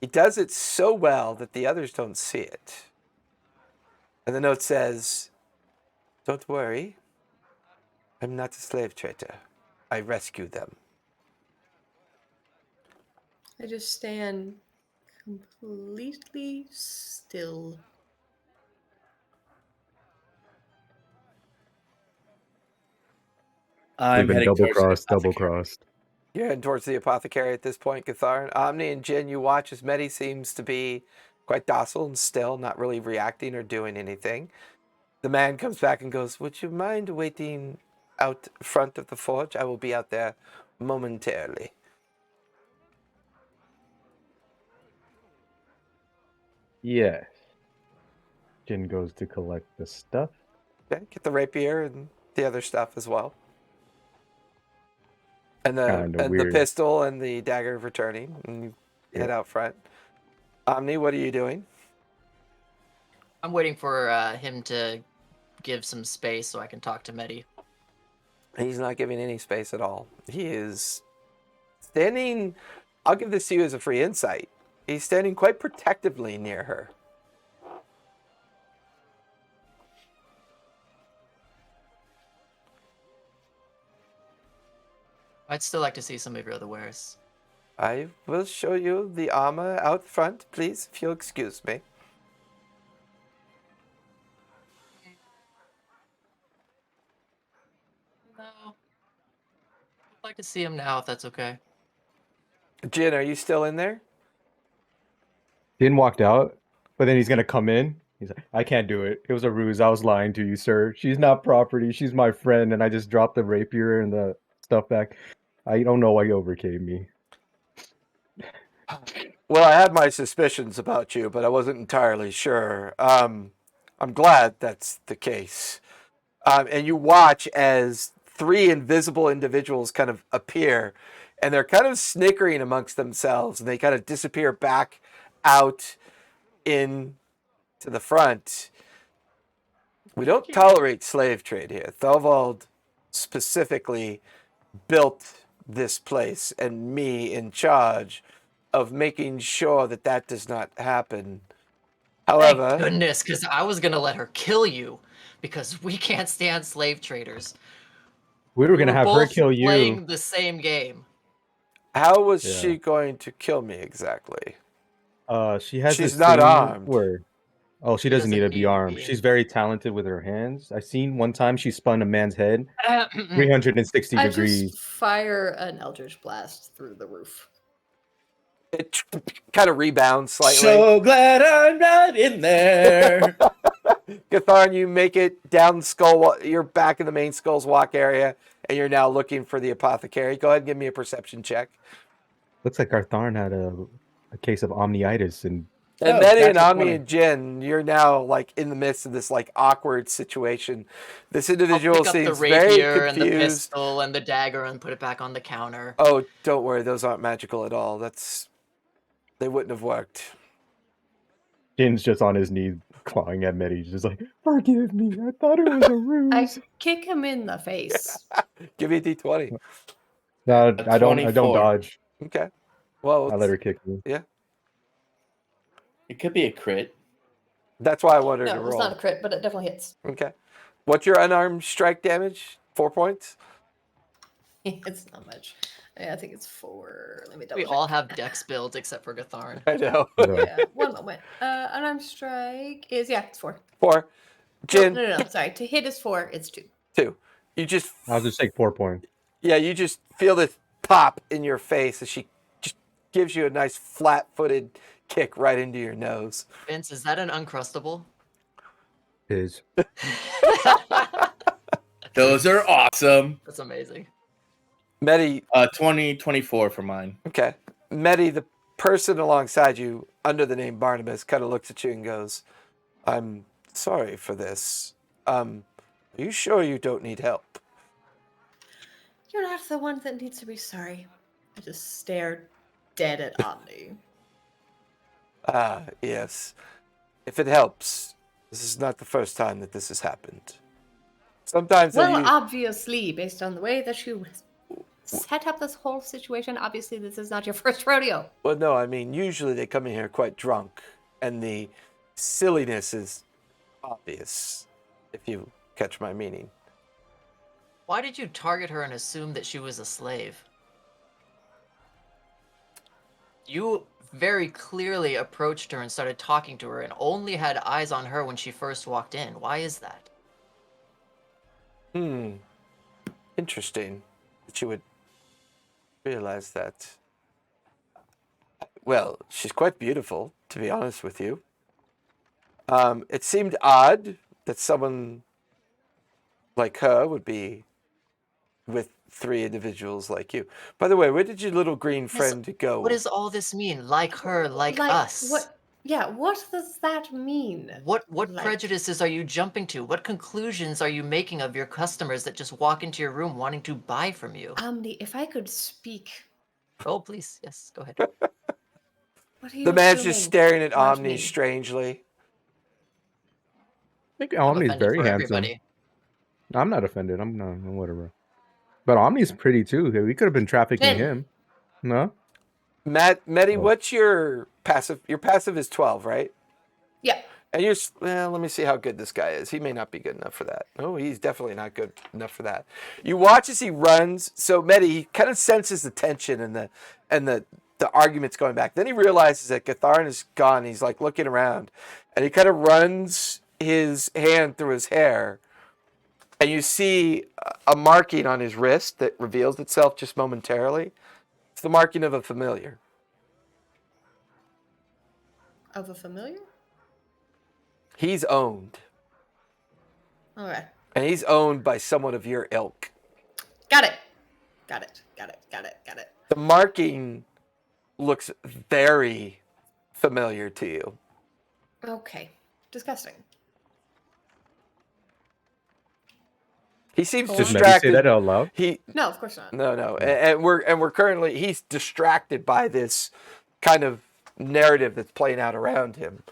He does it so well that the others don't see it. And the note says, "Don't worry, I'm not a slave trader. I rescue them." I just stand completely still. I'm We've been heading double towards the crossed. apothecary. You're heading towards the apothecary at this point, Gatharn. Omni and Jin, you watch as Medi seems to be quite docile and still, not really reacting or doing anything. The man comes back and goes, "Would you mind waiting out front of the forge? I will be out there momentarily." Yes. Jin goes to collect the stuff. Okay, get the rapier and the other stuff as well. And the Weird. pistol and the dagger returning, and you head out front. Omni, what are you doing? I'm waiting for him to give some space so I can talk to Medi. He's not giving any space at all. He is standing. I'll give this to you as a free insight. He's standing quite protectively near her. I'd still like to see some of your other wares. I will show you the armor out front, please, if you'll excuse me. No. I'd like to see him now, if that's okay. Jin, are you still in there? Jin walked out, but then he's gonna come in. He's like, I can't do it. It was a ruse. I was lying to you, sir. She's not property. She's my friend, and I just dropped the rapier and the stuff back. I don't know why you overcame me. Well, I had my suspicions about you, but I wasn't entirely sure. I'm glad that's the case. And you watch as three invisible individuals kind of appear, and they're kind of snickering amongst themselves, and they kind of disappear back out in to the front. We don't tolerate slave trade here. Tharivol specifically built this place, and me in charge of making sure that that does not happen. However, Thank goodness, because I was gonna let her kill you, because we can't stand slave traders. We were We gonna were have her both kill you. playing the same game. How was Yeah. she going to kill me exactly? She has She's this not thing armed. where oh, she doesn't need to be armed. She's very talented with her hands. I seen one time she spun a man's head 360 I degrees. just fire an Eldritch Blast through the roof. It kind of rebounds slightly. So glad I'm not in there. Gatharn, you make it down the skull. You're back in the main skull's walk area, and you're now looking for the apothecary. Go ahead and give me a perception check. Looks like Gartharn had a case of omniitis and And Oh, Medi and natural Omni 20. and Jin, you're now like in the midst of this like awkward situation. This I'll individual pick up the seems very rapier and the confused. pistol and the dagger and put it back on the counter. Oh, don't worry, those aren't magical at all. They wouldn't have worked. Jin's just on his knees clawing at Medi, just like, forgive me, I thought it was a I ruse. kick him in the face. Give me a d20. No, A I don't 24. dodge. Okay. Well, I let her kick me. It could be a crit. that's why I wanted No, to it was roll. not a crit, but it definitely hits. Okay. What's your unarmed strike damage? 4 points? It's not much. I think it's 4. Let me double We check. all have dex builds except for Gatharn. I know. No. Yeah, one moment. Unarmed strike is it's 4. 4. Jin, No. Sorry, to hit is 4. It's 2. 2. You just I'll just take 4 points. you just feel this pop in your face as she just gives you a nice flat-footed kick right into your nose. Vince, is that an Uncrustable? His. Those are awesome. That's amazing. Medi, 2024 for mine. okay. Medi, the person alongside you under the name Barnabas, kind of looks at you and goes, I'm sorry for this. Are you sure you don't need help? You're not the one that needs to be sorry. I just stare dead at Omni. Ah, yes. If it helps, this is not the first time that this has happened. Sometimes Well, obviously, based on the way that you set up this whole situation, obviously this is not your first rodeo. well, no, I mean, usually they come in here quite drunk, and the silliness is obvious, if you catch my meaning. Why did you target her and assume that she was a slave? You very clearly approached her and started talking to her and only had eyes on her when she first walked in. Why is that? Interesting that you would realize that. Well, she's quite beautiful, to be honest with you. It seemed odd that someone like her would be with 3 individuals like you. By the way, where did your little green friend go? What does all this mean? Like her, like us. What? Yeah, what does that mean? What Like- prejudices are you jumping to? What conclusions are you making of your customers that just walk into your room wanting to buy from you? Omni, if I could speak, Oh, please. Yes, go ahead. what are you The man's assuming just staring at about Omni me? strangely. I think I'm Omni's offended very for handsome. everybody. I'm not offended. I'm not, whatever. But Omni's pretty too. We could have been trafficking Jin. him. No? Medi, Oh. what's your passive? Your passive is 12, right? Yeah. And well, let me see how good this guy is. He may not be good enough for that. Oh, he's definitely not good enough for that. You watch as he runs. So Medi, he kind of senses the tension and the arguments going back. Then he realizes that Gatharn is gone. He's like looking around, and he kind of runs his hand through his hair, and you see a marking on his wrist that reveals itself just momentarily. It's the marking of a familiar. Of a familiar? He's owned. Okay. And he's owned by someone of your ilk. Got it. Got it. The marking looks very familiar to you. Okay. Disgusting. He seems Go on. Did Medi say distracted. that out loud? No, of course not. No. And we're currently he's distracted by this kind of narrative that's playing out around him.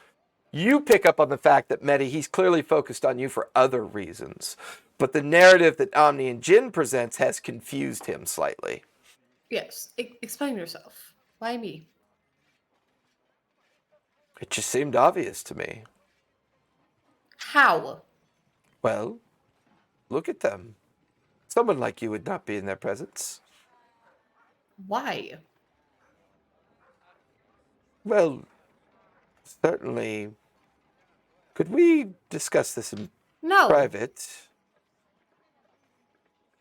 You pick up on the fact that Medi, he's clearly focused on you for other reasons. But the narrative that Omni and Jin presents has confused him slightly. Yes. Explain yourself. Why me? It just seemed obvious to me. How? Well, look at them. Someone like you would not be in their presence. Why? Well, certainly. Could we discuss this in No. private?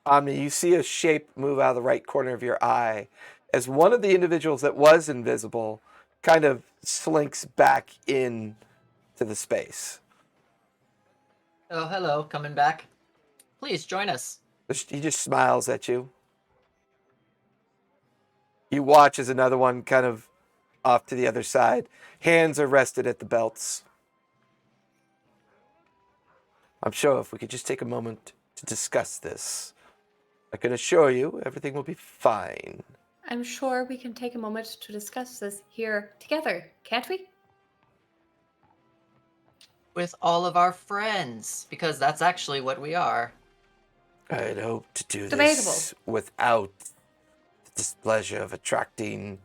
Omni, you see a shape move out of the right corner of your eye as one of the individuals that was invisible kind of slinks back in to the space. Oh, hello, coming back. Please join us. He just smiles at you. You watch as another one kind of off to the other side. Hands are rested at the belts. I'm sure if we could just take a moment to discuss this, I can assure you everything will be fine. I'm sure we can take a moment to discuss this here together, can't we? With all of our friends, because that's actually what we are. I'd hoped to do Debatable. this without the displeasure of attracting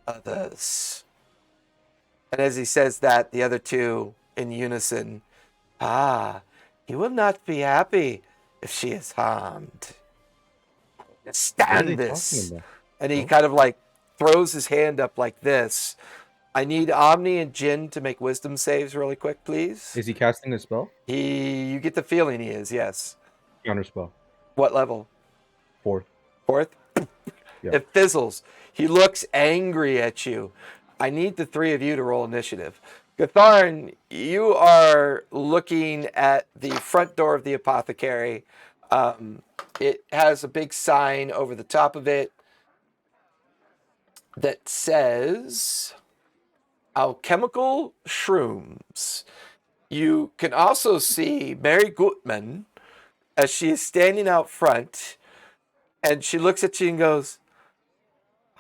others. And as he says that, the other two in unison, you will not be happy if she is harmed. What are Stand they this. talking about? And he kind of like throws his hand up like this. I need Omni and Jin to make wisdom saves really quick, please. Is he casting a spell? You get the feeling he is, yes. Counter spell. What level? 4th. 4th? Yeah. It fizzles. He looks angry at you. I need the three of you to roll initiative. Gatharn, you are looking at the front door of the apothecary. It has a big sign over the top of it that says alchemical shrooms. You can also see Mary Gutman as she is standing out front, and she looks at you and goes,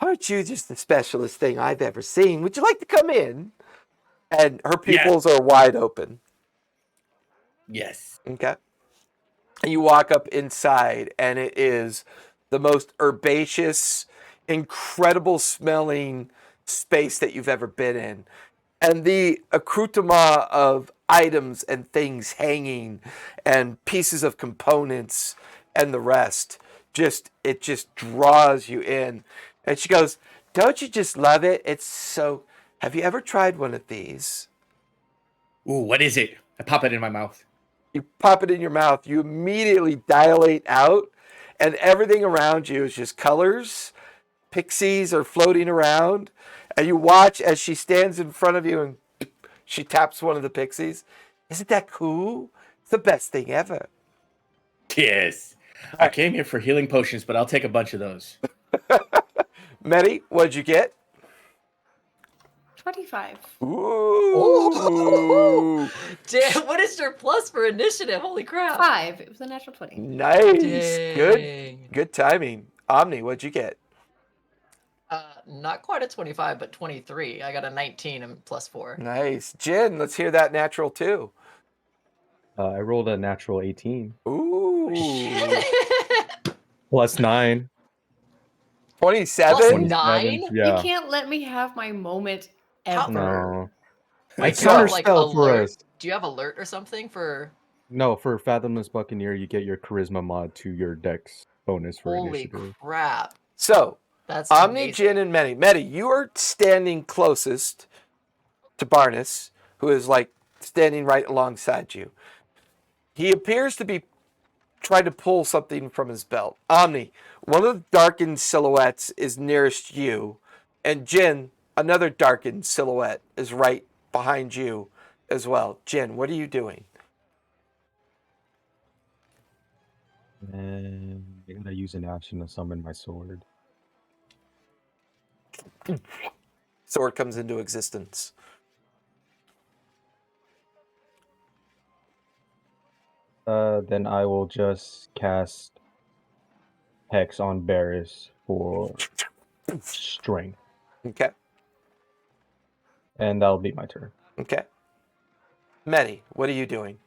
aren't you just the specialist thing I've ever seen? Would you like to come in? And her pupils are wide open. Yes. Okay. And you walk up inside, and it is the most herbaceous, incredible smelling space that you've ever been in. And the accoutrement of items and things hanging and pieces of components and the rest, it just draws you in. And she goes, don't you just love it? It's so... Have you ever tried one of these? Ooh, what is it? I pop it in my mouth. You pop it in your mouth, you immediately dilate out, and everything around you is just colors. Pixies are floating around, and you watch as she stands in front of you and she taps one of the pixies. Isn't that cool? It's the best thing ever. Yes. I came here for healing potions, but I'll take a bunch of those. Medi, what'd you get? 25. Ooh. Damn, what is your plus for initiative? Holy crap. 5. It was a natural 20. Nice. Good. Dang. Good timing. Omni, what'd you get? Not quite a 25, but 23. I got a 19 and plus 4. Nice. Jin, let's hear that natural too. I rolled a natural 18. Ooh. Plus 9. 27? Plus 27, 9? Yeah. You can't let me have my moment How- ever. No. My Do you have, counter like, spell for alert? us. Do you have alert or something for... No, for Fathomless Buccaneer, you get your charisma mod to your dex bonus for Holy initiative. crap. So, That's Omni, amazing. Jin, and Medi. Medi, you are standing closest to Barnes, who is like standing right alongside you. He appears to be trying to pull something from his belt. Omni, one of the darkened silhouettes is nearest you, and Jin, another darkened silhouette, is right behind you as well. Jin, what are you doing? And I gotta use an action to summon my sword. Sword comes into existence. Then I will just cast Hex on Barris for strength. Okay. And that'll be my turn. Okay. Medi, what are you doing?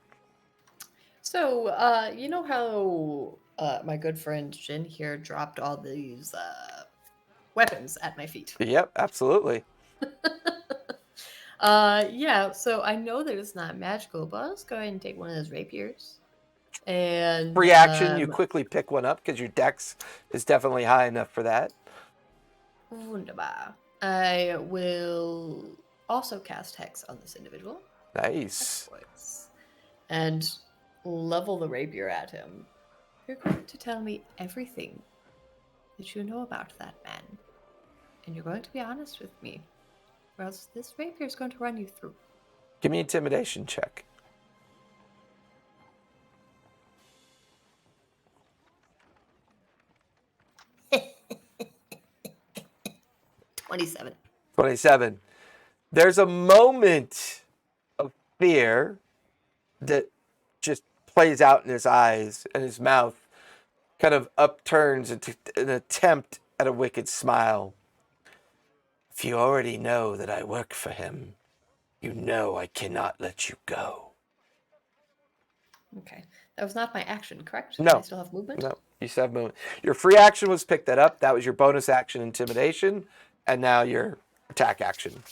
So, you know how my good friend Jin here dropped all these weapons at my feet? Yep, absolutely. Yeah, so I know that it's not magical, but I'll just go ahead and take one of those rapiers. And Free action, you quickly pick one up because your dex is definitely high enough for that. Wunderbar. I will also cast Hex on this individual. Nice. And level the rapier at him. You're going to tell me everything that you know about that man. And you're going to be honest with me. Or else this rapier is going to run you through. Give me an intimidation check. 27. 27. There's a moment of fear that just plays out in his eyes, and his mouth kind of upturns into an attempt at a wicked smile. If you already know that I work for him, you know I cannot let you go. Okay. That was not my action, correct? No. I still have movement? No, you still have movement. Your free action was pick that up. That was your bonus action, intimidation, and now your attack action.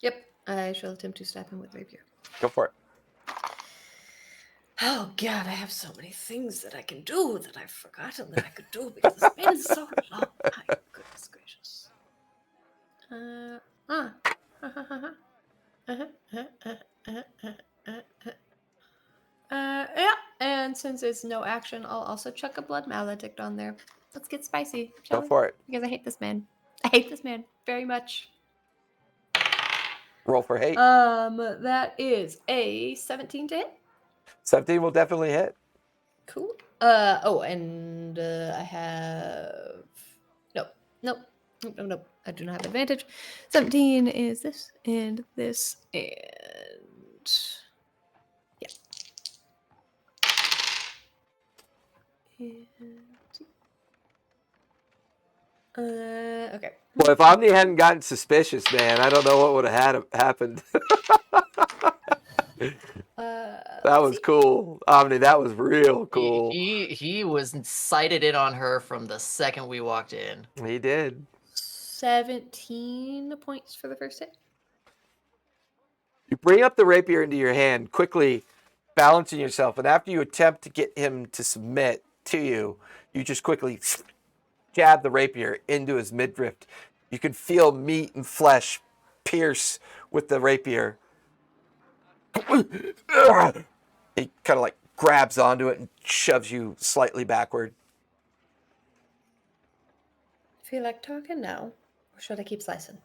Yep. I shall attempt to stab him with rapier. Go for it. Oh god, I have so many things that I can do that I've forgotten that I could do because it's been so long. My goodness gracious. Yeah, and since it's no action, I'll also chuck a blood maledict on there. Let's get spicy, shall Go we? for it. Because I hate this man. I hate this man very much. Roll for hate. That is a 17 to hit. 17 will definitely hit. Cool. And I have nope. I do not have advantage. 17 is this and this and yeah. Okay. Well, if Omni hadn't gotten suspicious, man, I don't know what would have happened. That was cool. Omni, that was real cool. He was sighted in on her from the second we walked in. He did. 17 points for the first hit. You bring up the rapier into your hand, quickly balancing yourself, and after you attempt to get him to submit to you, you just quickly jab the rapier into his midriff. You can feel meat and flesh pierce with the rapier. He kind of like grabs onto it and shoves you slightly backward. Feel like talking now, or should I keep slicing?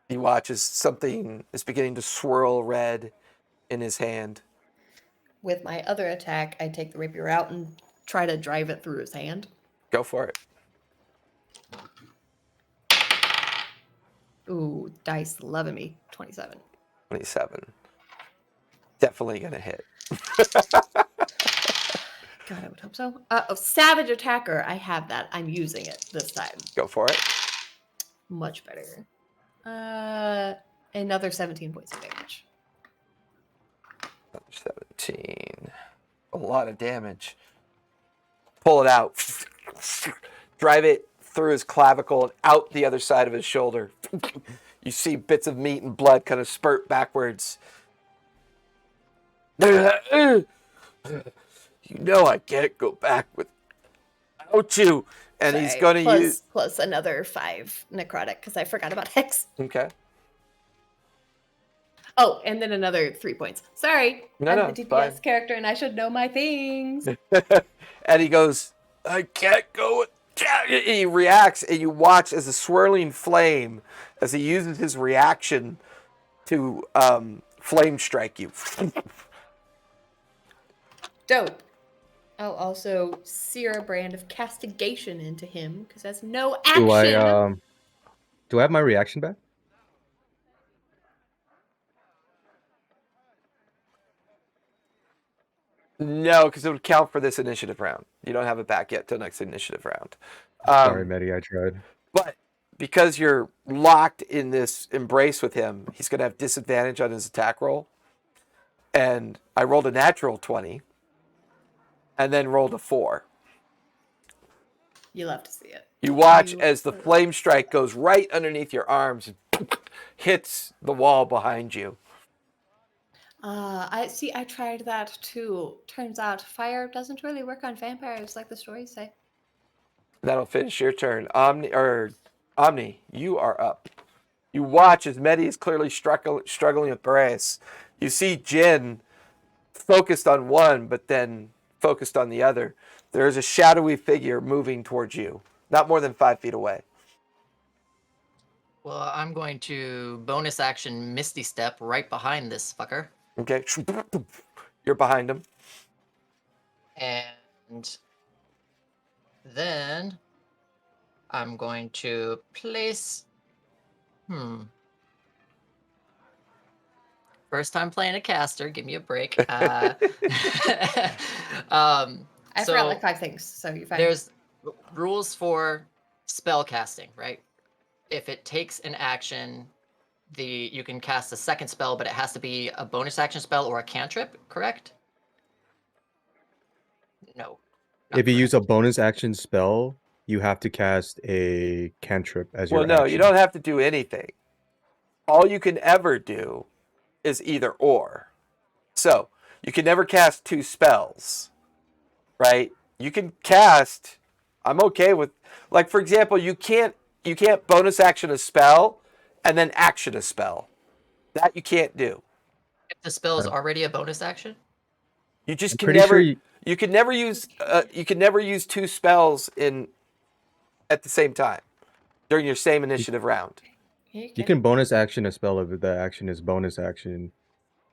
You watch as something is beginning to swirl red in his hand. With my other attack, I take the rapier out and try to drive it through his hand. Go for it. Ooh, dice loving me. 27. 27. Definitely going to hit. God, I would hope so. Savage Attacker. I have that. I'm using it this time. Go for it. Much better. Another 17 points of damage. 17. A lot of damage. Pull it out. Drive it through his clavicle and out the other side of his shoulder. You see bits of meat and blood kind of spurt backwards. You know I can't go back without you. And he's going to use... Plus another 5 necrotic, because I forgot about Hex. Okay. Oh, and then another 3 points. Sorry. No, I'm the DPS character, and I should know my things. And he goes, I can't go with... He reacts, and you watch as a swirling flame, as he uses his reaction to flame strike you. Dope. I'll also sear a brand of castigation into him because that's no action. Do I have my reaction back? No, because it would count for this initiative round. You don't have it back yet till next initiative round. Sorry, Medi, I tried. But because you're locked in this embrace with him, he's going to have disadvantage on his attack roll. And I rolled a natural 20. And then rolled a 4. You love to see it. You watch as the flame strike goes right underneath your arms and hits the wall behind you. I see. I tried that too. Turns out fire doesn't really work on vampires like the stories say. That'll finish your turn. Omni, you are up. You watch as Medi is clearly struggling with Boreas. You see Jin focused on one, but then focused on the other. There is a shadowy figure moving towards you, not more than 5 feet away. Well, I'm going to bonus action Misty Step right behind this fucker. Okay, you're behind him. And then I'm going to place... First time playing a caster, give me a break. I So forgot like 5 things, so you're fine. there's rules for spell casting, right? If it takes an action, you can cast a second spell, but it has to be a bonus action spell or a cantrip, correct? No. If you use a bonus action spell, you have to cast a cantrip as your Well, no, action. you don't have to do anything. All you can ever do is either or. So you can never cast 2 spells, right? You can cast. I'm okay with, like, for example, you can't bonus action a spell and then action a spell. That you can't do. If the spell is already a bonus action? You just I'm can pretty never. sure You can never use. You can never use 2 spells at the same time during your same initiative round. you can bonus action a spell if the action is bonus action,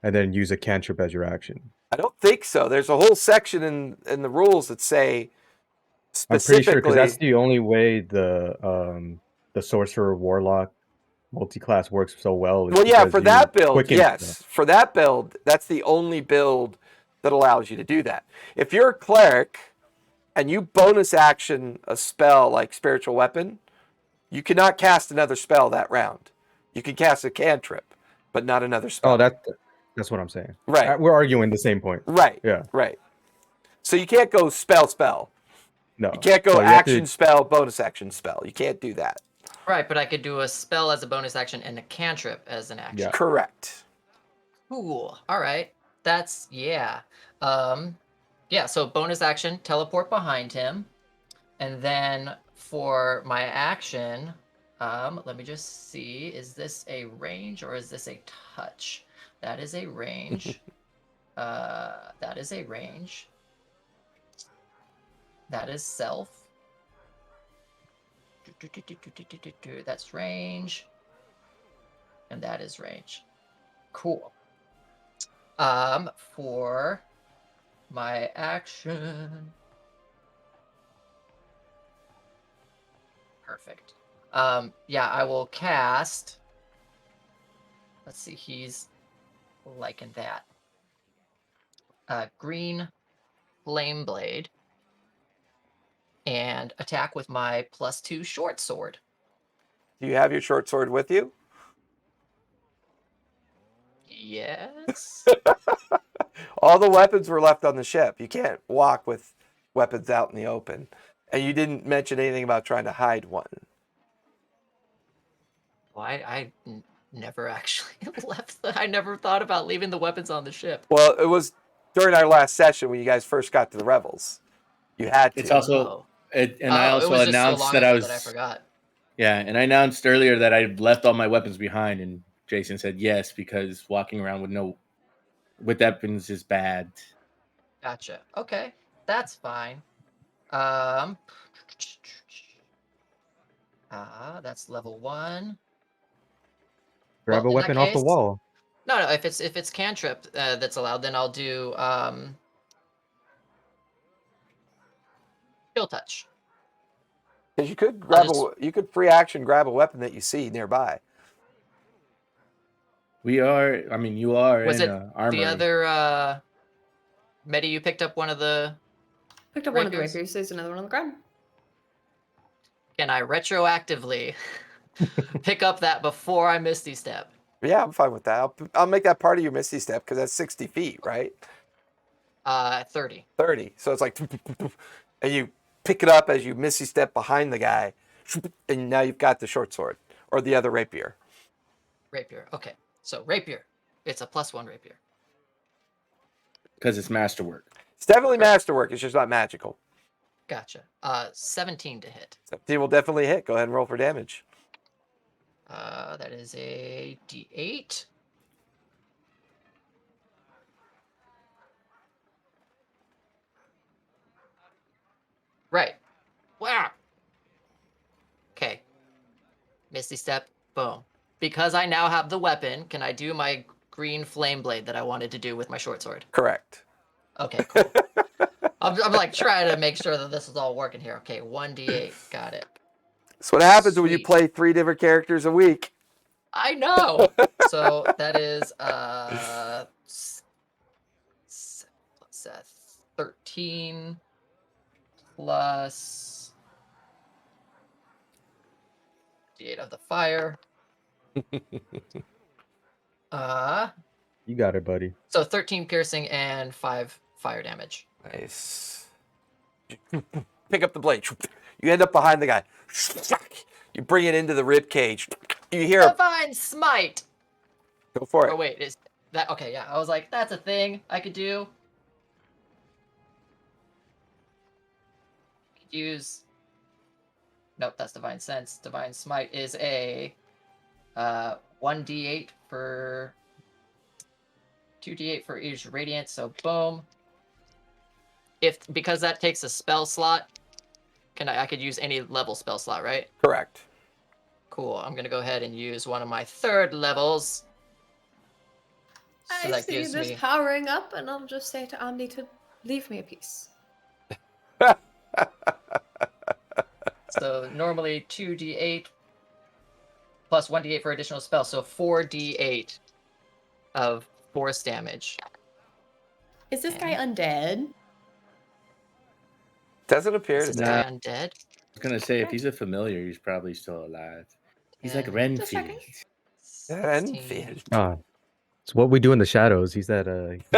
and then use a cantrip as your action. I don't think so. There's a whole section in the rules that say I'm pretty sure because specifically. that's the only way the sorcerer warlock multi-class works so well. Is Well, yeah, because for you that build, quicken yes. stuff. For that build, that's the only build that allows you to do that. If you're a cleric and you bonus action a spell like Spiritual Weapon, you cannot cast another spell that round. You can cast a cantrip, but not another spell. Oh, that's what I'm saying. Right. We're arguing the same point. Right. Yeah. Right. So you can't go spell. No. You can't go So you have action to- spell, bonus action spell. You can't do that. Right, but I could do a spell as a bonus action and a cantrip as an action. Yeah. Correct. Cool. All right. That's yeah. So bonus action, teleport behind him. And then for my action, let me just see. Is this a range or is this a touch? That is a range. That is a range. That is self. That's range. And that is range. Cool. For my action. Perfect. I will cast. Let's see, he's liking that. Green Flame Blade. And attack with my +2 short sword. Do you have your short sword with you? Yes. All the weapons were left on the ship. You can't walk with weapons out in the open. And you didn't mention anything about trying to hide one. Well, I never actually left. I never thought about leaving the weapons on the ship. Well, it was during our last session when you guys first got to the Revels. You had to. It's also, I also it was just announced so long that ago I was. that I forgot. Yeah, and I announced earlier that I left all my weapons behind, and Jason said yes because walking around with weapons is bad. Gotcha. Okay, that's fine. That's level 1. Grab Well, a in that weapon off the case- wall. No, if it's cantrip that's allowed, then I'll do chill touch. Because you could you could free action grab a weapon that you see nearby. You are Was in it armory. the other Medi? You picked up one of the. Picked up one of the rapiers? rapiers. There's another one on the ground. Can I retroactively pick up that before I Misty Step? Yeah, I'm fine with that. I'll make that part of your Misty Step because that's 60 feet, right? 30. 30. So it's like, and you pick it up as you Misty Step behind the guy, and now you've got the short sword or the other rapier. Rapier. Okay. So rapier. It's a +1 rapier. because it's masterwork. It's definitely masterwork. It's just not magical. Gotcha. 17 to hit. 17 will definitely hit. Go ahead and roll for damage. That is a D8. Right. Wow. Okay. Misty Step. Boom. Because I now have the weapon, can I do my green flame blade that I wanted to do with my short sword? Correct. Okay, cool. I'm like trying to make sure that this is all working here. Okay, 1d8. Got it. That's what happens when you Sweet. play 3 different characters a week. I know. So that is 13 plus d8 of the fire. You got it, buddy. So 13 piercing and 5 fire damage. Nice. Pick up the blade. You end up behind the guy. You bring it into the rib cage. You hear a... Divine smite. Go for Oh it. wait, is that okay? Yeah, I was like, that's a thing I could do. Could use. Nope, that's divine sense. Divine smite is a 1d8 for 2d8 for each radiant. So boom. Because that takes a spell slot, I could use any level spell slot, right? Correct. Cool. I'm gonna go ahead and use one of my 3rd levels. So I that see gives this me. powering up, and I'll just say to Omni to leave me a piece. So normally 2d8 plus 1d8 for additional spell, so 4d8 of force damage. Is this guy undead? Doesn't appear Is to this be. guy undead? I was gonna say if he's a familiar, he's probably still alive. He's like Yeah. Just checking. Renfield. Renfield. Ah, it's what we do in the shadows. He's that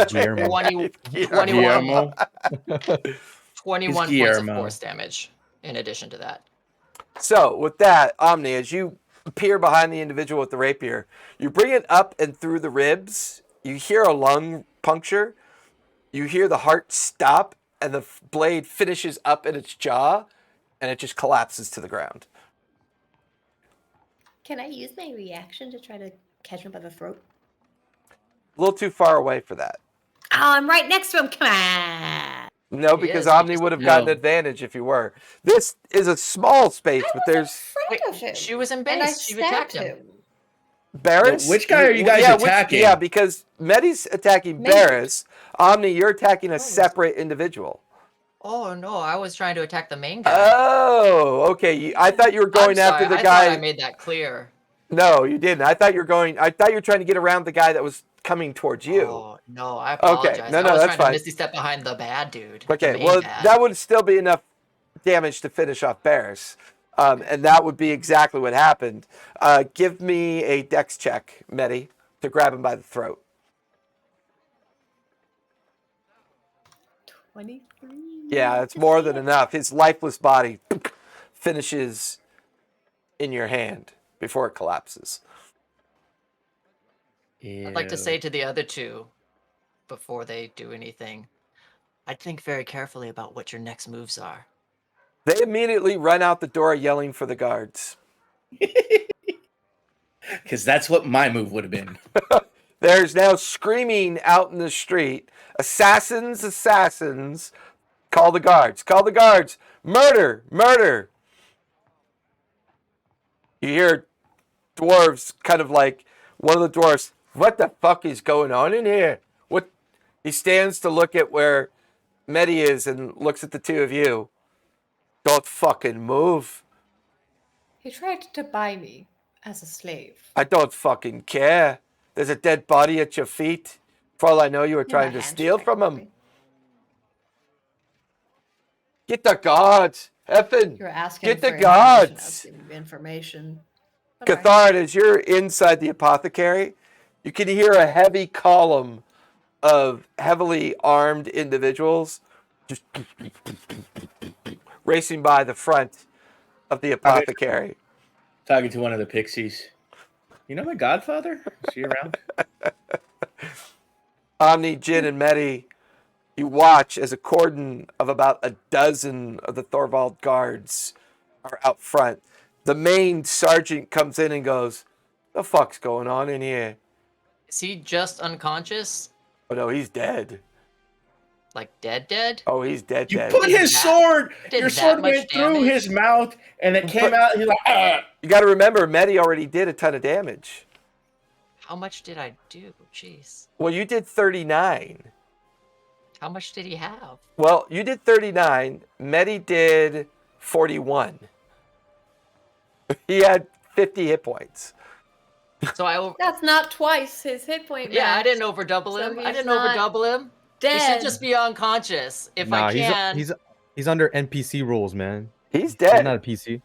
Guillermo. 21 Guillermo. points of Guillermo. force damage in addition to that. So, with that, Omni, as you appear behind the individual with the rapier, you bring it up and through the ribs. You hear a lung puncture. You hear the heart stop, and the blade finishes up in its jaw, and it just collapses to the ground. Can I use my reaction to try to catch him by the throat? A little too far away for that. Oh, I'm right next to him. Come on. No, He because is, he Omni just- would have gotten No. advantage if you were. This is a small space, but there's afraid of him. She was in And I base. She attacked stabbed him. Barris. Which guy are you guys attacking? Yeah, because Medi's attacking Medi. Barris. Omni, you're attacking a Oh. separate individual. Oh no, I was trying to attack the main guy. Oh, okay. I thought you were going I'm after sorry, the I guy. thought I made that clear. No, you didn't. I thought you were trying to get around the guy that was coming towards you. Oh no, I apologize. No, I was that's trying fine. to misty step behind the bad dude. the Okay, main well, bad. that would still be enough damage to finish off Barris. And that would be exactly what happened. Give me a dex check, Medi, to grab him by the throat. 23. Yeah, it's more than enough. His lifeless body finishes in your hand before it collapses. I'd like to say to the other two, before they do anything, I'd think very carefully about what your next moves are. They immediately run out the door yelling for the guards. Because that's what my move would have been. There's now screaming out in the street, assassins, assassins. Call the guards, call the guards. Murder, murder. You hear dwarves kind of like, one of the dwarves, what the fuck is going on in here? What? He stands to look at where Medi is and looks at the two of you. Don't fucking move. He tried to buy me as a slave. I don't fucking care. There's a dead body at your feet. For all I know, you were Yeah, trying my to hand steal from him. practically. Get the guards. Effin. You were asking Get for the information. I was guards. giving you information. But alright. Cathard, as you're inside the apothecary, you can hear a heavy column of heavily armed individuals just racing by the front of the apothecary. Talking to one of the pixies. You know my godfather? Is he around? Omni, Jin, and Medi you watch as a cordon of about a dozen of the Tharivol guards are out front. The main sergeant comes in and goes, "The fuck's going on in here?" Is he just unconscious? Oh no, he's dead. Like dead? Oh, he's dead. You Dead. put his sword. did Your that sword much went through damage? his mouth, and it came out. He's like, ah. You got to remember, Medi already did a ton of damage. How much did I do? Jeez. Well, you did 39. How much did he have? Well, you did 39. Medi did 41. He had 50 hit points. So I That's not twice his hit point. yeah, I max. didn't overdouble So him. I he's didn't not overdouble him. He Dead. should just be unconscious. If Nah, I can. he's under NPC rules, man. He's He's dead. not a PC.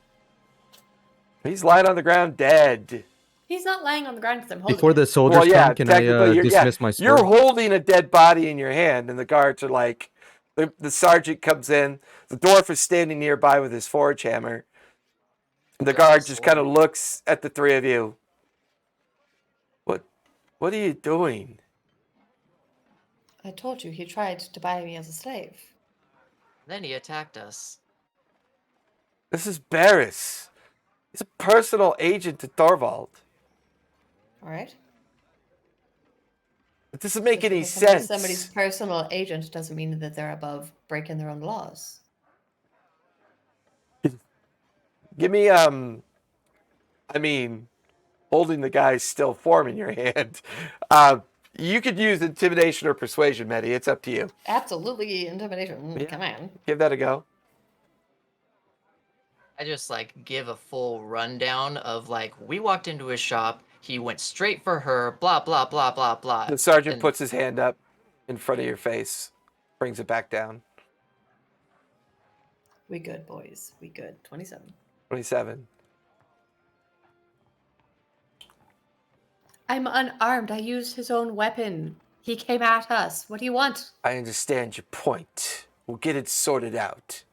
He's lying on the ground dead. He's not lying on the ground because I'm holding Before it. the soldiers Well, yeah, come, can I technically, dismiss my sword? you're holding a dead body in your hand, and the guards are like, the sergeant comes in. The dwarf is standing nearby with his forge hammer. And the guard just kind of looks at the three of you. What are you doing? I told you he tried to buy me as a slave. Then he attacked us. This is Barris. He's a personal agent to Tharivol. All right. It doesn't make Just any because somebody's sense. Somebody's personal agent doesn't mean that they're above breaking their own laws. Give me, holding the guy's still form in your hand. You could use intimidation or persuasion, Medi. It's up to you. Absolutely intimidation. Yeah. Come on. Give that a go. I just like give a full rundown of like we walked into his shop, he went straight for her, blah blah blah blah blah. The sergeant And puts his hand up in front of your face, brings it back down. We good, boys. We good. 27. 27. I'm unarmed. I used his own weapon. He came at us. What do you want? I understand your point. We'll get it sorted out.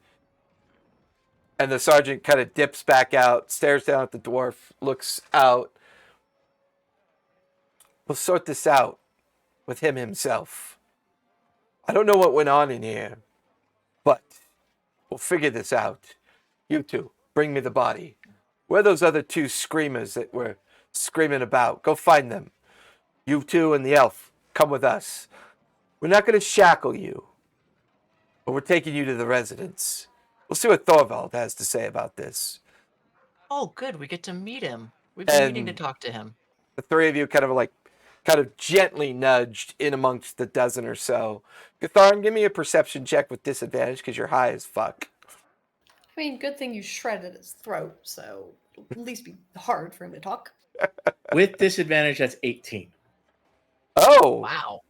And the sergeant kind of dips back out, stares down at the dwarf, looks out. We'll sort this out with him himself. I don't know what went on in here, but we'll figure this out. You two, bring me the body. Where are those other two screamers that were screaming about? Go find them. You two and the elf, come with us. We're not going to shackle you, but we're taking you to the residence. We'll see what Tharivol has to say about this. oh good, we get to meet him. We've been meaning to And- talk to him. The three of you kind of gently nudged in amongst the dozen or so. Gatharn, give me a perception check with disadvantage because you're high as fuck. I mean, good thing you shredded his throat, so it'll at least be hard for him to talk. With disadvantage, that's 18. Oh, Wow.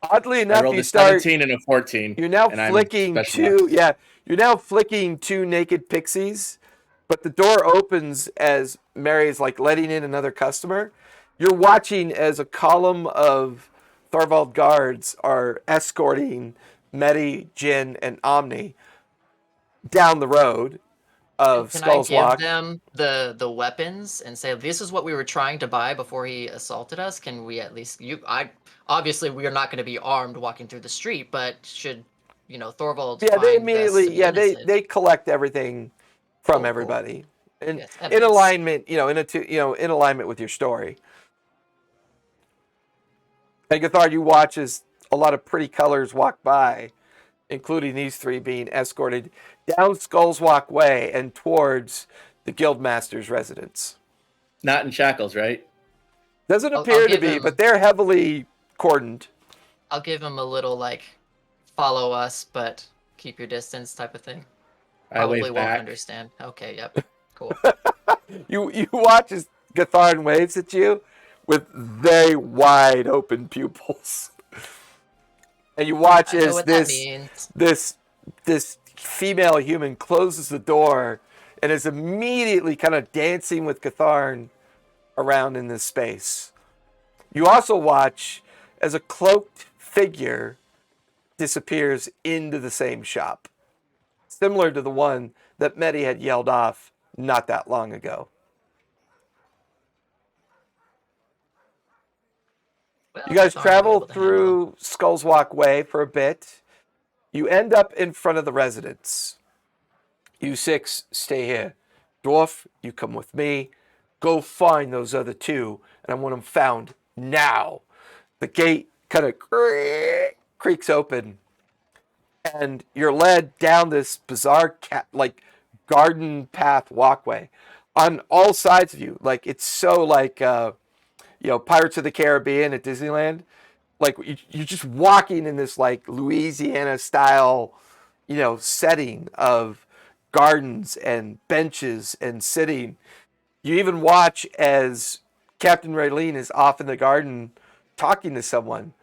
oddly I enough, rolled you a start. 17 and a 14. You're now and I'm flicking special two. Yeah, you're now flicking two naked pixies, but the door opens as Mary's like letting in another customer. You're watching as a column of Tharivol guards are escorting Medi, Jin, and Omni down the road of Can Skull's I give Walk. them the weapons and say this is what we were trying to buy before he assaulted us? Can we at least obviously we are not going to be armed walking through the street, but should Thorvald Yeah, they find us to immediately. be Yeah, innocent? they collect everything from Cool. everybody, and Yes, in evidence. alignment. In alignment with your story. And Gathar, you watch as a lot of pretty colors walk by, including these three being escorted down Skull's Walk Way and towards the Guildmaster's residence. Not in shackles, right? Doesn't I'll appear to give be, him- but they're heavily cordoned. I'll give him a little like follow us, but keep your distance type of thing. I Probably wave won't back. understand. Okay, yep, cool. You watch as Gatharn waves at you with very wide open pupils. And you watch I know as what that means. this female human closes the door and is immediately kind of dancing with Gatharn around in this space. You also watch as a cloaked figure disappears into the same shop, similar to the one that Medi had yelled off not that long ago. Well, You guys Thorn will be travel able to handle them. through Skull's Walk Way for a bit. You end up in front of the residence. You 6 stay here. Dwarf, you come with me. Go find those other 2, and I want them found now. The gate kind of creaks open, and you're led down this bizarre garden path walkway on all sides of you. Like, it's so like Pirates of the Caribbean at Disneyland. Like, you're just walking in this like Louisiana style setting of gardens and benches and sitting. You even watch as Captain Raylene is off in the garden talking to someone.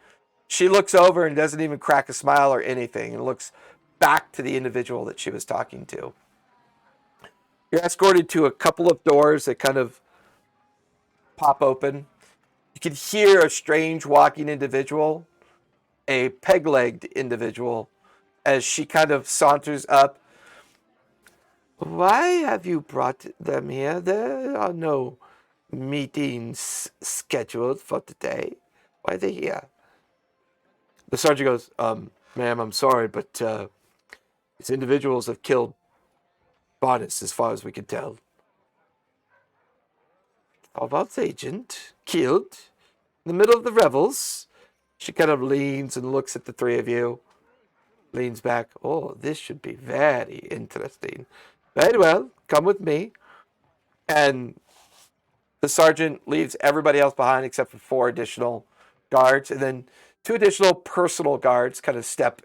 She looks over and doesn't even crack a smile or anything, and looks back to the individual that she was talking to. You're escorted to a couple of doors that kind of pop open. You can hear a strange walking individual, a peg-legged individual, as she kind of saunters up. Why have you brought them here? There are no meetings scheduled for today. Why are they here? The sergeant goes, ma'am, I'm sorry, but these individuals have killed Bonus as far as we can tell. Farbolg's agent killed in the middle of the revels. She kind of leans and looks at the 3 of you. Leans back. Oh, this should be very interesting. Very well, come with me. And the sergeant leaves everybody else behind except for 4 additional guards. And then 2 additional personal guards kind of step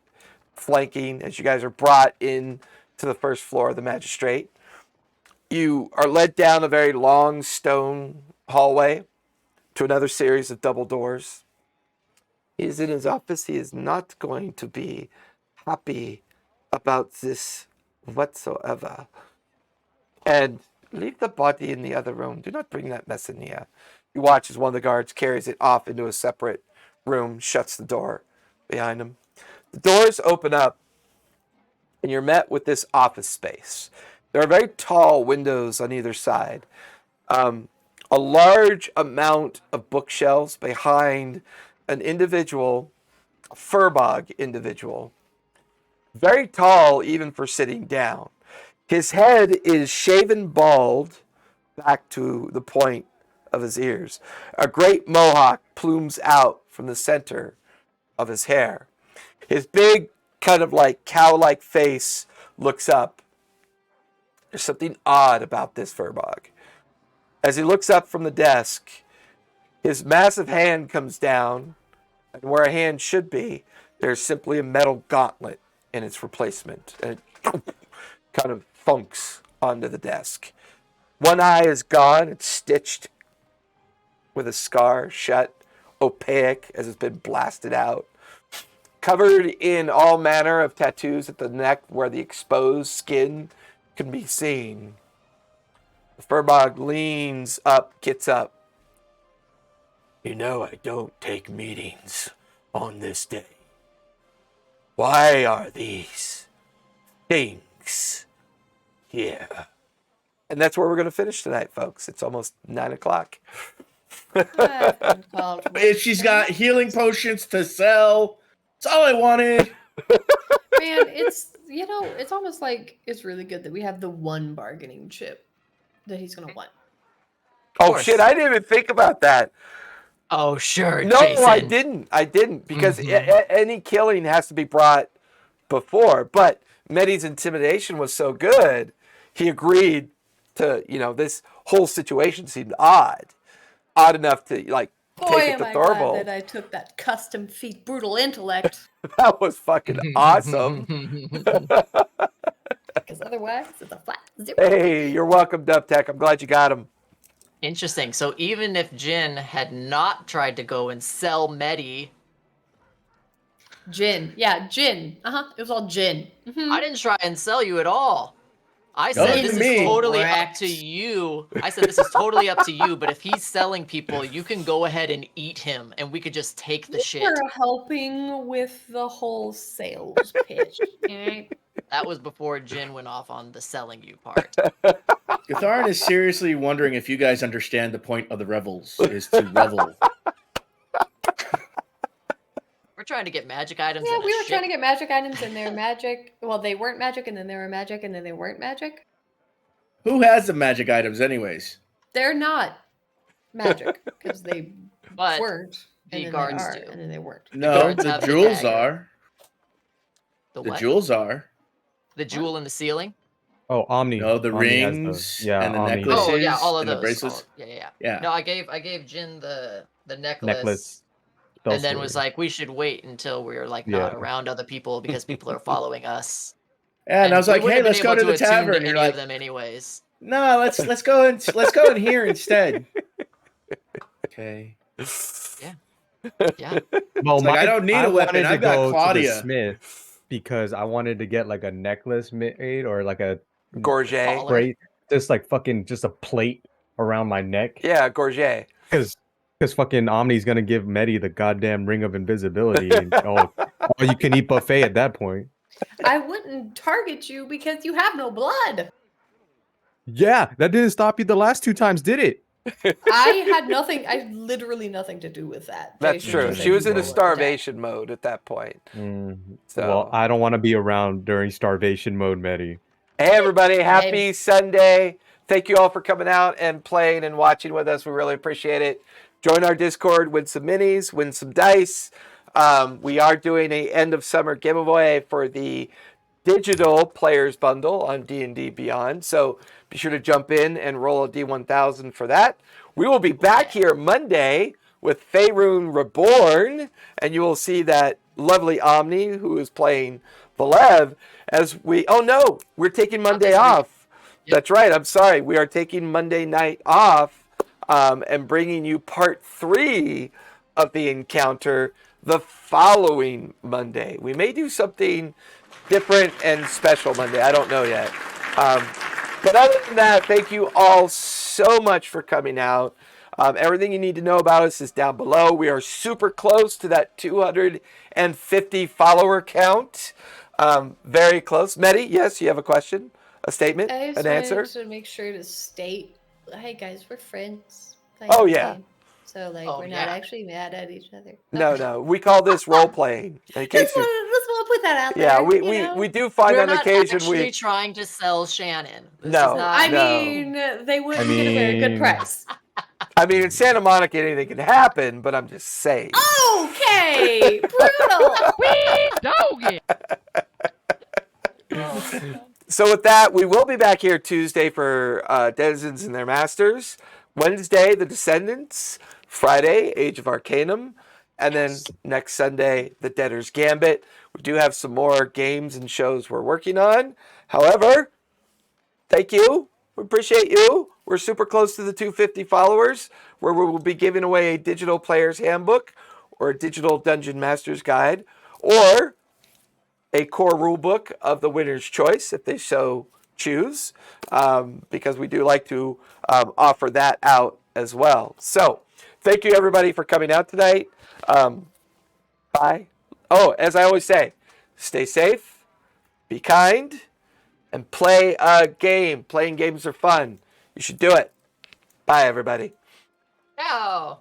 flanking as you guys are brought in to the first floor of the magistrate. You are led down a very long stone hallway to another series of double doors. He is in his office. He is not going to be happy about this whatsoever. And leave the body in the other room. Do not bring that mess in here. You watch as one of the guards carries it off into a separate room, shuts the door behind him. The doors open up, and you're met with this office space. There are very tall windows on either side. A large amount of bookshelves behind an individual, a Firbolg individual. Very tall even for sitting down. His head is shaven bald back to the point of his ears. A great mohawk plumes out from the center of his hair. His big, kind of like cow-like face looks up. There's something odd about this Firbolg. As he looks up from the desk, his massive hand comes down, and where a hand should be, there's simply a metal gauntlet in its replacement. And it kind of thunks onto the desk. One eye is gone. It's stitched with a scar shut, opaque as it's been blasted out. Covered in all manner of tattoos at the neck where the exposed skin can be seen. The Firbolg leans up, gets up. You know I don't take meetings on this day. Why are these things here? And that's where we're going to finish tonight, folks. It's almost 9 o'clock. She's got healing potions to sell. That's all I wanted. Man, it's almost like it's really good that we have the one bargaining chip that he's gonna want. Oh shit! I didn't even think about that. Oh sure. No, Jason. I didn't because any killing has to be brought before. But Medi's intimidation was so good, he agreed to. This whole situation seemed odd enough to take it to Thorvald. Glad that I took that custom feat brutal intellect. That was fucking awesome. Because otherwise, it's a flat 0. Hey, you're welcome, Dubtech. I'm glad you got him. Interesting. So even if Jin had not tried to go and sell Medi, Jin. Yeah, Jin. It was all Jin. I didn't try and sell you at all. I said this is totally up to you. I said this is totally up to you, but if he's selling people, you can go ahead and eat him, and we could just take the shit. You're helping with the whole sales pitch. That was before Jin went off on the selling you part. Gatharin is seriously wondering if you guys understand the point of the Revels is to revel. We're trying to get magic items. Yeah, and a we were trying to ship. get magic items and they're magic. Well, they weren't magic and then they were magic and then they weren't magic. Who has the magic items, anyways? They're not magic because they But weren't and the then guards they are do. and then they weren't. No, guards the have the jewels dagger. are. The The what? jewels are. The jewel in the ceiling. Oh, Omni. No, the Omni has rings yeah, and the Omni has necklaces Oh yeah, all of and the those. bracelets. Yeah. Yeah. No, I gave Jin the necklace, necklace. and then was Spell like, we should wait until we're like Yeah. not around other people because people are following us. And I was like, we wouldn't hey, have been let's go able to the attune tavern. to And you're any like, of them anyways. no, let's go in here instead. Okay. Yeah. Well, It's like, I don't need a weapon. wanted to I've got go to the Claudia. smith because I wanted to get like a necklace made or like a Gorget. Collar. braid, just like fucking just a plate around my neck. Yeah, Gorget. Because fucking Omni's gonna give Medi the goddamn ring of invisibility and all you can eat buffet at that point. I wouldn't target you because you have no blood. Yeah, that didn't stop you the last 2 times, did it? I had nothing. I had literally nothing to do with that. That's Jason true. just She said was you in a roll on the die. starvation mode at that point. So, Well, I don't want to be around during starvation mode, Medi. hey everybody, happy Sunday. Thank you all for coming out and playing and watching with us. We really appreciate it. Join our Discord, win some minis, win some dice. We are doing a end of summer giveaway for the digital players bundle on D&D Beyond. So be sure to jump in and roll a D1000 for that. We will be back here Monday with Faerun Reborn, and you will see that lovely Omni who is playing Valev as we, oh no, we're taking Monday off. Yep. That's right, I'm sorry. We are taking Monday night off and bringing you part 3 of the encounter the following Monday. We may do something different and special Monday. I don't know yet. But other than that, thank you all so much for coming out. Everything you need to know about us is down below. We are super close to that 250 follower count. Very close. Medi, yes, you have a question, a statement, I just an answer? wanted to make sure to state, hey guys, we're friends. Oh, yeah. So like Oh, we're not yeah. actually mad at each other. No. We call this role playing. In case Let's put that out there. yeah, you know? we do find We're on not occasion actually trying to sell Shannon. This No. is not, I No. mean, they wouldn't get a very good mean- price. I mean, in Santa Monica, anything can happen, but I'm just saying. Okay, brutal. So with that, we will be back here Tuesday for Denizens and Their Masters. Wednesday, The Descendants. Friday, Age of Arcanum. And then next Sunday, The Debtors Gambit. We do have some more games and shows we're working on. However, thank you. We appreciate you. We're super close to the 250 followers, where we will be giving away a digital player's handbook or a digital Dungeon Master's Guide or a core rule book of the winner's choice if they so choose, because we do like to offer that out as well. So thank you everybody for coming out tonight. Bye. Oh, as I always say, stay safe, be kind, and play a game. Playing games are fun. You should do it. Bye, everybody. no.